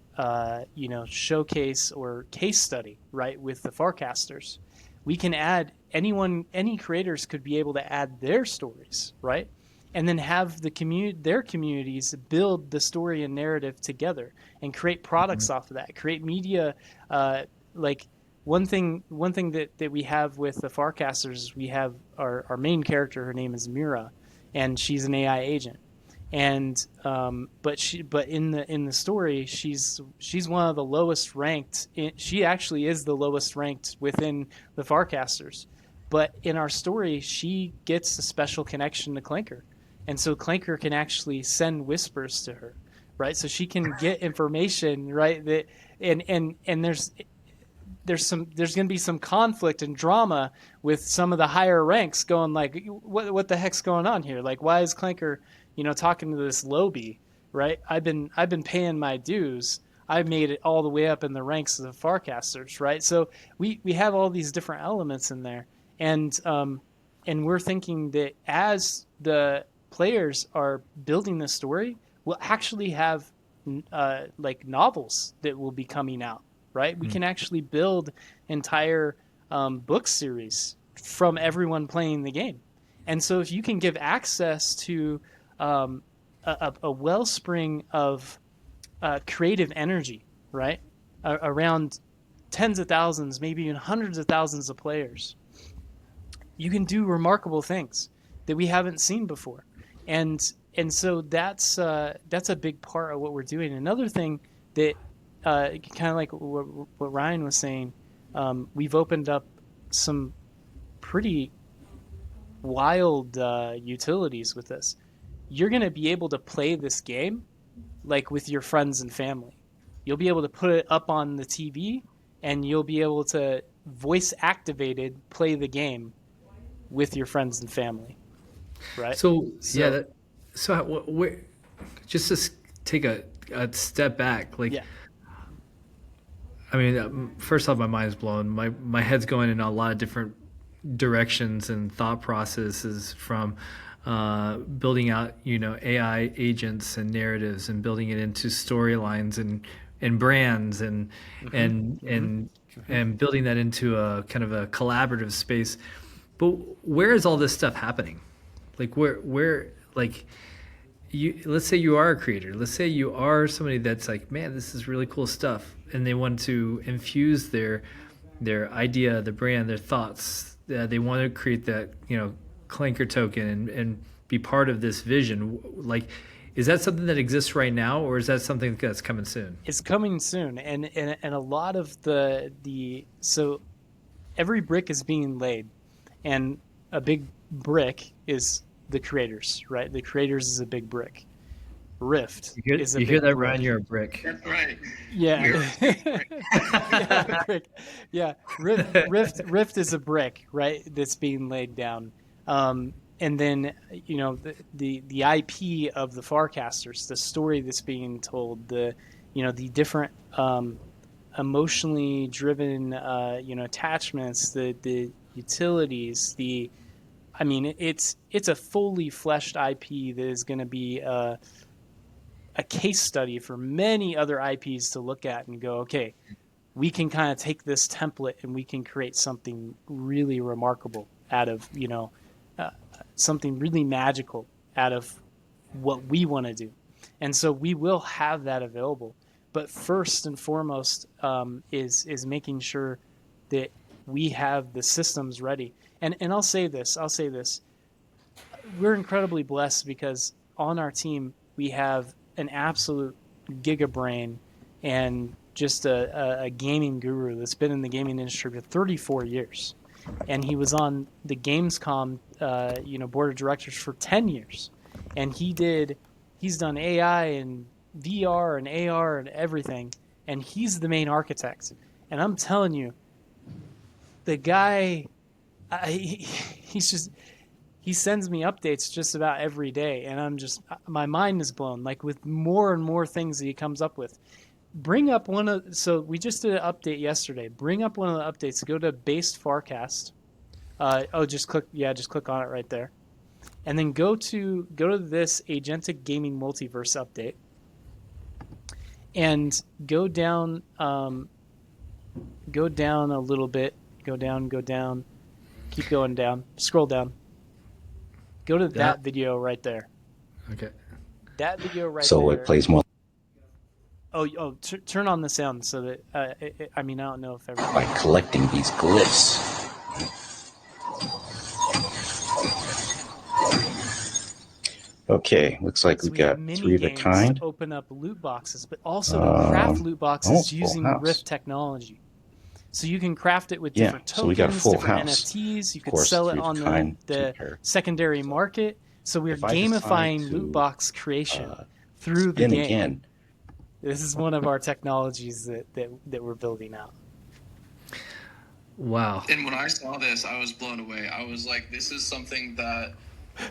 showcase or case study, right, with the Farcasters, we can add any creators could be able to add their stories, right? And then have their communities build the story and narrative together and create products off of that, create media. One thing that we have with the Farcasters is we have our main character. Her name is Mira, and she's an AI agent. And but in the story, she's one of the lowest ranked. She actually is the lowest ranked within the Farcasters. But in our story, she gets a special connection to Clanker, and so Clanker can actually send whispers to her, right? So she can get information, right? That and there's going to be some conflict and drama with some of the higher ranks going what the heck's going on here? Why is Clanker talking to this lowbie, right? I've been paying my dues. I made it all the way up in the ranks of the Farcasters, right? So we have all these different elements in there, and we're thinking that as the players are building the story, we'll actually have novels that will be coming out, right? We can actually build entire book series from everyone playing the game, and so if you can give access to a wellspring of creative energy, right, around tens of thousands, maybe even hundreds of thousands of players, you can do remarkable things that we haven't seen before, and so that's a big part of what we're doing. Another thing that kind of like what Ryan was saying, we've opened up some pretty wild utilities with this. You're going to be able to play this game with your friends and family. You'll be able to put it up on the TV, and you'll be able to voice activated play the game with your friends and family, right? Just to take a step back, I mean, first off, my mind's blown. My head's going in a lot of different directions and thought processes, from building out, AI agents and narratives, and building it into storylines and brands, and and building that into a kind of a collaborative space. But where is all this stuff happening? Like where like let's say you are a creator. Let's say you are somebody that's like, man, this is really cool stuff, and they want to infuse their idea, the brand, their thoughts. They want to create that, Clanker token and be part of this vision. Like, is that something that exists right now, or is that something that's coming soon? It's coming soon, and a lot of so every brick is being laid, and a big brick is the creators, right? The creators is a big brick. Rift is a big brick. You hear that, Ryan? You're a brick. That's right. Yeah. Yeah, brick. Yeah. Rift is a brick, right? That's being laid down. And then, the IP of the Farcasters, the story that's being told, the different emotionally driven, attachments, the utilities, it's a fully fleshed IP that is going to be a case study for many other IPs to look at and go, okay, we can kind of take this template and we can create something really remarkable out of, something really magical out of what we want to do. And so we will have that available. But first and foremost is making sure that we have the systems ready. And I'll say this. We're incredibly blessed because on our team we have an absolute gigabrain and just a gaming guru that's been in the gaming industry for 34 years. And he was on the Gamescom board of directors for 10 years. And he's done AI and VR and AR and everything. And he's the main architect. And I'm telling you, the guy, he sends me updates just about every day, and my mind is blown, like, with more and more things that he comes up with. Bring up so we just did an update yesterday. Bring up one of the updates. Go to Based Farcast. Just click on it right there. And then go to this Agentic Gaming Multiverse update. And go down a little bit. Go down. Keep going down. Scroll down. Go to that video right there. Okay. That video right there. So it plays more. Turn on the sound so that I don't know if everyone. By collecting these glyphs. Okay, looks like we got 3 of a kind. To open up loot boxes, but also to craft loot boxes using Rift technology. So you can craft it with different tokens, so we got a full different house. NFTs. You can sell it on the secondary market. So we're gamifying loot box creation through the game. Again. This is one of our technologies that we're building out. Wow. And when I saw this, I was blown away. I was like, this is something that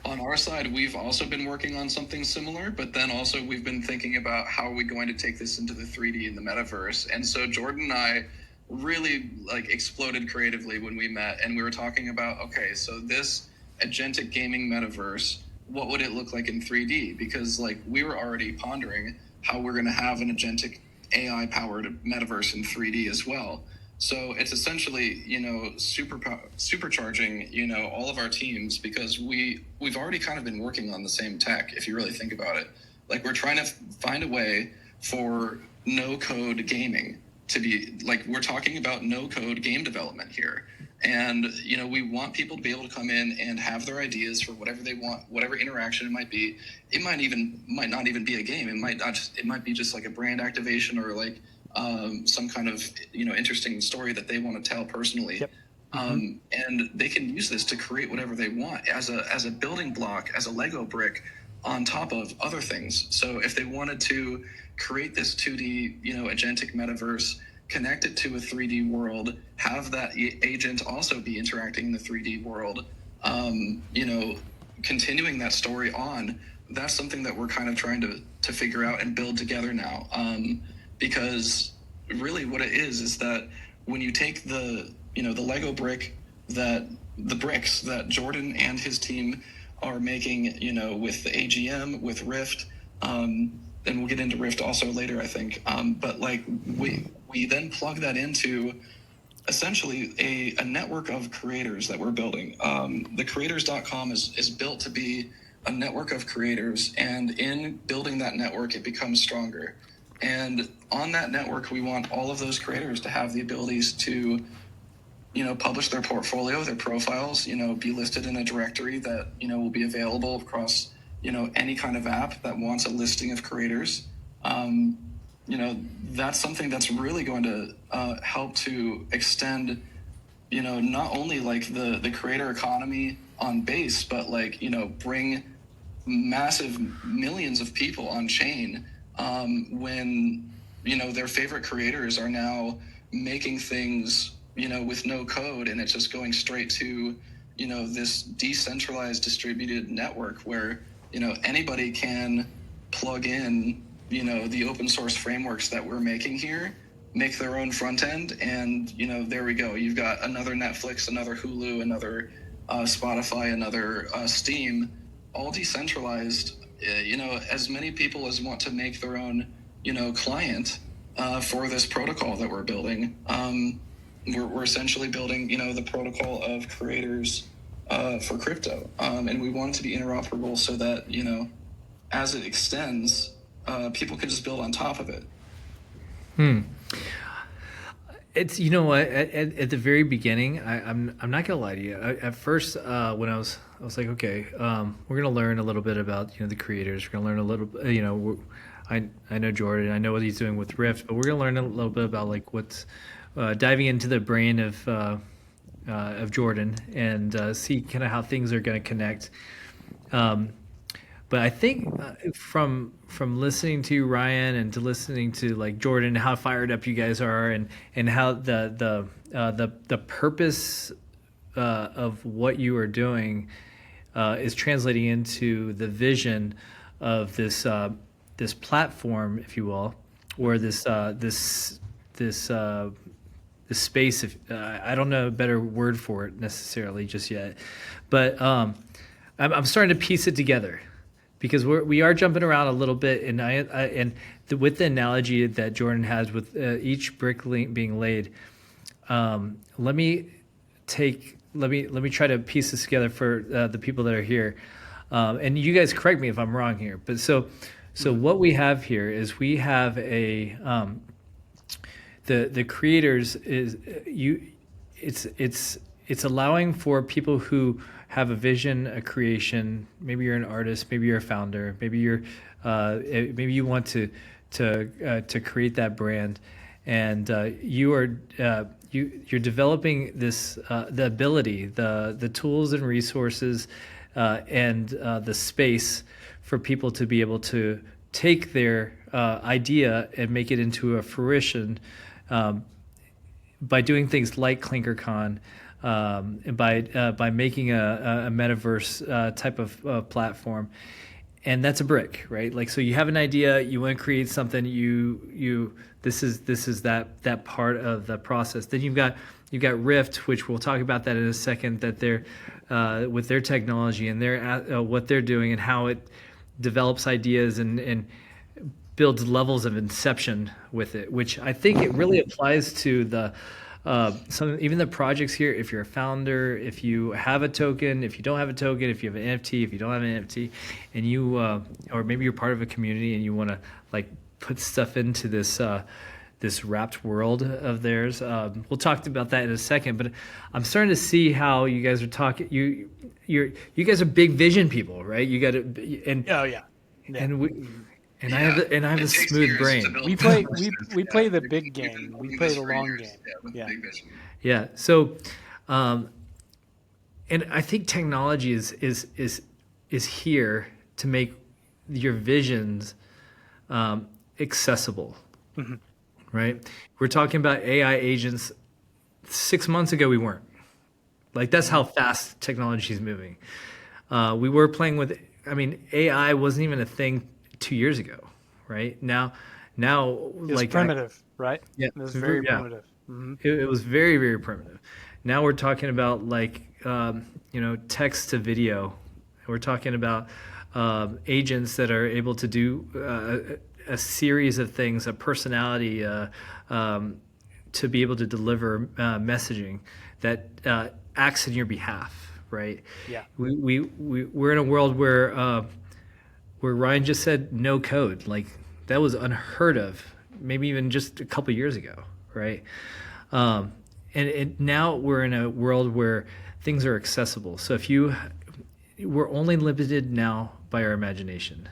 on our side, we've also been working on something similar, but then also we've been thinking about how are we going to take this into the 3D in the metaverse. And so Jordan and I really exploded creatively when we met, and we were talking about, okay, so this agentic gaming metaverse, what would it look like in 3D? Because we were already pondering how we're going to have an agentic AI powered metaverse in 3D as well. So it's essentially, supercharging, all of our teams, because we've already kind of been working on the same tech, if you really think about it. We're trying to find a way for no code gaming to be we're talking about no code game development here. And, we want people to be able to come in and have their ideas for whatever they want, whatever interaction it might be. It might not even be a game. It might be just a brand activation or some kind of, interesting story that they want to tell personally. Yep. And they can use this to create whatever they want as a building block, as a Lego brick on top of other things. So if they wanted to create this 2D, agentic metaverse, connect it to a 3D world, have that agent also be interacting in the 3D world, continuing that story on, that's something that we're kind of trying to figure out and build together now. Because really what it is that when you take the Lego brick, that the bricks that Jordan and his team are making, with the AGM, with Rift, and we'll get into Rift also later, I think. But like we then plug that into essentially a network of creators that we're building. The creators.com is built to be a network of creators, and in building that network, it becomes stronger. And on that network, we want all of those creators to have the abilities to, publish their portfolio, their profiles, be listed in a directory that, will be available across, any kind of app that wants a listing of creators. That's something that's really going to help to extend, not only like the creator economy on base, but like, bring massive millions of people on chain when, their favorite creators are now making things, with no code, and it's just going straight to, this decentralized distributed network where, anybody can plug in, the open source frameworks that we're making here, make their own front end, and, there we go. You've got another Netflix, another Hulu, another Spotify, another Steam, all decentralized, as many people as want to make their own, client for this protocol that we're building. We're essentially building, the protocol of creators for crypto. And we want it to be interoperable so that, as it extends, people can just build on top of it. It's, at the very beginning, I'm not gonna lie to you. At first, when I was like, okay, we're gonna learn a little bit about the creators. We're gonna learn a little, I know Jordan. I know what he's doing with Rift, but we're gonna learn a little bit about like what's diving into the brain of Jordan and see kind of how things are gonna connect. But I think from listening to Ryan and to listening to like Jordan, how fired up you guys are, and how the purpose of what you are doing is translating into the vision of this platform, if you will, or this space. I don't know a better word for it necessarily just yet, but I'm starting to piece it together. Because we are jumping around a little bit, and with the analogy that Jordan has with each brick being laid, let me try to piece this together for the people that are here, and you guys correct me if I'm wrong here. But so what we have here is we have the creators it's allowing for people who have a vision, a creation. Maybe you're an artist, maybe you're a founder, maybe you want to create that brand, and you're developing this the ability, the tools and resources, and the space for people to be able to take their idea and make it into a fruition by doing things like ClinkerCon. And by making a metaverse type of platform, and that's a brick, right? Like, so you have an idea, you want to create something, this is that part of the process. Then you've got Rift, which we'll talk about that in a second, that they're with their technology and their what they're doing and how it develops ideas and builds levels of inception with it, which I think it really applies to the even the projects here. If you're a founder, if you have a token, if you don't have a token, if you have an NFT, if you don't have an NFT, and you or maybe you're part of a community and you want to like put stuff into this wrapped world of theirs. We'll talk about that in a second, but I'm starting to see how you guys are talking. You guys are big vision people, right? You got to and and we. And I have a smooth brain. We play the big game. We play the long game. Yeah. So, and I think technology is here to make your visions accessible. Mm-hmm. Right? We're talking about AI agents. 6 months ago, we weren't. Like, that's how fast technology is moving. We were playing with. I mean, AI wasn't even a thing 2 years ago, right? Now it's like primitive. right? Yeah, It was very yeah. primitive. Mm-hmm. It was very, very primitive. Now we're talking about like text to video. We're talking about agents that are able to do a series of things, a personality to be able to deliver messaging that acts in your behalf, right? Yeah. We're in a world where Ryan just said no code. Like that was unheard of, maybe even just a couple years ago, right? And now we're in a world where things are accessible. So we're only limited now by our imagination.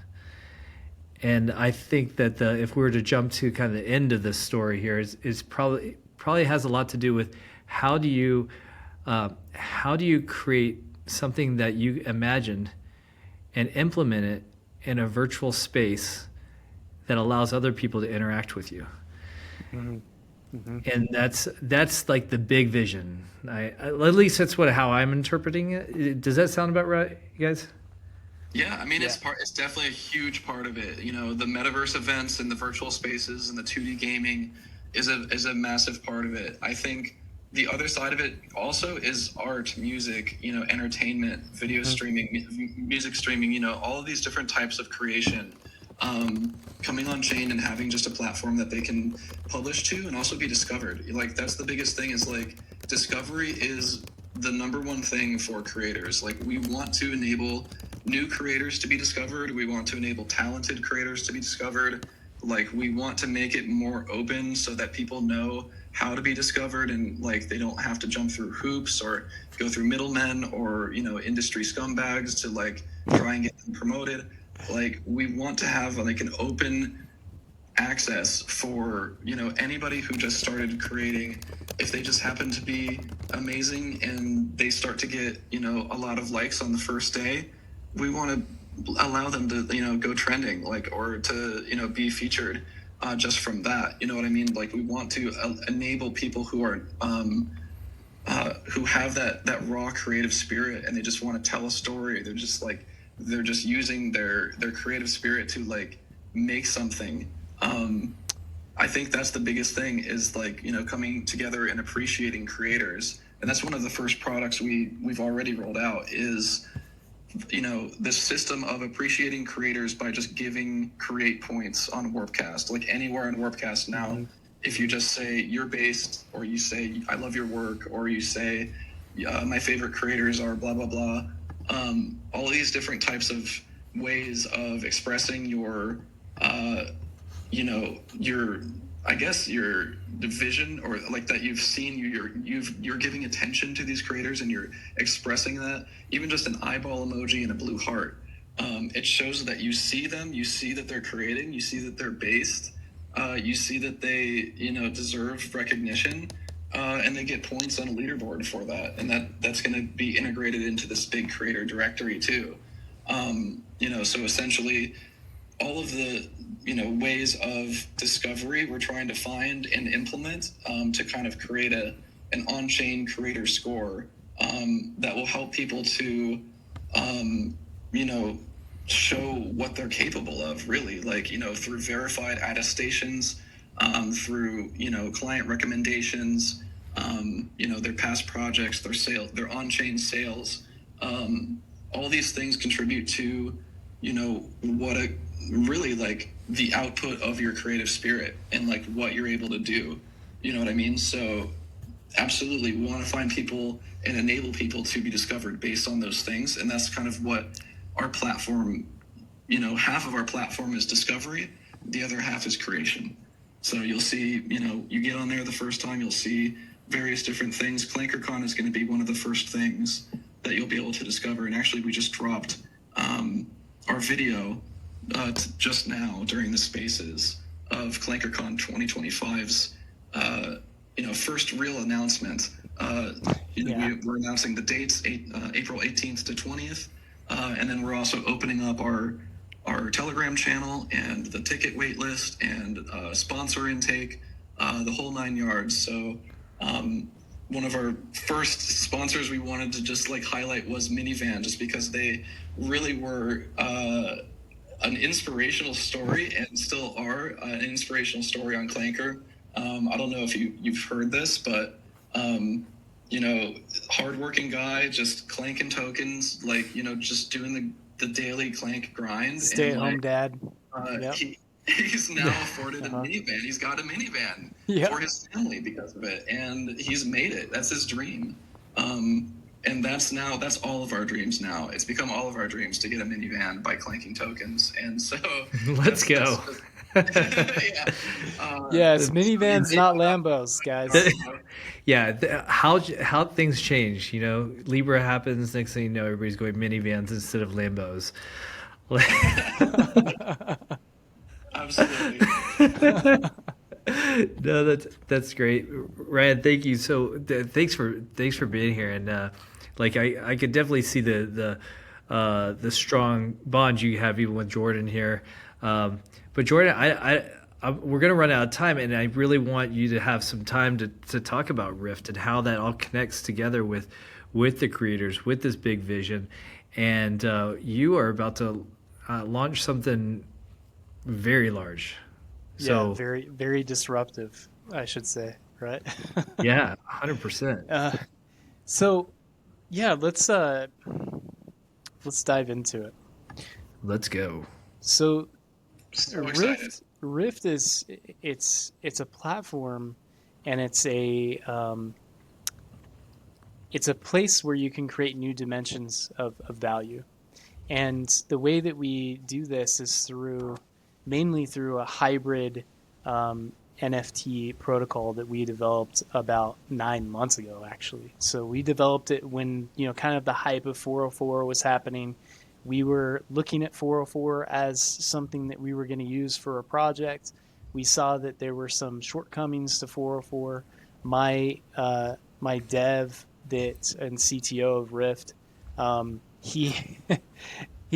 And I think that if we were to jump to kind of the end of this story here, is probably has a lot to do with how do you create something that you imagined and implement it in a virtual space that allows other people to interact with you. Mm-hmm. Mm-hmm. And that's like the big vision. At least that's how I'm interpreting it. Does that sound about right, you guys? Yeah, I mean, it's definitely a huge part of it. You know, the metaverse events and the virtual spaces and the 2D gaming is a massive part of it. I think the other side of it also is art, music, entertainment, video streaming, music streaming, all of these different types of creation. Coming on chain and having just a platform that they can publish to and also be discovered. Like that's the biggest thing is like discovery is the number one thing for creators. Like we want to enable new creators to be discovered. We want to enable talented creators to be discovered. Like we want to make it more open so that people know how to be discovered and like they don't have to jump through hoops or go through middlemen or, industry scumbags to like try and get them promoted. Like we want to have like an open access for anybody who just started creating. If they just happen to be amazing and they start to get a lot of likes on the first day, we want to allow them to go trending or to be featured just from that. You know what I mean? Like we want to enable people who are who have that raw creative spirit and they just want to tell a story. They're just using their creative spirit to like make something. I think that's the biggest thing is like, coming together and appreciating creators. And that's one of the first products we've already rolled out is, this system of appreciating creators by just giving create points on Warpcast. Like anywhere on Warpcast now, if you just say you're based or you say, I love your work, or you say, my favorite creators are blah, blah, blah. All these different types of ways of expressing your vision or like that you've seen you're giving attention to these creators and you're expressing that. Even just an eyeball emoji and a blue heart, it shows that you see them, you see that they're creating, you see that they're based, you see that they deserve recognition. And they get points on a leaderboard for that, and that's going to be integrated into this big creator directory too. So essentially, all of the ways of discovery we're trying to find and implement to kind of create an on-chain creator score that will help people to show what they're capable of. Really, like through verified attestations, through client recommendations. Their past projects, their on-chain sales, all these things contribute to, what really like the output of your creative spirit and like what you're able to do. You know what I mean? So absolutely, we want to find people and enable people to be discovered based on those things. And that's kind of what our platform, half of our platform is discovery. The other half is creation. So you'll see, you get on there the first time, you'll see various different things. ClankerCon is going to be one of the first things that you'll be able to discover. And actually, we just dropped our video just now during the spaces of ClankerCon 2025's, first real announcement. We're announcing the dates, April 18th to 20th. And then we're also opening up our Telegram channel and the ticket wait list and sponsor intake, the whole 9 yards. So one of our first sponsors we wanted to just like highlight was Minivan, just because they really were an inspirational story and still are an inspirational story on Clanker. I don't know if you've heard this, but hardworking guy, just clanking tokens, like just doing the daily clank grind. Stay at home dad. Yep. He's now afforded a minivan. He's got a minivan for his family because of it, and he's made it. That's his dream. And that's all of our dreams now. It's become all of our dreams to get a minivan by clanking tokens. And so let's go. Yes, minivans, not Lambos, guys. How things change. Libra happens. Next thing you know, everybody's going minivans instead of Lambos. Absolutely. No, that's great, Ryan. Thank you. So thanks for being here, and I could definitely see the strong bond you have even with Jordan here. But Jordan, we're going to run out of time, and I really want you to have some time to talk about Rift and how that all connects together with the creators, with this big vision, and you are about to launch something very large. So very, very disruptive, I should say, right? Yeah, 100%. So, yeah, let's dive into it. Let's go. So excited. Rift is it's a platform, and it's a place where you can create new dimensions of value. And the way that we do this is mainly through a hybrid NFT protocol that we developed about 9 months ago, actually. So we developed it when, kind of the hype of 404 was happening. We were looking at 404 as something that we were going to use for a project. We saw that there were some shortcomings to 404. My dev and CTO of Rift, he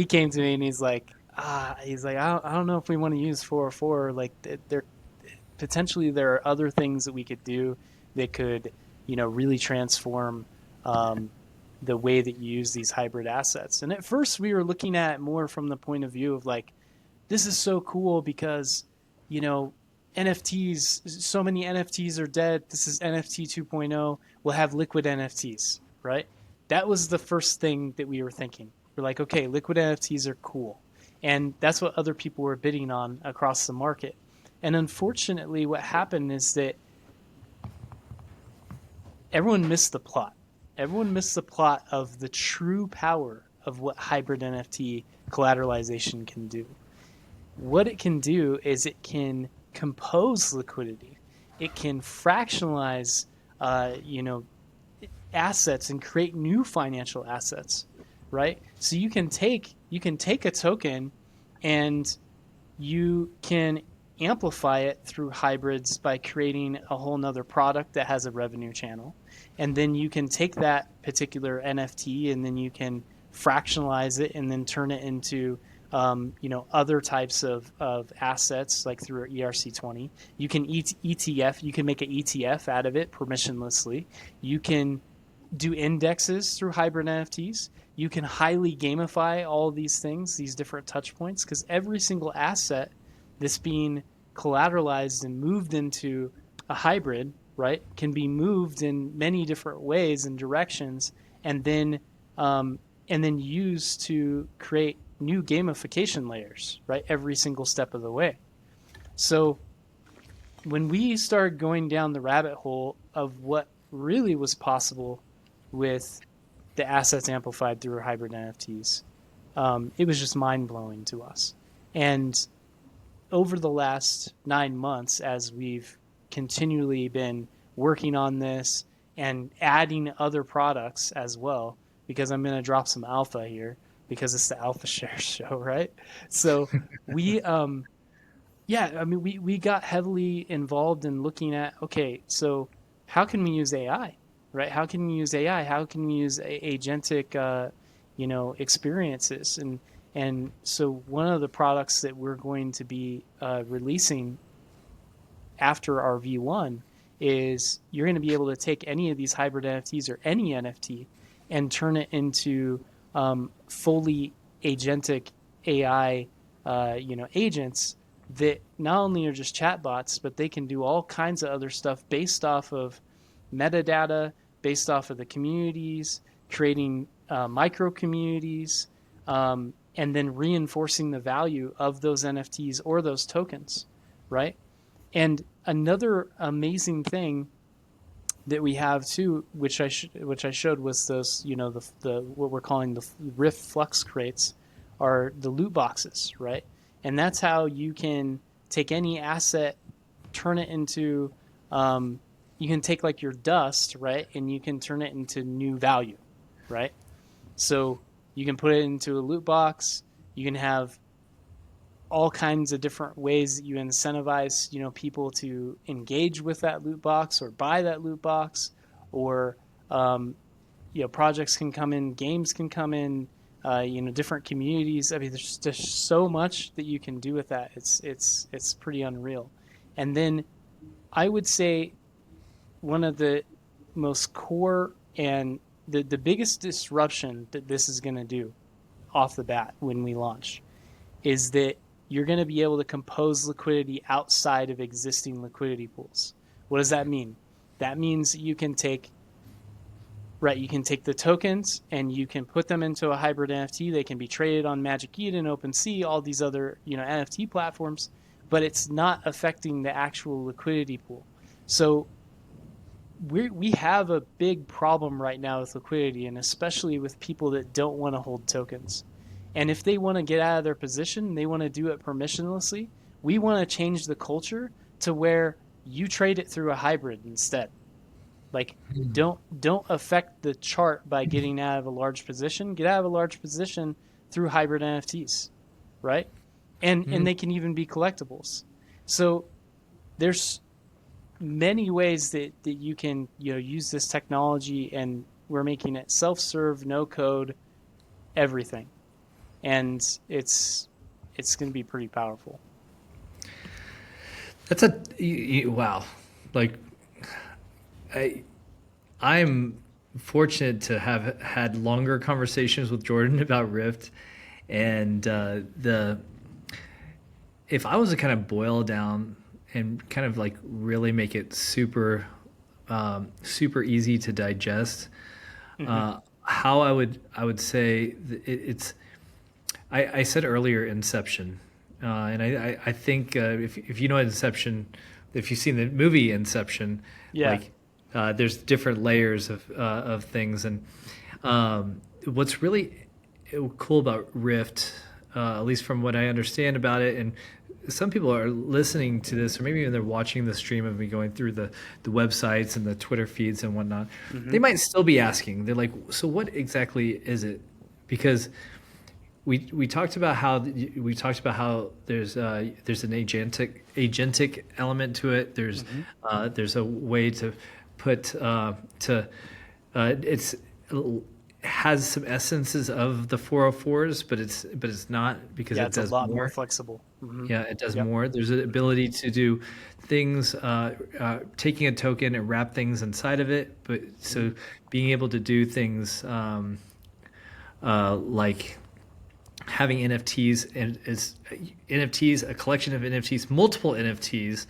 came to me and he's like, I don't know if we want to use 404. Like, potentially there are other things that we could do that could, really transform the way that you use these hybrid assets. And at first we were looking at it more from the point of view of like, this is so cool because, NFTs, so many NFTs are dead. This is NFT 2.0. We'll have liquid NFTs, right? That was the first thing that we were thinking. We're like, okay, liquid NFTs are cool. And that's what other people were bidding on across the market. And unfortunately, what happened is that everyone missed the plot. Everyone missed the plot of the true power of what hybrid NFT collateralization can do. What it can do is it can compose liquidity. It can fractionalize, assets and create new financial assets, right? So you can take a token and you can amplify it through hybrids by creating a whole nother product that has a revenue channel. And then you can take that particular NFT and then you can fractionalize it and then turn it into other types of assets, like through ERC20. You can ETF, you can make an ETF out of it permissionlessly. You can do indexes through hybrid NFTs. You can highly gamify all these things, these different touch points, because every single asset that's being collateralized and moved into a hybrid, right, can be moved in many different ways and directions, and then used to create new gamification layers, right, every single step of the way. So when we started going down the rabbit hole of what really was possible with the assets amplified through hybrid NFTs, it was just mind-blowing to us. And over the last 9 months, as we've continually been working on this and adding other products as well, because I'm going to drop some alpha here because it's the Alpha Share show, right? So we got heavily involved in looking at, okay, so how can we use AI, right? How can we use AI? How can we use agentic, experiences? And so one of the products that we're going to be releasing after our V1 is you're going to be able to take any of these hybrid NFTs or any NFT and turn it into fully agentic AI, agents that not only are just chatbots, but they can do all kinds of other stuff based off of metadata, based off of the communities, creating micro communities, and then reinforcing the value of those NFTs or those tokens, right? And another amazing thing that we have too, which I showed, was those, the what we're calling the Rift Flux crates, are the loot boxes, right? And that's how you can take any asset, turn it into, you can take like your dust, right? And you can turn it into new value, right? So you can put it into a loot box. You can have all kinds of different ways that you incentivize, people to engage with that loot box or buy that loot box, or, projects can come in, games can come in, different communities. I mean, there's just so much that you can do with that. It's pretty unreal. And then I would say one of the most core and the biggest disruption that this is going to do off the bat when we launch is that you're going to be able to compose liquidity outside of existing liquidity pools. What does that mean? That means you can take the tokens and you can put them into a hybrid NFT. They can be traded on Magic Eden, OpenSea, all these other NFT platforms, but it's not affecting the actual liquidity pool. So we have a big problem right now with liquidity, and especially with people that don't want to hold tokens. And if they want to get out of their position, they want to do it permissionlessly, we want to change the culture to where you trade it through a hybrid instead. Like, don't affect the chart by getting out of a large position. Get out of a large position through hybrid NFTs, right? And they can even be collectibles. So there's many ways that you can use this technology, and we're making it self-serve, no code, everything. And it's going to be pretty powerful. That's wow. Like, I'm fortunate to have had longer conversations with Jordan about Rift, and if I was to kind of boil down and kind of like really make it super easy to digest, how I would say it's. I said earlier Inception, and I think if you know Inception, if you've seen the movie Inception, there's different layers of things, and what's really cool about Rift, at least from what I understand about it, and some people are listening to this, or maybe even they're watching the stream of me going through the websites and the Twitter feeds and whatnot, they might still be asking. They're like, so what exactly is it? Because we talked about how there's an agentic element to it. There's a way to put it's has some essences of the 404s, but it's not, because it does it's a lot more. more flexible. Yeah, it does more. There's an ability to do things, taking a token and wrap things inside of it. But so being able to do things like having NFTs, and as NFTs, a collection of NFTs, multiple NFTs,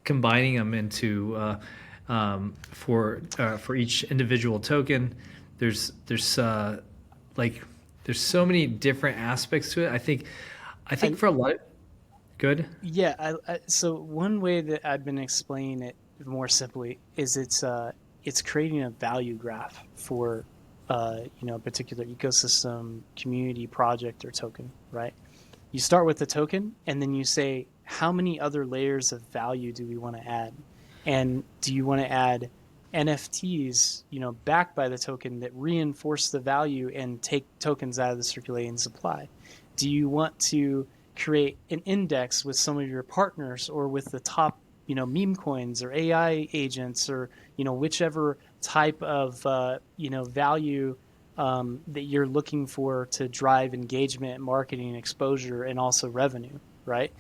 combining them into for each individual token. There's so many different aspects to it. I think for a lot. Good. Yeah. So one way that I've been explaining it more simply is it's creating a value graph for a particular ecosystem, community, project, or token. Right. You start with the token, and then you say, how many other layers of value do we want to add, and do you want to add NFTs, backed by the token, that reinforce the value and take tokens out of the circulating supply? Do you want to create an index with some of your partners, or with the top, meme coins or AI agents, or, whichever type of, value that you're looking for to drive engagement, marketing, exposure, and also revenue, right?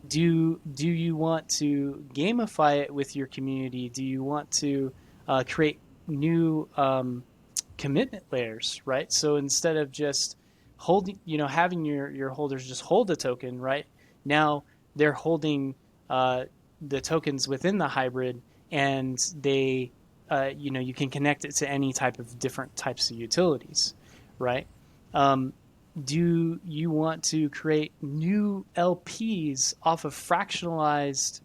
Do you want to gamify it with your community? Do you want to create new commitment layers, right? So instead of just holding, having your holders just hold a token, right? Now they're holding the tokens within the hybrid, and they, you can connect it to any type of different types of utilities, right? Do you want to create new LPs off of fractionalized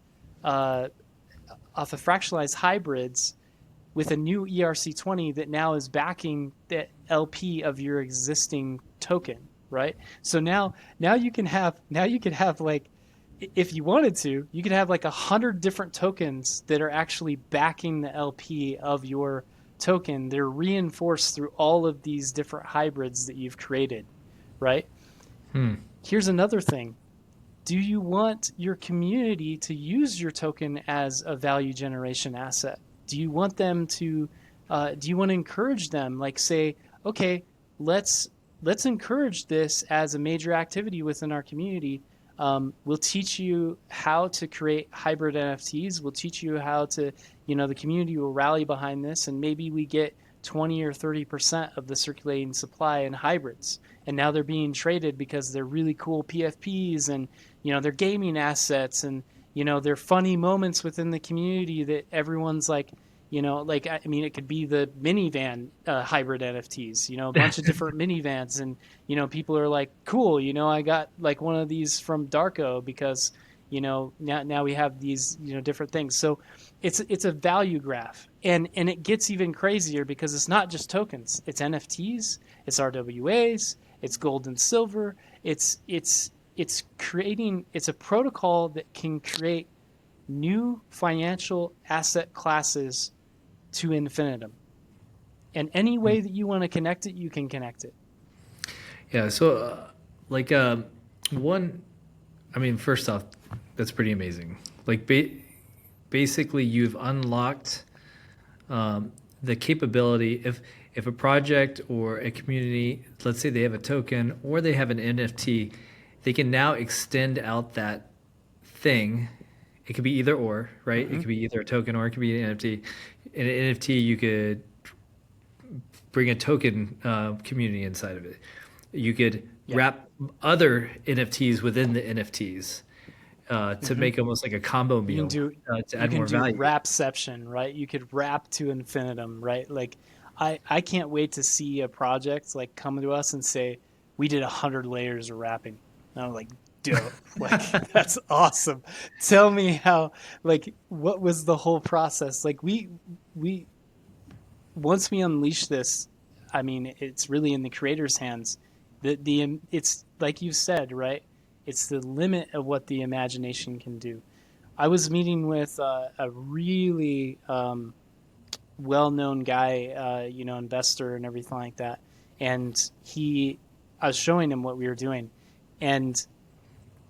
hybrids with a new ERC20 that now is backing the LP of your existing token, right? So now you can have like, if you wanted to, you could have like 100 different tokens that are actually backing the LP of your token. They're reinforced through all of these different hybrids that you've created, right? Here's another thing. Do you want your community to use your token as a value generation asset? Do you want them to, do you want to encourage them? Like say, okay, let's encourage this as a major activity within our community. We'll teach you how to create hybrid NFTs. We'll teach you how to, the community will rally behind this, and maybe we get 20 or 30% of the circulating supply in hybrids. And now they're being traded because they're really cool PFPs, and, they're gaming assets, and, they're funny moments within the community that everyone's like, it could be the minivan hybrid NFTs, a bunch of different minivans, and, people are like, cool, I got like one of these from Darko because, now we have these, different things. So it's a value graph, and it gets even crazier because it's not just tokens, it's NFTs, it's RWAs, it's gold and silver. It's a protocol that can create new financial asset classes to infinitum. And any way that you want to connect it, you can connect it. Yeah. So first off, that's pretty amazing. Like basically you've unlocked the capability. If a project or a community, let's say they have a token or they have an NFT, they can now extend out that thing. It could be either or, right? Mm-hmm. It could be either a token or it could be an NFT. In an NFT, you could bring a token community inside of it. You could wrap other NFTs within the NFTs to make almost like a combo meal to add more value. You can do wrapception, right? You could wrap to infinitum, right? Like, I can't wait to see a project like come to us and say, we did 100 layers of wrapping. And I'm like, dope. Like, that's awesome. Tell me how, like, what was the whole process? Like, we once we unleash this, I mean, it's really in the creator's hands. It's like you said, right? It's the limit of what the imagination can do. I was meeting with a really well-known guy, investor and everything like that. And I was showing him what we were doing. And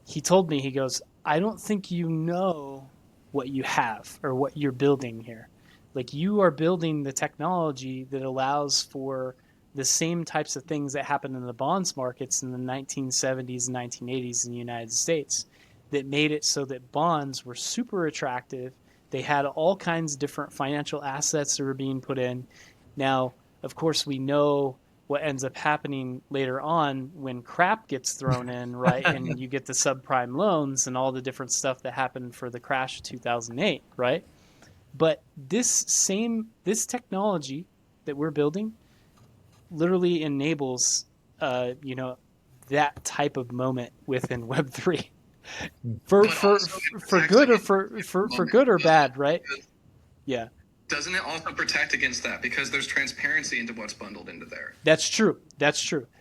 he told me, he goes, I don't think you know what you have or what you're building here. Like, you are building the technology that allows for the same types of things that happened in the bonds markets in the 1970s and 1980s in the United States that made it so that bonds were super attractive. They had all kinds of different financial assets that were being put in. Now, of course, we know what ends up happening later on when crap gets thrown in, right? And you get the subprime loans and all the different stuff that happened for the crash of 2008, right? But this technology that we're building literally enables, that type of moment within Web3 for good or for good or bad, right? Yeah. Doesn't it also protect against that because there's transparency into what's bundled into there? That's true.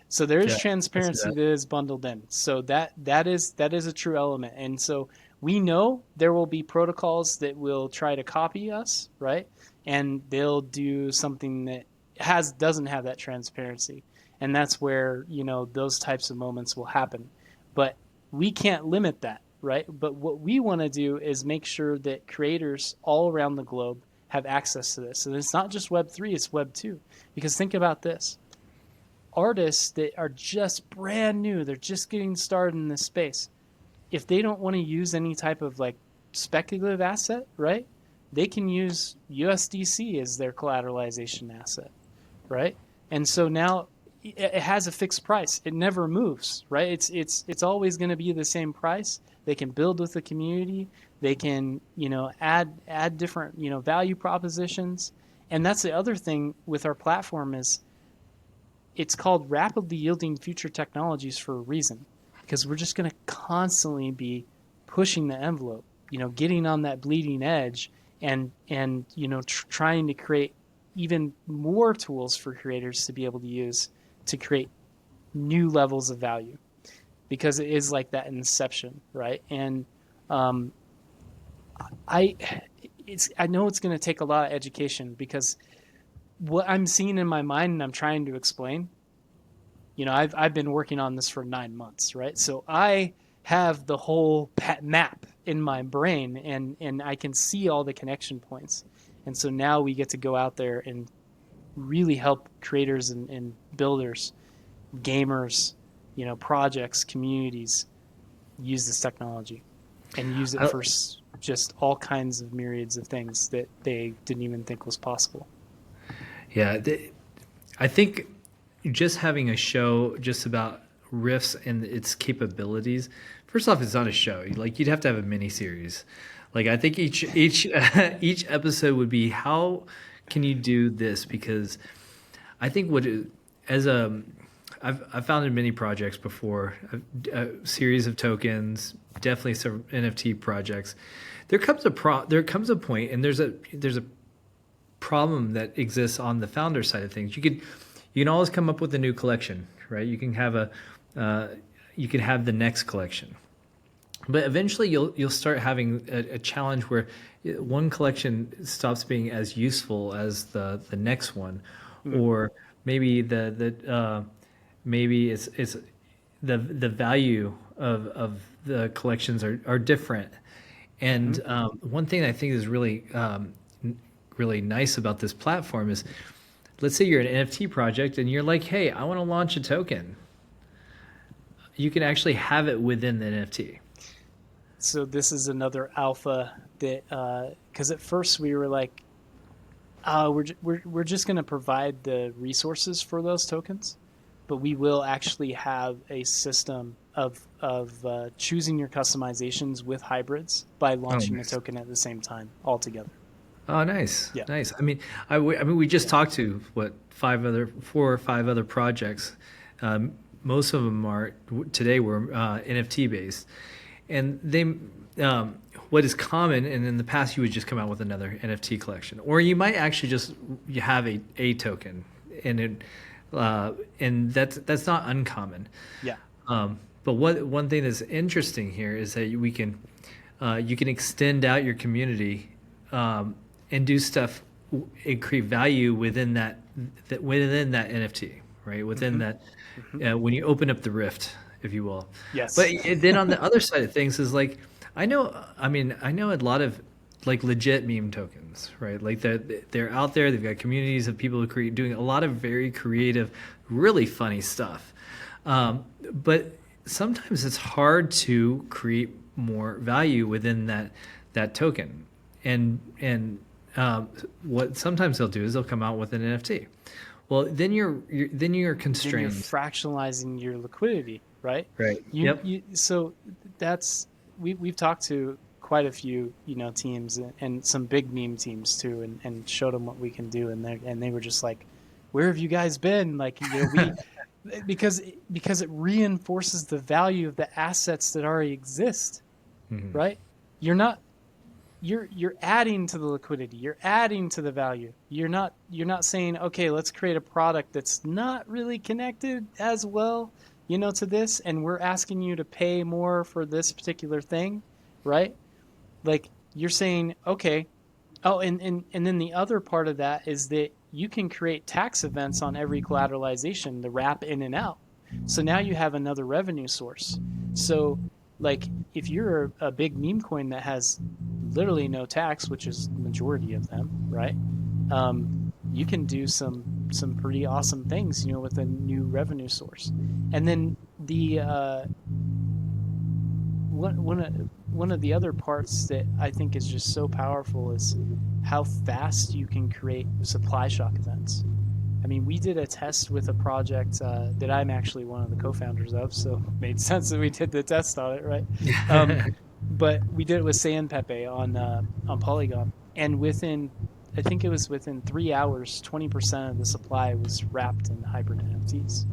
So there is transparency that is bundled in. So that is a true element. And so we know there will be protocols that will try to copy us, right? And they'll do something that doesn't have that transparency. And that's where, those types of moments will happen. But we can't limit that, right? But what we want to do is make sure that creators all around the globe have access to this. And it's not just Web3, it's Web2. Because think about this. Artists that are just brand new, they're just getting started in this space. If they don't want to use any type of like speculative asset, right? They can use USDC as their collateralization asset, right? And so now it has a fixed price. It never moves, right? It's always going to be the same price. They can build with the community. They can, add different, value propositions. And that's the other thing with our platform is it's called rapidly yielding future technologies for a reason, because we're just going to constantly be pushing the envelope, getting on that bleeding edge and trying to create even more tools for creators to be able to use to create new levels of value, because it is like that inception, right? And I know it's going to take a lot of education, because what I'm seeing in my mind and I'm trying to explain, I've been working on this for 9 months, right? So I have the whole map in my brain, and I can see all the connection points. And so now we get to go out there and really help creators and builders, gamers, projects, communities use this technology and use it for just all kinds of myriads of things that they didn't even think was possible. Yeah, I think just having a show just about Rifts and its capabilities. First off, it's not a show. You'd have to have a mini series. I think each episode would be, how can you do this? Because I think I've founded many projects before, a series of tokens, definitely some NFT projects. There comes a point, and there's a problem that exists on the founder side of things. You can always come up with a new collection, right? You can have the next collection, but eventually you'll start having a challenge where one collection stops being as useful as the next one, or maybe maybe it's the value of the collections are different. And one thing I think is really really nice about this platform is, let's say you're an NFT project and you're like, hey, I want to launch a token. You can actually have it within the NFT. So this is another alpha that, because at first we were like, we're just going to provide the resources for those tokens, but we will actually have a system of choosing your customizations with hybrids by launching a token at the same time altogether. Oh, nice. Yeah. Nice. I mean, we just talked to 4 or 5 other projects. Most of them were NFT based, and they, what is common, and in the past you would just come out with another NFT collection, or you might actually you have a token, and that's not uncommon. Yeah. But one thing that's interesting here is that you can extend out your community, and do stuff and create value within that NFT, right? Within that, when you open up the Rift, if you will. Yes. But then on the other side of things is I know a lot of legit meme tokens, right? They're out there. They've got communities of people who doing a lot of very creative, really funny stuff. But sometimes it's hard to create more value within that token. And what sometimes they'll do is they'll come out with an NFT. Well, then you're constrained. Then you're fractionalizing your liquidity, right? Right. So that's we've talked to quite a few teams and some big meme teams too, and showed them what we can do, and they were just like, "Where have you guys been?" Because it reinforces the value of the assets that already exist, right? You're adding to the liquidity. You're adding to the value. You're not saying, okay, let's create a product that's not really connected as well, to this, and we're asking you to pay more for this particular thing, right? You're saying, okay. Oh, and then the other part of that is that you can create tax events on every collateralization to wrap in and out. So now you have another revenue source. So if you're a big meme coin that has literally no tax, which is the majority of them, right? You can do some pretty awesome things, with a new revenue source. And then the one of the other parts that I think is just so powerful is how fast you can create supply shock events. I mean, we did a test with a project that I'm actually one of the co-founders of, so it made sense that we did the test on it, right? But we did it with Sand Pepe on Polygon, and I think it was within 3 hours, 20% of the supply was wrapped in hybrid NFTs.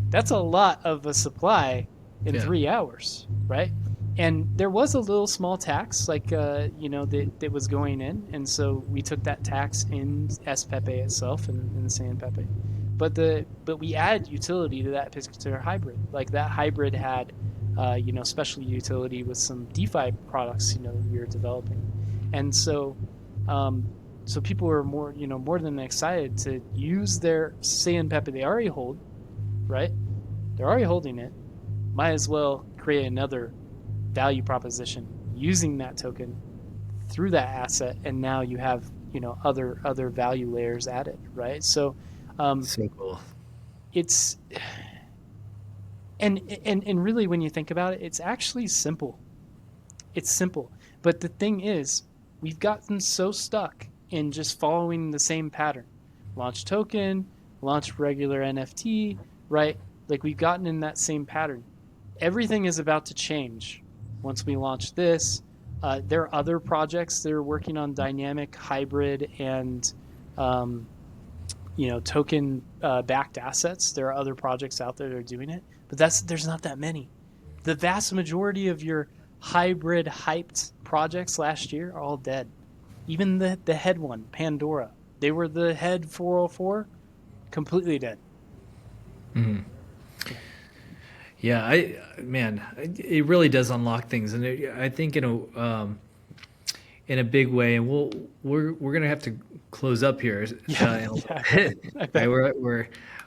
That's a lot of a supply in 3 hours, right? And there was a little small tax, that was going in, and so we took that tax in SPepe itself and the Sand Pepe. But we added utility to that particular hybrid. Like that hybrid had, special utility with some DeFi products, we were developing, and so people were more than excited to use their Sand Pepe they already hold, right? They're already holding it. Might as well create another value proposition using that token through that asset, and now you have other value layers added, right? So so cool. It's and really, when you think about it, it's actually simple. It's simple, but the thing is, we've gotten so stuck in just following the same pattern: launch token, launch regular NFT, right? Like, we've gotten in that same pattern. Everything is about to change once we launch this. There are other projects that are working on dynamic hybrid and token backed assets. There are other projects out there that are doing it, but there's not that many. The vast majority of your hybrid hyped projects last year are all dead. Even the head one, Pandora, they were the head 404, completely dead. Mm-hmm. Yeah, it really does unlock things, and I think in a big way. And we're gonna have to close up here.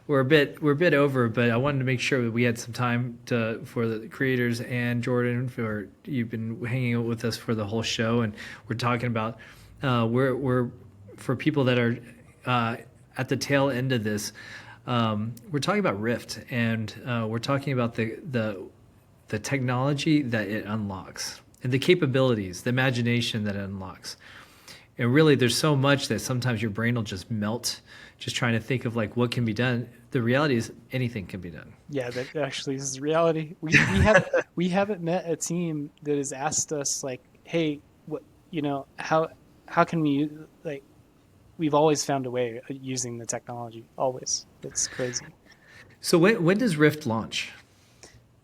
We're a bit over, but I wanted to make sure that we had some time for the creators and Jordan, for you've been hanging out with us for the whole show, and we're talking about we're for people that are at the tail end of this. We're talking about Rift, and we're talking about the technology that it unlocks, and the capabilities, the imagination that it unlocks. And really, there's so much that sometimes your brain will just melt, just trying to think of like what can be done. The reality is anything can be done. Yeah, that actually is reality. We haven't met a team that has asked us like, hey, how can we like. We've always found a way of using the technology. Always. It's crazy. So when does Rift launch?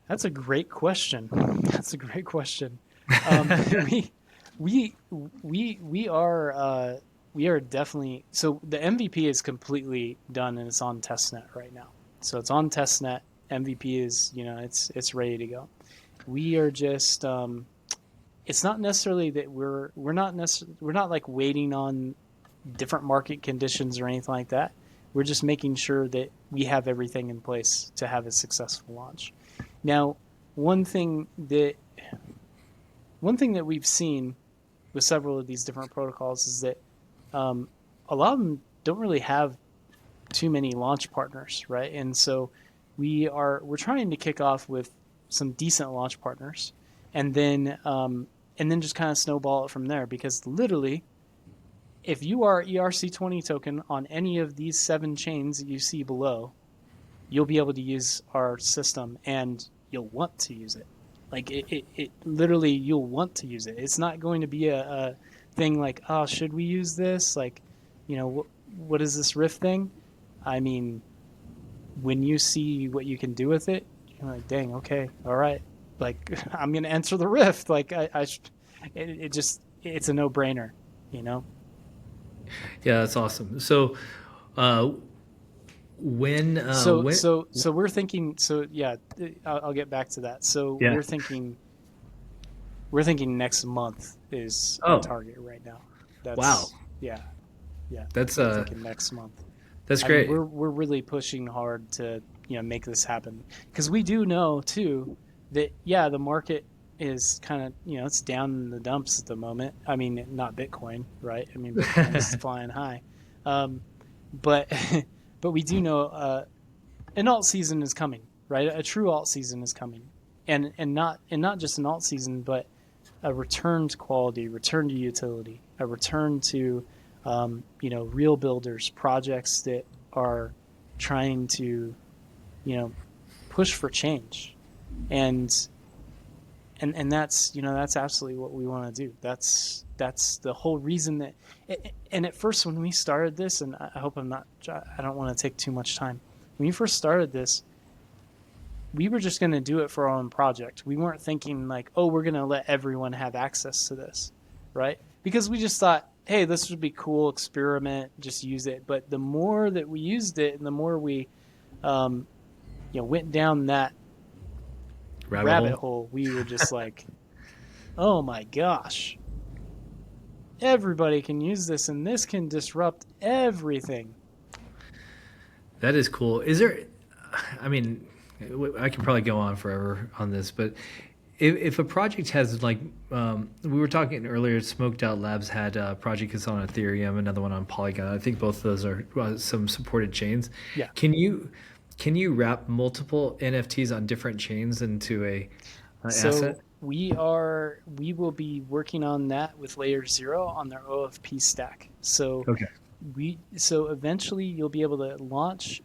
That's a great question. We are definitely, so the MVP is completely done and it's on testnet right now. So it's on testnet. MVP is, it's ready to go. We are just it's not necessarily that we're not like waiting on different market conditions or anything like that. We're just making sure that we have everything in place to have a successful launch. Now, one thing that we've seen with several of these different protocols is that a lot of them don't really have too many launch partners, right? And so we're trying to kick off with some decent launch partners, and then just kind of snowball it from there. Because literally, if you are ERC20 token on any of these 7 chains that you see below, you'll be able to use our system, and you'll want to use it. Like it literally, you'll want to use it. It's not going to be a thing like, oh, should we use this? Like, what is this Rift thing? I mean, when you see what you can do with it, you're like, dang, okay, all right. Like, I'm going to enter the Rift. Like, it's a no-brainer, Yeah, that's awesome. So, when we're thinking. So yeah, I'll get back to that. So yeah. we're thinking next month is our target right now. Wow. Yeah. That's thinking next month. That's great. I mean, we're really pushing hard to make this happen, because we do know too that the market is kind of it's down in the dumps at the moment. I mean, not Bitcoin, right? I mean, Bitcoin is flying high, but we do know an alt season is coming, right? A true alt season is coming, and not just an alt season, but a return to quality, return to utility, a return to real builders, projects that are trying to, push for change, and that's that's absolutely what we want to do. That's the whole reason that. And at first, when we started this, and I hope I don't want to take too much time. When we first started this, we were just going to do it for our own project. We weren't thinking like, oh, we're going to let everyone have access to this, right? Because we just thought, hey, this would be cool, experiment, just use it. But the more that we used it, and the more we, went down that rabbit hole, we were just like, oh my gosh, everybody can use this, and this can disrupt everything. That is cool. Is there, I mean, I can probably go on forever on this, but if a project has like, we were talking earlier, Smoked Out Labs had a project that's on Ethereum, another one on Polygon. I think both of those are some supported chains. Yeah. Can you wrap multiple NFTs on different chains into an asset? We will be working on that with Layer 0 on their OFP stack. So eventually you'll be able to launch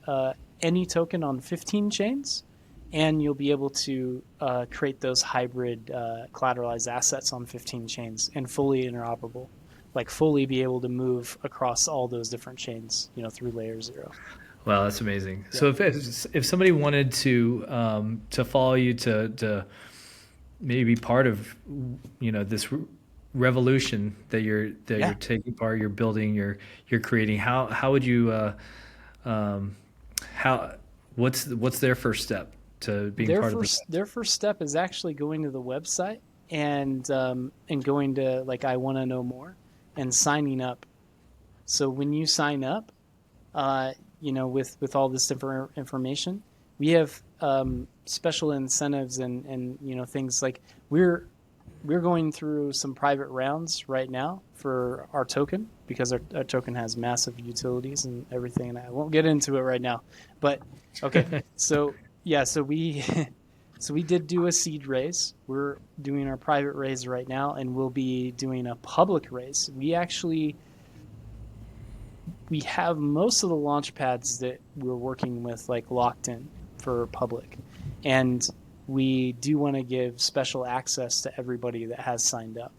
any token on 15 chains, and you'll be able to create those hybrid collateralized assets on 15 chains and fully interoperable, like fully be able to move across all those different chains, through Layer 0. Wow, that's amazing. Yeah. So if somebody wanted to follow you to maybe part of this revolution that you're taking part, you're building, you're creating, how would you what's their first step to being part of this? Their first step is actually going to the website and going to like I want to know more and signing up. So when you sign up, with all this different information, we have special incentives and things like we're going through some private rounds right now for our token, because our token has massive utilities and everything, and I won't get into it right now. But okay, so we did do a seed raise. We're doing our private raise right now, and we'll be doing a public raise. We have most of the launch pads that we're working with like locked in for public, and we do want to give special access to everybody that has signed up,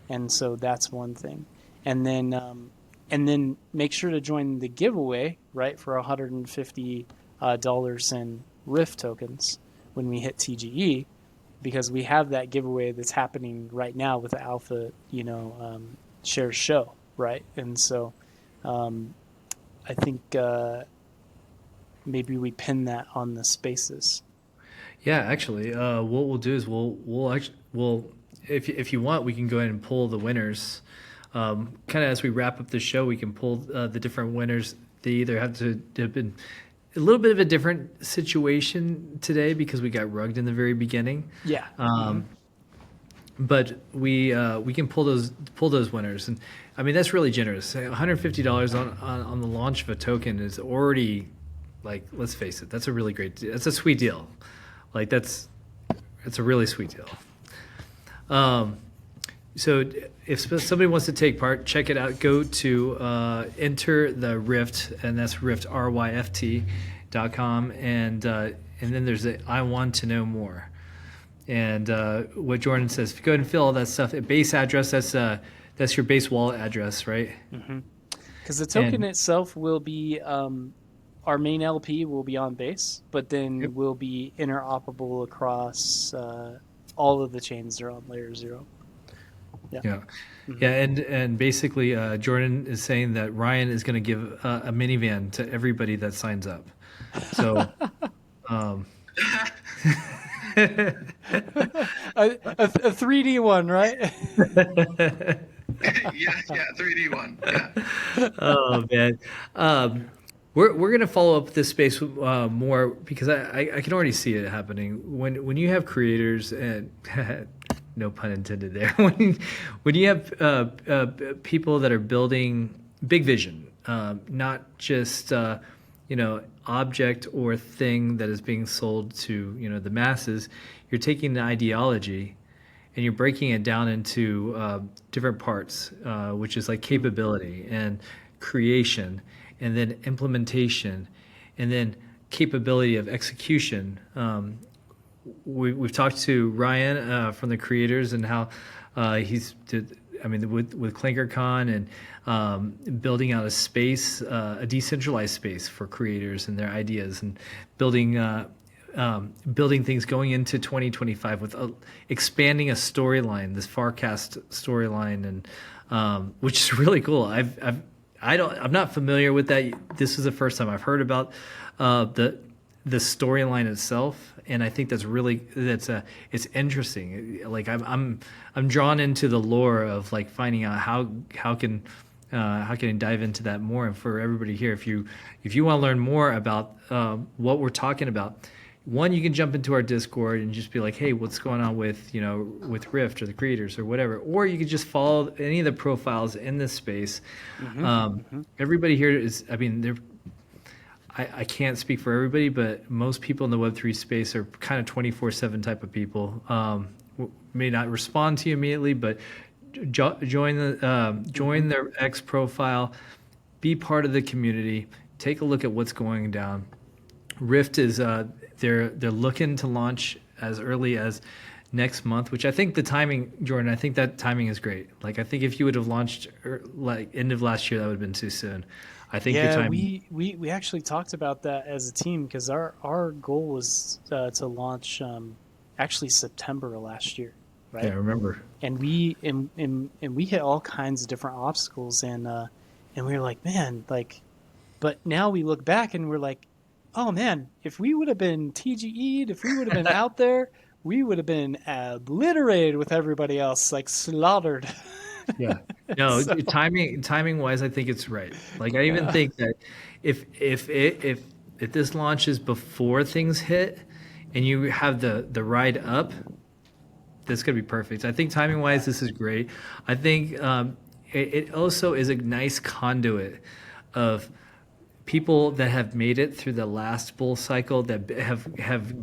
and so that's one thing. And then make sure to join the giveaway, right, for $150 in Rift tokens when we hit TGE, because we have that giveaway that's happening right now with the Alpha shares show, right? And so I think maybe we pin that on the spaces. Yeah, actually, what we'll do is we'll if you want, we can go ahead and pull the winners. Kind of as we wrap up the show, we can pull the different winners. They either have to have been a little bit of a different situation today because we got rugged in the very beginning. Yeah. But we can pull those winners, and I mean that's really generous. $150 on the launch of a token is already, like, let's face it, that's a sweet deal. Like it's a really sweet deal. So if somebody wants to take part, check it out. Go to enter the Rift, and that's Rift RYFT.com, and then there's the I want to know more. And what Jordan says, if you go ahead and fill all that stuff, a base address, that's your base wallet address, right? Because the token itself will be, our main LP will be on base, but then will be interoperable across all of the chains that are on Layer 0. Yeah. And basically, Jordan is saying that Ryan is going to give a minivan to everybody that signs up. So, a 3D one, right? yeah, 3D one. Yeah. Oh man. We're gonna follow up this space more because I can already see it happening when you have creators, and no pun intended there, when you have people that are building big vision, not just object or thing that is being sold to the masses. You're taking an ideology and you're breaking it down into different parts, which is like capability and creation, and then implementation, and then capability of execution. We've talked to Ryan from the creators and how with ClinkerCon and building out a space, a decentralized space for creators and their ideas, and building things going into 2025 with expanding a storyline, this Farcast storyline, and which is really cool. I'm not familiar with that. This is the first time I've heard about the storyline itself, and I think it's interesting. Like I'm drawn into the lore of like finding out how can I dive into that more. And for everybody here, if you want to learn more about what we're talking about, one, you can jump into our Discord and just be like, hey, what's going on with Rift or the creators or whatever, or you could just follow any of the profiles in this space. Everybody here is, I can't speak for everybody, but most people in the Web3 space are kind of 24/7 type of people. May not respond to you immediately, but join their X profile, be part of the community, take a look at what's going down. Rift is they're looking to launch as early as next month, which I think the timing, Jordan, I think that timing is great. Like I think if you would have launched like end of last year, that would have been too soon. I think your time. we actually talked about that as a team because our goal was to launch actually September of last year, right? Yeah, I remember. And we hit all kinds of different obstacles, and we were like, man, like, but now we look back and we're like, oh man, if we would have been TGE'd, if we would have been out there, we would have been obliterated with everybody else, like slaughtered. Yeah. No, so, timing wise, I think it's right. Like I even think that if this launches before things hit and you have the ride up, that's gonna be perfect. I think timing wise, this is great. I think it also is a nice conduit of people that have made it through the last bull cycle, that have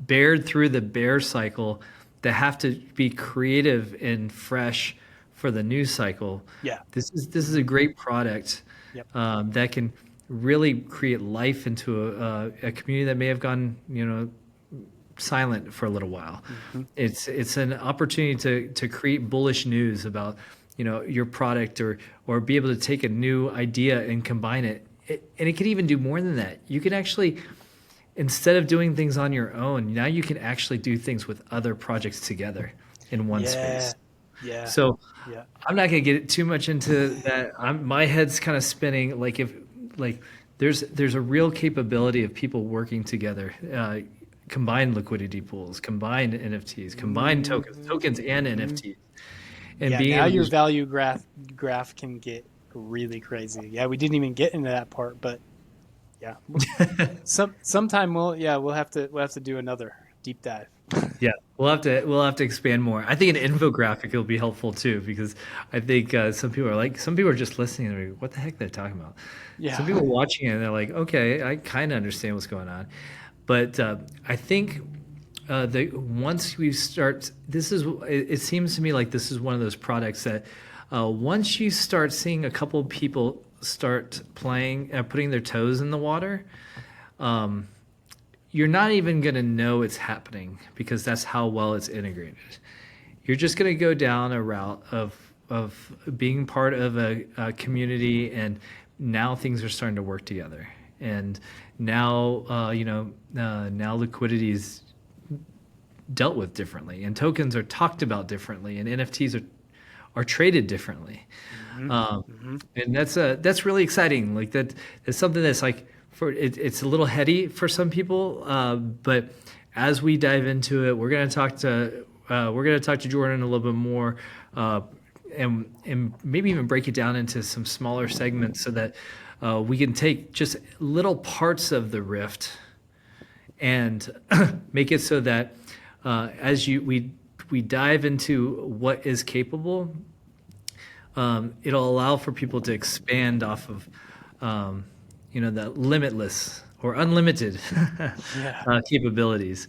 bared through the bear cycle, that have to be creative and fresh for the new cycle. Yeah, this is a great product. Yep. That can really create life into a community that may have gone silent for a little while. It's an opportunity to create bullish news about your product, or be able to take a new idea and combine it. And it can even do more than that. You can actually, instead of doing things on your own, now you can actually do things with other projects together in one space. Yeah. So I'm not going to get too much into that. My head's kind of spinning. There's a real capability of people working together, combined liquidity pools, combined NFTs, combined tokens and NFTs. And now your value graph can get really crazy. Yeah, we didn't even get into that part, but yeah, sometime we'll have to do another deep dive. Yeah, we'll have to expand more. I think an infographic will be helpful too, because I think some people are just listening and they're like, what the heck they're talking about. Yeah. Some people watching it and they're like, okay, I kind of understand what's going on. But I think once we start, it seems to me like this is one of those products that once you start seeing a couple of people start playing, putting their toes in the water, you're not even going to know it's happening, because that's how well it's integrated. You're just going to go down a route of being part of a community, and now things are starting to work together. And now, now liquidity is dealt with differently, and tokens are talked about differently, and NFTs are traded differently. And that's really exciting. Like that's something that's like, it's a little heady for some people, but as we dive into it, we're going to talk to Jordan a little bit more, and maybe even break it down into some smaller segments, so that we can take just little parts of the Rift and make it so that as we dive into what is capable, it'll allow for people to expand off of the limitless or unlimited capabilities.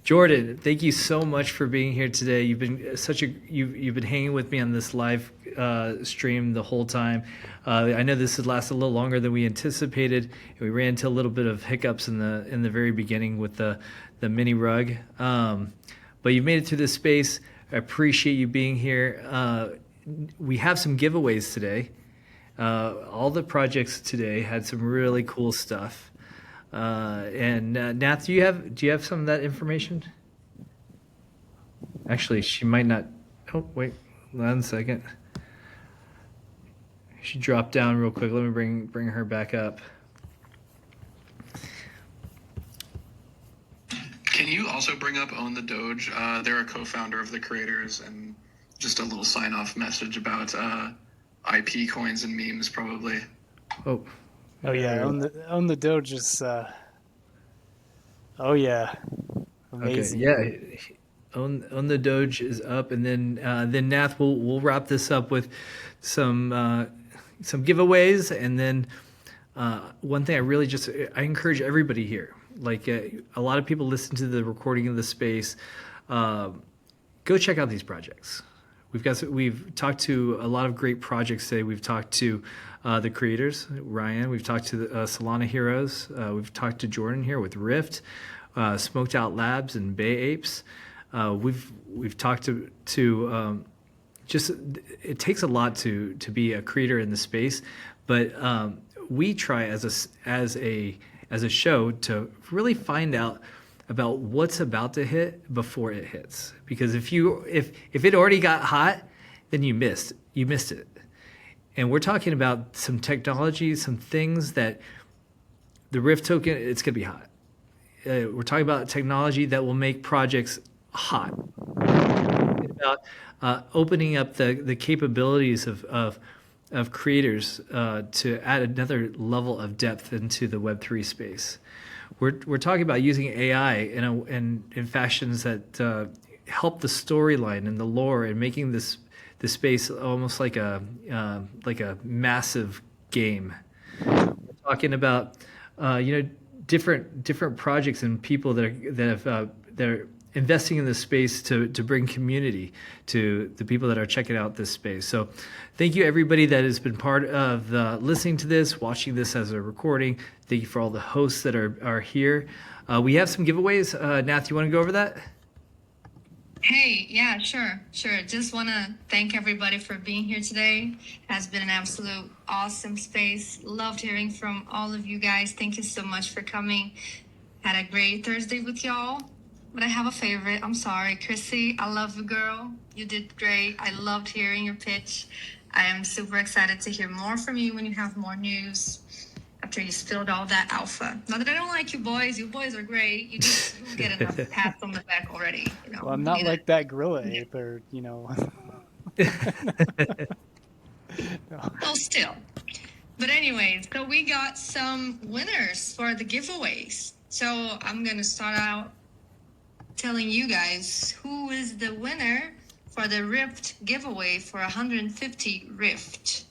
Jordan, thank you so much for being here today. You've been you've been hanging with me on this live stream the whole time. I know this has lasted a little longer than we anticipated. We ran into a little bit of hiccups in the very beginning with the mini rug, but you've made it through this space. I appreciate you being here. We have some giveaways today. All the projects today had some really cool stuff. And Nath, do you have some of that information? Actually, she might not. Oh, wait, 1 second. She dropped down real quick. Let me bring her back up. Can you also bring up Own the Doge? They're a co-founder of the creators, and just a little sign-off message about IP coins and memes, probably. Oh yeah, own the Doge is. Oh yeah, amazing. Okay, yeah, own the Doge is up, and then Nath, we'll wrap this up with some giveaways, and then one thing I encourage everybody here. Like a lot of people listen to the recording of the space. Go check out these projects. We've talked to a lot of great projects today. We've talked to the creators, Ryan. We've talked to the Solana heroes. We've talked to Jordan here with Rift, Smoked Out Labs, and Bay Apes. We've talked to just it takes a lot to be a creator in the space, but we try as a show to really find out about what's about to hit before it hits. Because if it already got hot, then you missed it. And we're talking about some technology, some things that the Rift token, it's gonna be hot. We're talking about technology that will make projects hot. About opening up the capabilities of creators to add another level of depth into the Web3 space. We're talking about using AI in fashions that help the storyline and the lore, and making this space almost like a massive game. We're talking about different projects and people that are investing in this space to bring community to the people that are checking out this space. So thank you everybody that has been part of listening to this, watching this as a recording. Thank you for all the hosts that are here. We have some giveaways. Nath, you want to go over that? Hey, yeah, sure. Just want to thank everybody for being here today. Has been an absolute awesome space. Loved hearing from all of you guys. Thank you so much for coming. Had a great Thursday with y'all. But I have a favorite. I'm sorry, Chrissy. I love you, girl. You did great. I loved hearing your pitch. I am super excited to hear more from you when you have more news after you spilled all that alpha. Not that I don't like you boys. You boys are great. You just get enough pats on the back already. Well, I'm not like that gorilla ape, or Well, still. But anyways, so we got some winners for the giveaways. So I'm going to start out telling you guys who is the winner for the Rift giveaway for 150 Rift.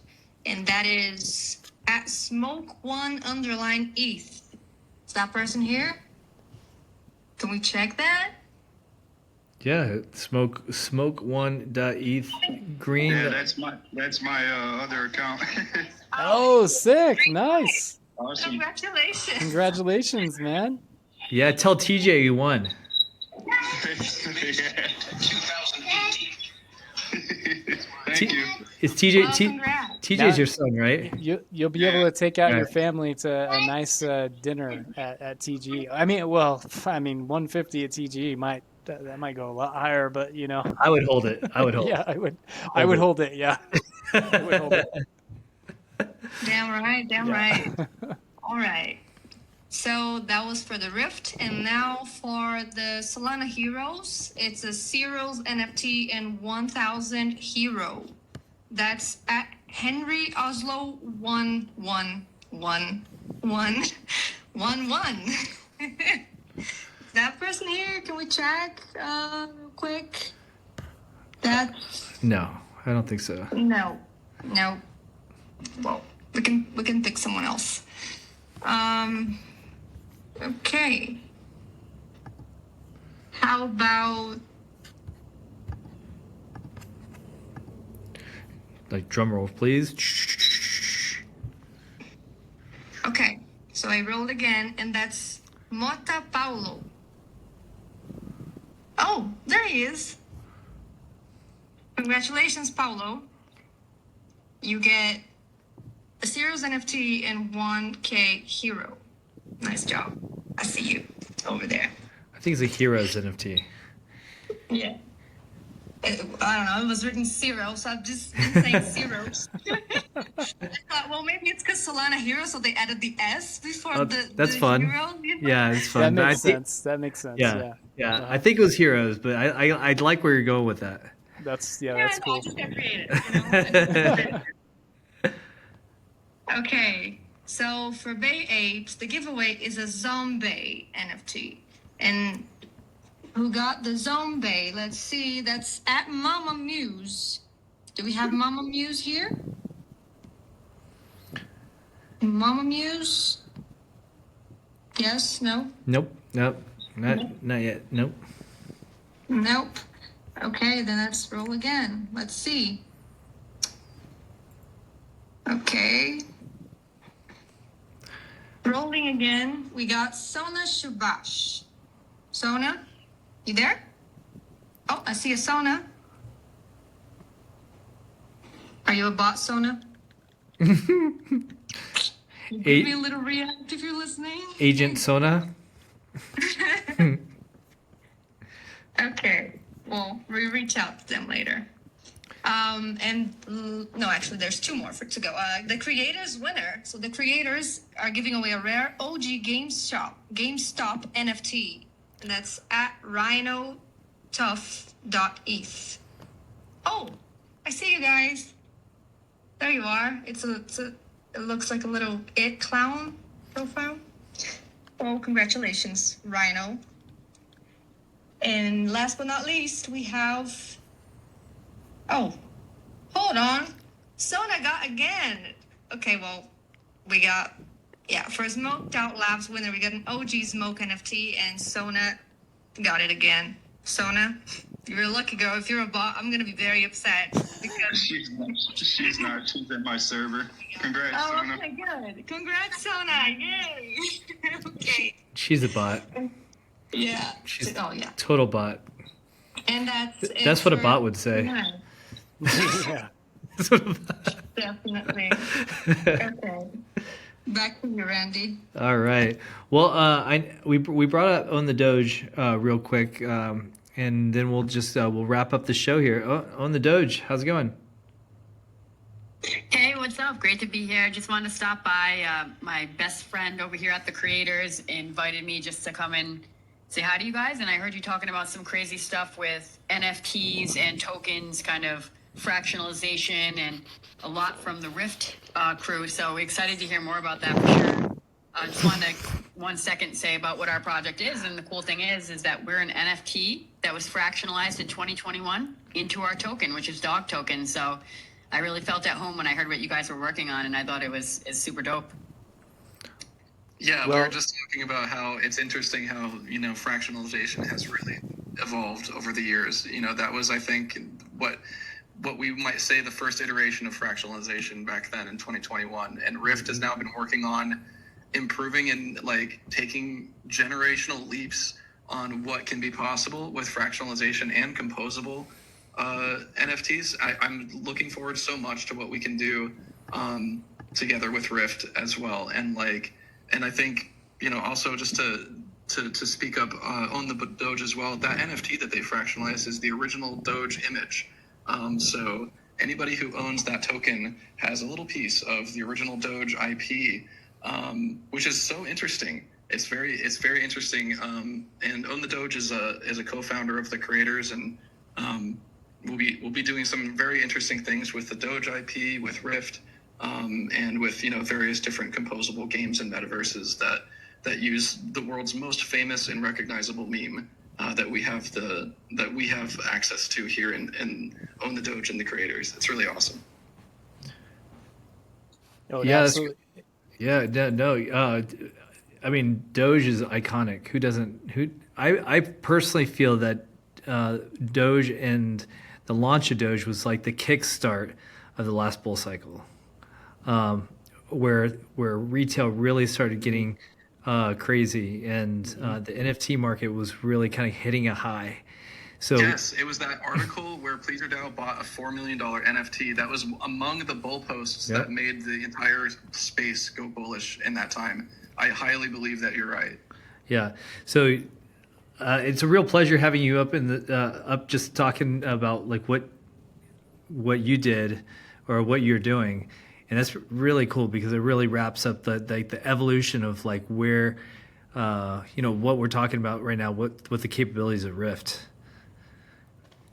And that is at Smoke1_ETH. Is that person here? Can we check that? Yeah, smoke1.eth green. Yeah, that's my other account. Oh, sick. Nice. Awesome. Congratulations, man. Yeah, tell TJ you won. 2018. Thank you. It's TJ. Congrats. TJ's your son, right? You'll be able to take out your family to a nice dinner at TG. I mean 150 at TG might go a lot higher, but I would hold it. Yeah, I would hold it. Yeah. I would hold it. Damn right. All right. So that was for the Rift, and now for the Solana Heroes, it's a Zeros NFT and 1000 Hero. That's at Henry Oslo 111111. That person here, can we check real quick? No, I don't think so. No. Well, we can pick someone else. Okay. How about Like drum roll, please. okay? So I rolled again, and that's Mota Paulo. Oh, there he is. Congratulations, Paulo. You get a Zeros NFT and 1K hero. Nice job. I see you over there. I think it's a Heroes NFT. Yeah. I don't know. It was written zero, so I've just been saying zeros. I thought, well, maybe it's because Solana Hero, so they added the S before That's the fun. hero. You know? Yeah, it's fun. That But makes sense. That makes sense. Yeah, Yeah. I think it was Heroes, but I like where you're going with that. That's Yeah, that's no, cool. I just got creative. Okay, so for Bay Apes, the giveaway is a zombie NFT. And who got the zombie? Let's see, that's at Mama Muse. Do we have Mama Muse here? Mama Muse? Yes, no? Nope, not yet. Nope. Nope. Okay, then let's roll again. Let's see. Okay. Rolling again. We got Sona Shubash. Sona, you there? Oh, I see a Sona. Are you a bot, Sona? Give me a little react if you're listening. Agent Sona. Okay. Well, we reach out to them later. No, actually, there's two more to go. The creators winner. So the creators are giving away a rare OG GameStop NFT, and that's at rhinotough.eth. Oh, I see you guys. There you are. It looks like a little it clown profile. Oh, congratulations, Rhino. And last but not least, we have. Oh, hold on. Sona got again. Okay, well, we got, for Smoked Out Labs winner, we got an OG Smoke NFT, and Sona got it again. Sona, you're a lucky girl. If you're a bot, I'm going to be very upset. Because She's not. She's in my server. Congrats, Sona. okay, good. Congrats, Sona. Yay. Okay. She's a bot. Yeah. She's yeah. total bot. And That's what a bot would say. Yeah. Yeah. Definitely. Okay. Back to you, Randy. All right. Well, we brought up Own the Doge real quick, and then we'll wrap up the show here. Own the Doge, how's it going? Hey, what's up? Great to be here. Just wanted to stop by. My best friend over here at the Creators invited me just to come and say hi to you guys. And I heard you talking about some crazy stuff with NFTs and tokens, kind of fractionalization, and a lot from the Rift crew. So excited to hear more about that for sure. I just wanted to 1 second say about what our project is. And the cool thing is that we're an NFT that was fractionalized in 2021 into our token, which is Dog Token. So I really felt at home when I heard what you guys were working on, and I thought it's super dope. Yeah, we were just talking about how it's interesting how, fractionalization has really evolved over the years. That was, I think, what we might say the first iteration of fractionalization back then in 2021. And Rift has now been working on improving and taking generational leaps on what can be possible with fractionalization and composable NFTs. I'm looking forward so much to what we can do together with Rift as well. And I think, also just to speak up on the Doge as well, that NFT that they fractionalized is the original Doge image. So anybody who owns that token has a little piece of the original Doge IP, which is so interesting. It's very interesting. And Own the Doge is a co-founder of the Creators, and we'll be doing some very interesting things with the Doge IP, with Rift, and with various different composable games and metaverses that use the world's most famous and recognizable meme that we have access to here in Own the Doge and the Creators. It's really awesome. Oh, Yeah, absolutely. I mean, Doge is iconic. Who doesn't? I personally feel that Doge and the launch of Doge was like the kickstart of the last bull cycle, where retail really started getting crazy, and the NFT market was really kind of hitting a high. So yes, it was that article where Pleaser DAO bought a $4 million NFT. That was among the bull posts that made the entire space go bullish in that time. I highly believe that you're right. Yeah. So it's a real pleasure having you up in the up just talking about like what you did or what you're doing, and that's really cool because it really wraps up the evolution of like where what we're talking about right now, what the capabilities of Rift.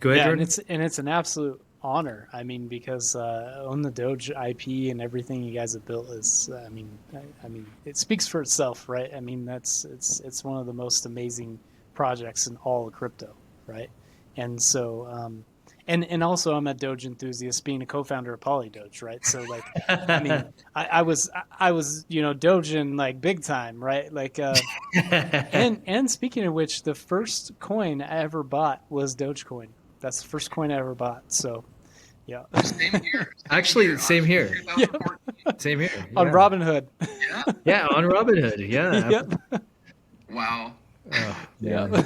Go ahead, Jordan. And it's an absolute honor. I mean, because on the Doge IP and everything you guys have built is, I mean, it speaks for itself, right? I mean, it's one of the most amazing projects in all of crypto, right? And so, and also I'm a Doge enthusiast, being a co-founder of PolyDoge, right? So like, I mean, I was Dogeing like big time, right? Like, and speaking of which, the first coin I ever bought was Dogecoin. That's the first coin I ever bought. So, yeah. Same here. Actually, same here. Yeah. Same here. On Robinhood. Yeah. Yeah, on Robinhood. Yeah. Yep. Wow. Oh, Yeah.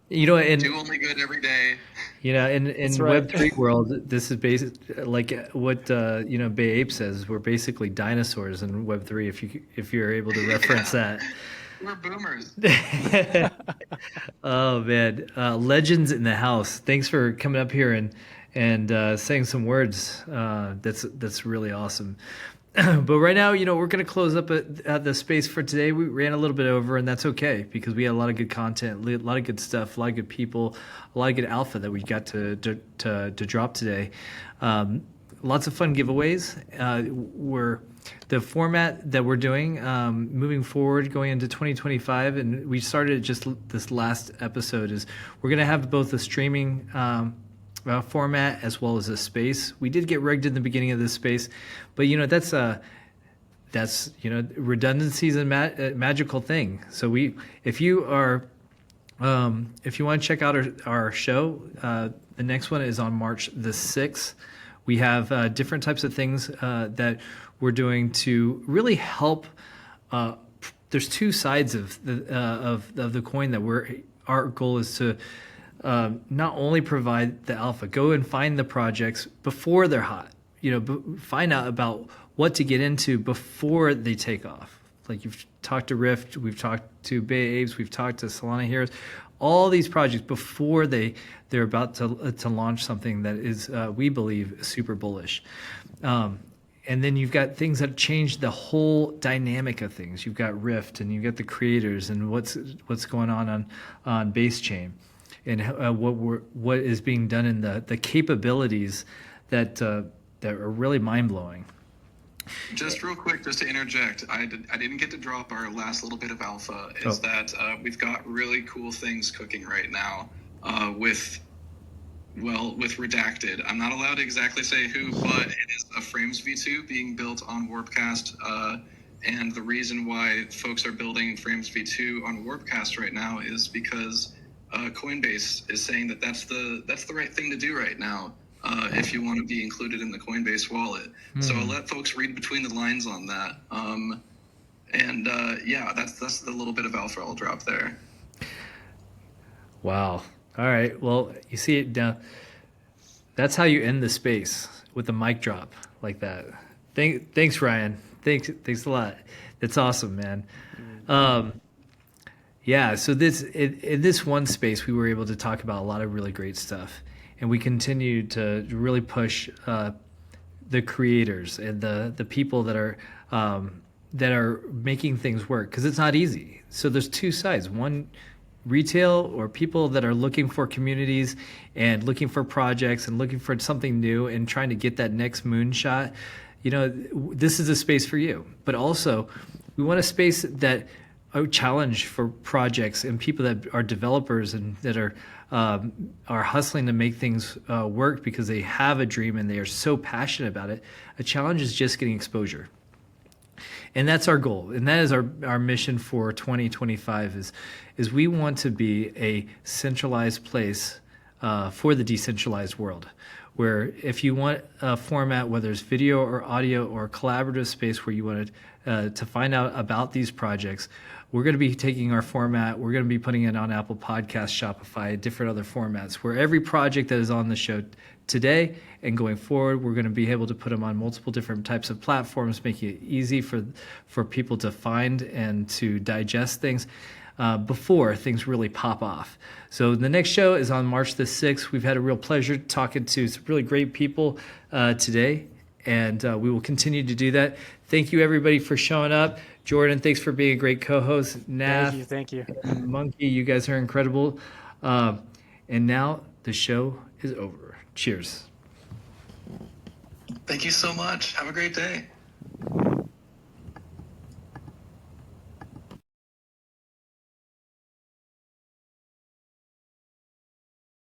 And do only good every day. in right. Web3 world, this is like what Bay Ape says. We're basically dinosaurs in Web3. If you're able to reference that. We're boomers. Oh man, legends in the house. Thanks for coming up here and saying some words. That's really awesome. But right now, we're going to close up at the space for today. We ran a little bit over, and that's okay because we had a lot of good content, a lot of good stuff, a lot of good people, a lot of good alpha that we got to drop today. Lots of fun giveaways. The format that we're doing moving forward, going into 2025, and we started just this last episode, is we're going to have both a streaming format as well as a space. We did get rigged in the beginning of this space, but that's redundancy is a magical thing. So if you want to check out our show, the next one is on March the 6th. We have different types of things that we're doing to really help. There's two sides of the coin that our goal is to not only provide the alpha, go and find the projects before they're hot. Find out about what to get into before they take off. Like you've talked to Rift, we've talked to Bay Apes, we've talked to Solana Heroes, all these projects before they're about to launch something that is, we believe, super bullish. And then you've got things that change the whole dynamic of things. You've got Rift, and you've got the creators, and what's going on Base Chain, and what is being done in the capabilities that are really mind blowing. Just real quick, just to interject, I didn't get to drop our last little bit of alpha. That we've got really cool things cooking right now with Redacted. I'm not allowed to exactly say who, but it is a Frames V2 being built on Warpcast. And the reason why folks are building Frames V2 on Warpcast right now is because Coinbase is saying that that's the right thing to do right now. If you want to be included in the Coinbase wallet. So I'll let folks read between the lines on that. That's the little bit of alpha I'll drop there. Wow. All right. Well, you see it down. That's how you end the space, with a mic drop like that. Thanks, Ryan. Thanks a lot. That's awesome, man. So in this one space, we were able to talk about a lot of really great stuff. And we continue to really push the creators and the people that are making things work, because it's not easy. So there's two sides. One, retail, or people that are looking for communities and looking for projects and looking for something new and trying to get that next moonshot. This is a space for you. But also, we want a space that a challenge for projects and people that are developers and that are hustling to make things work because they have a dream and they are so passionate about it. A challenge is just getting exposure. And that's our goal, and that is our mission for 2025 is we want to be a centralized place for the decentralized world, where if you want a format, whether it's video or audio or a collaborative space where you want to find out about these projects, we're going to be taking our format, we're going to be putting it on Apple Podcasts, Shopify, different other formats, where every project that is on the show today and going forward, we're going to be able to put them on multiple different types of platforms, making it easy for people to find and to digest things before things really pop off. So the next show is on March the 6th. We've had a real pleasure talking to some really great people today, and we will continue to do that. Thank you, everybody, for showing up. Jordan, thanks for being a great co-host. Nath, thank you. Monkey, you guys are incredible. And now the show is over. Cheers. Thank you so much. Have a great day.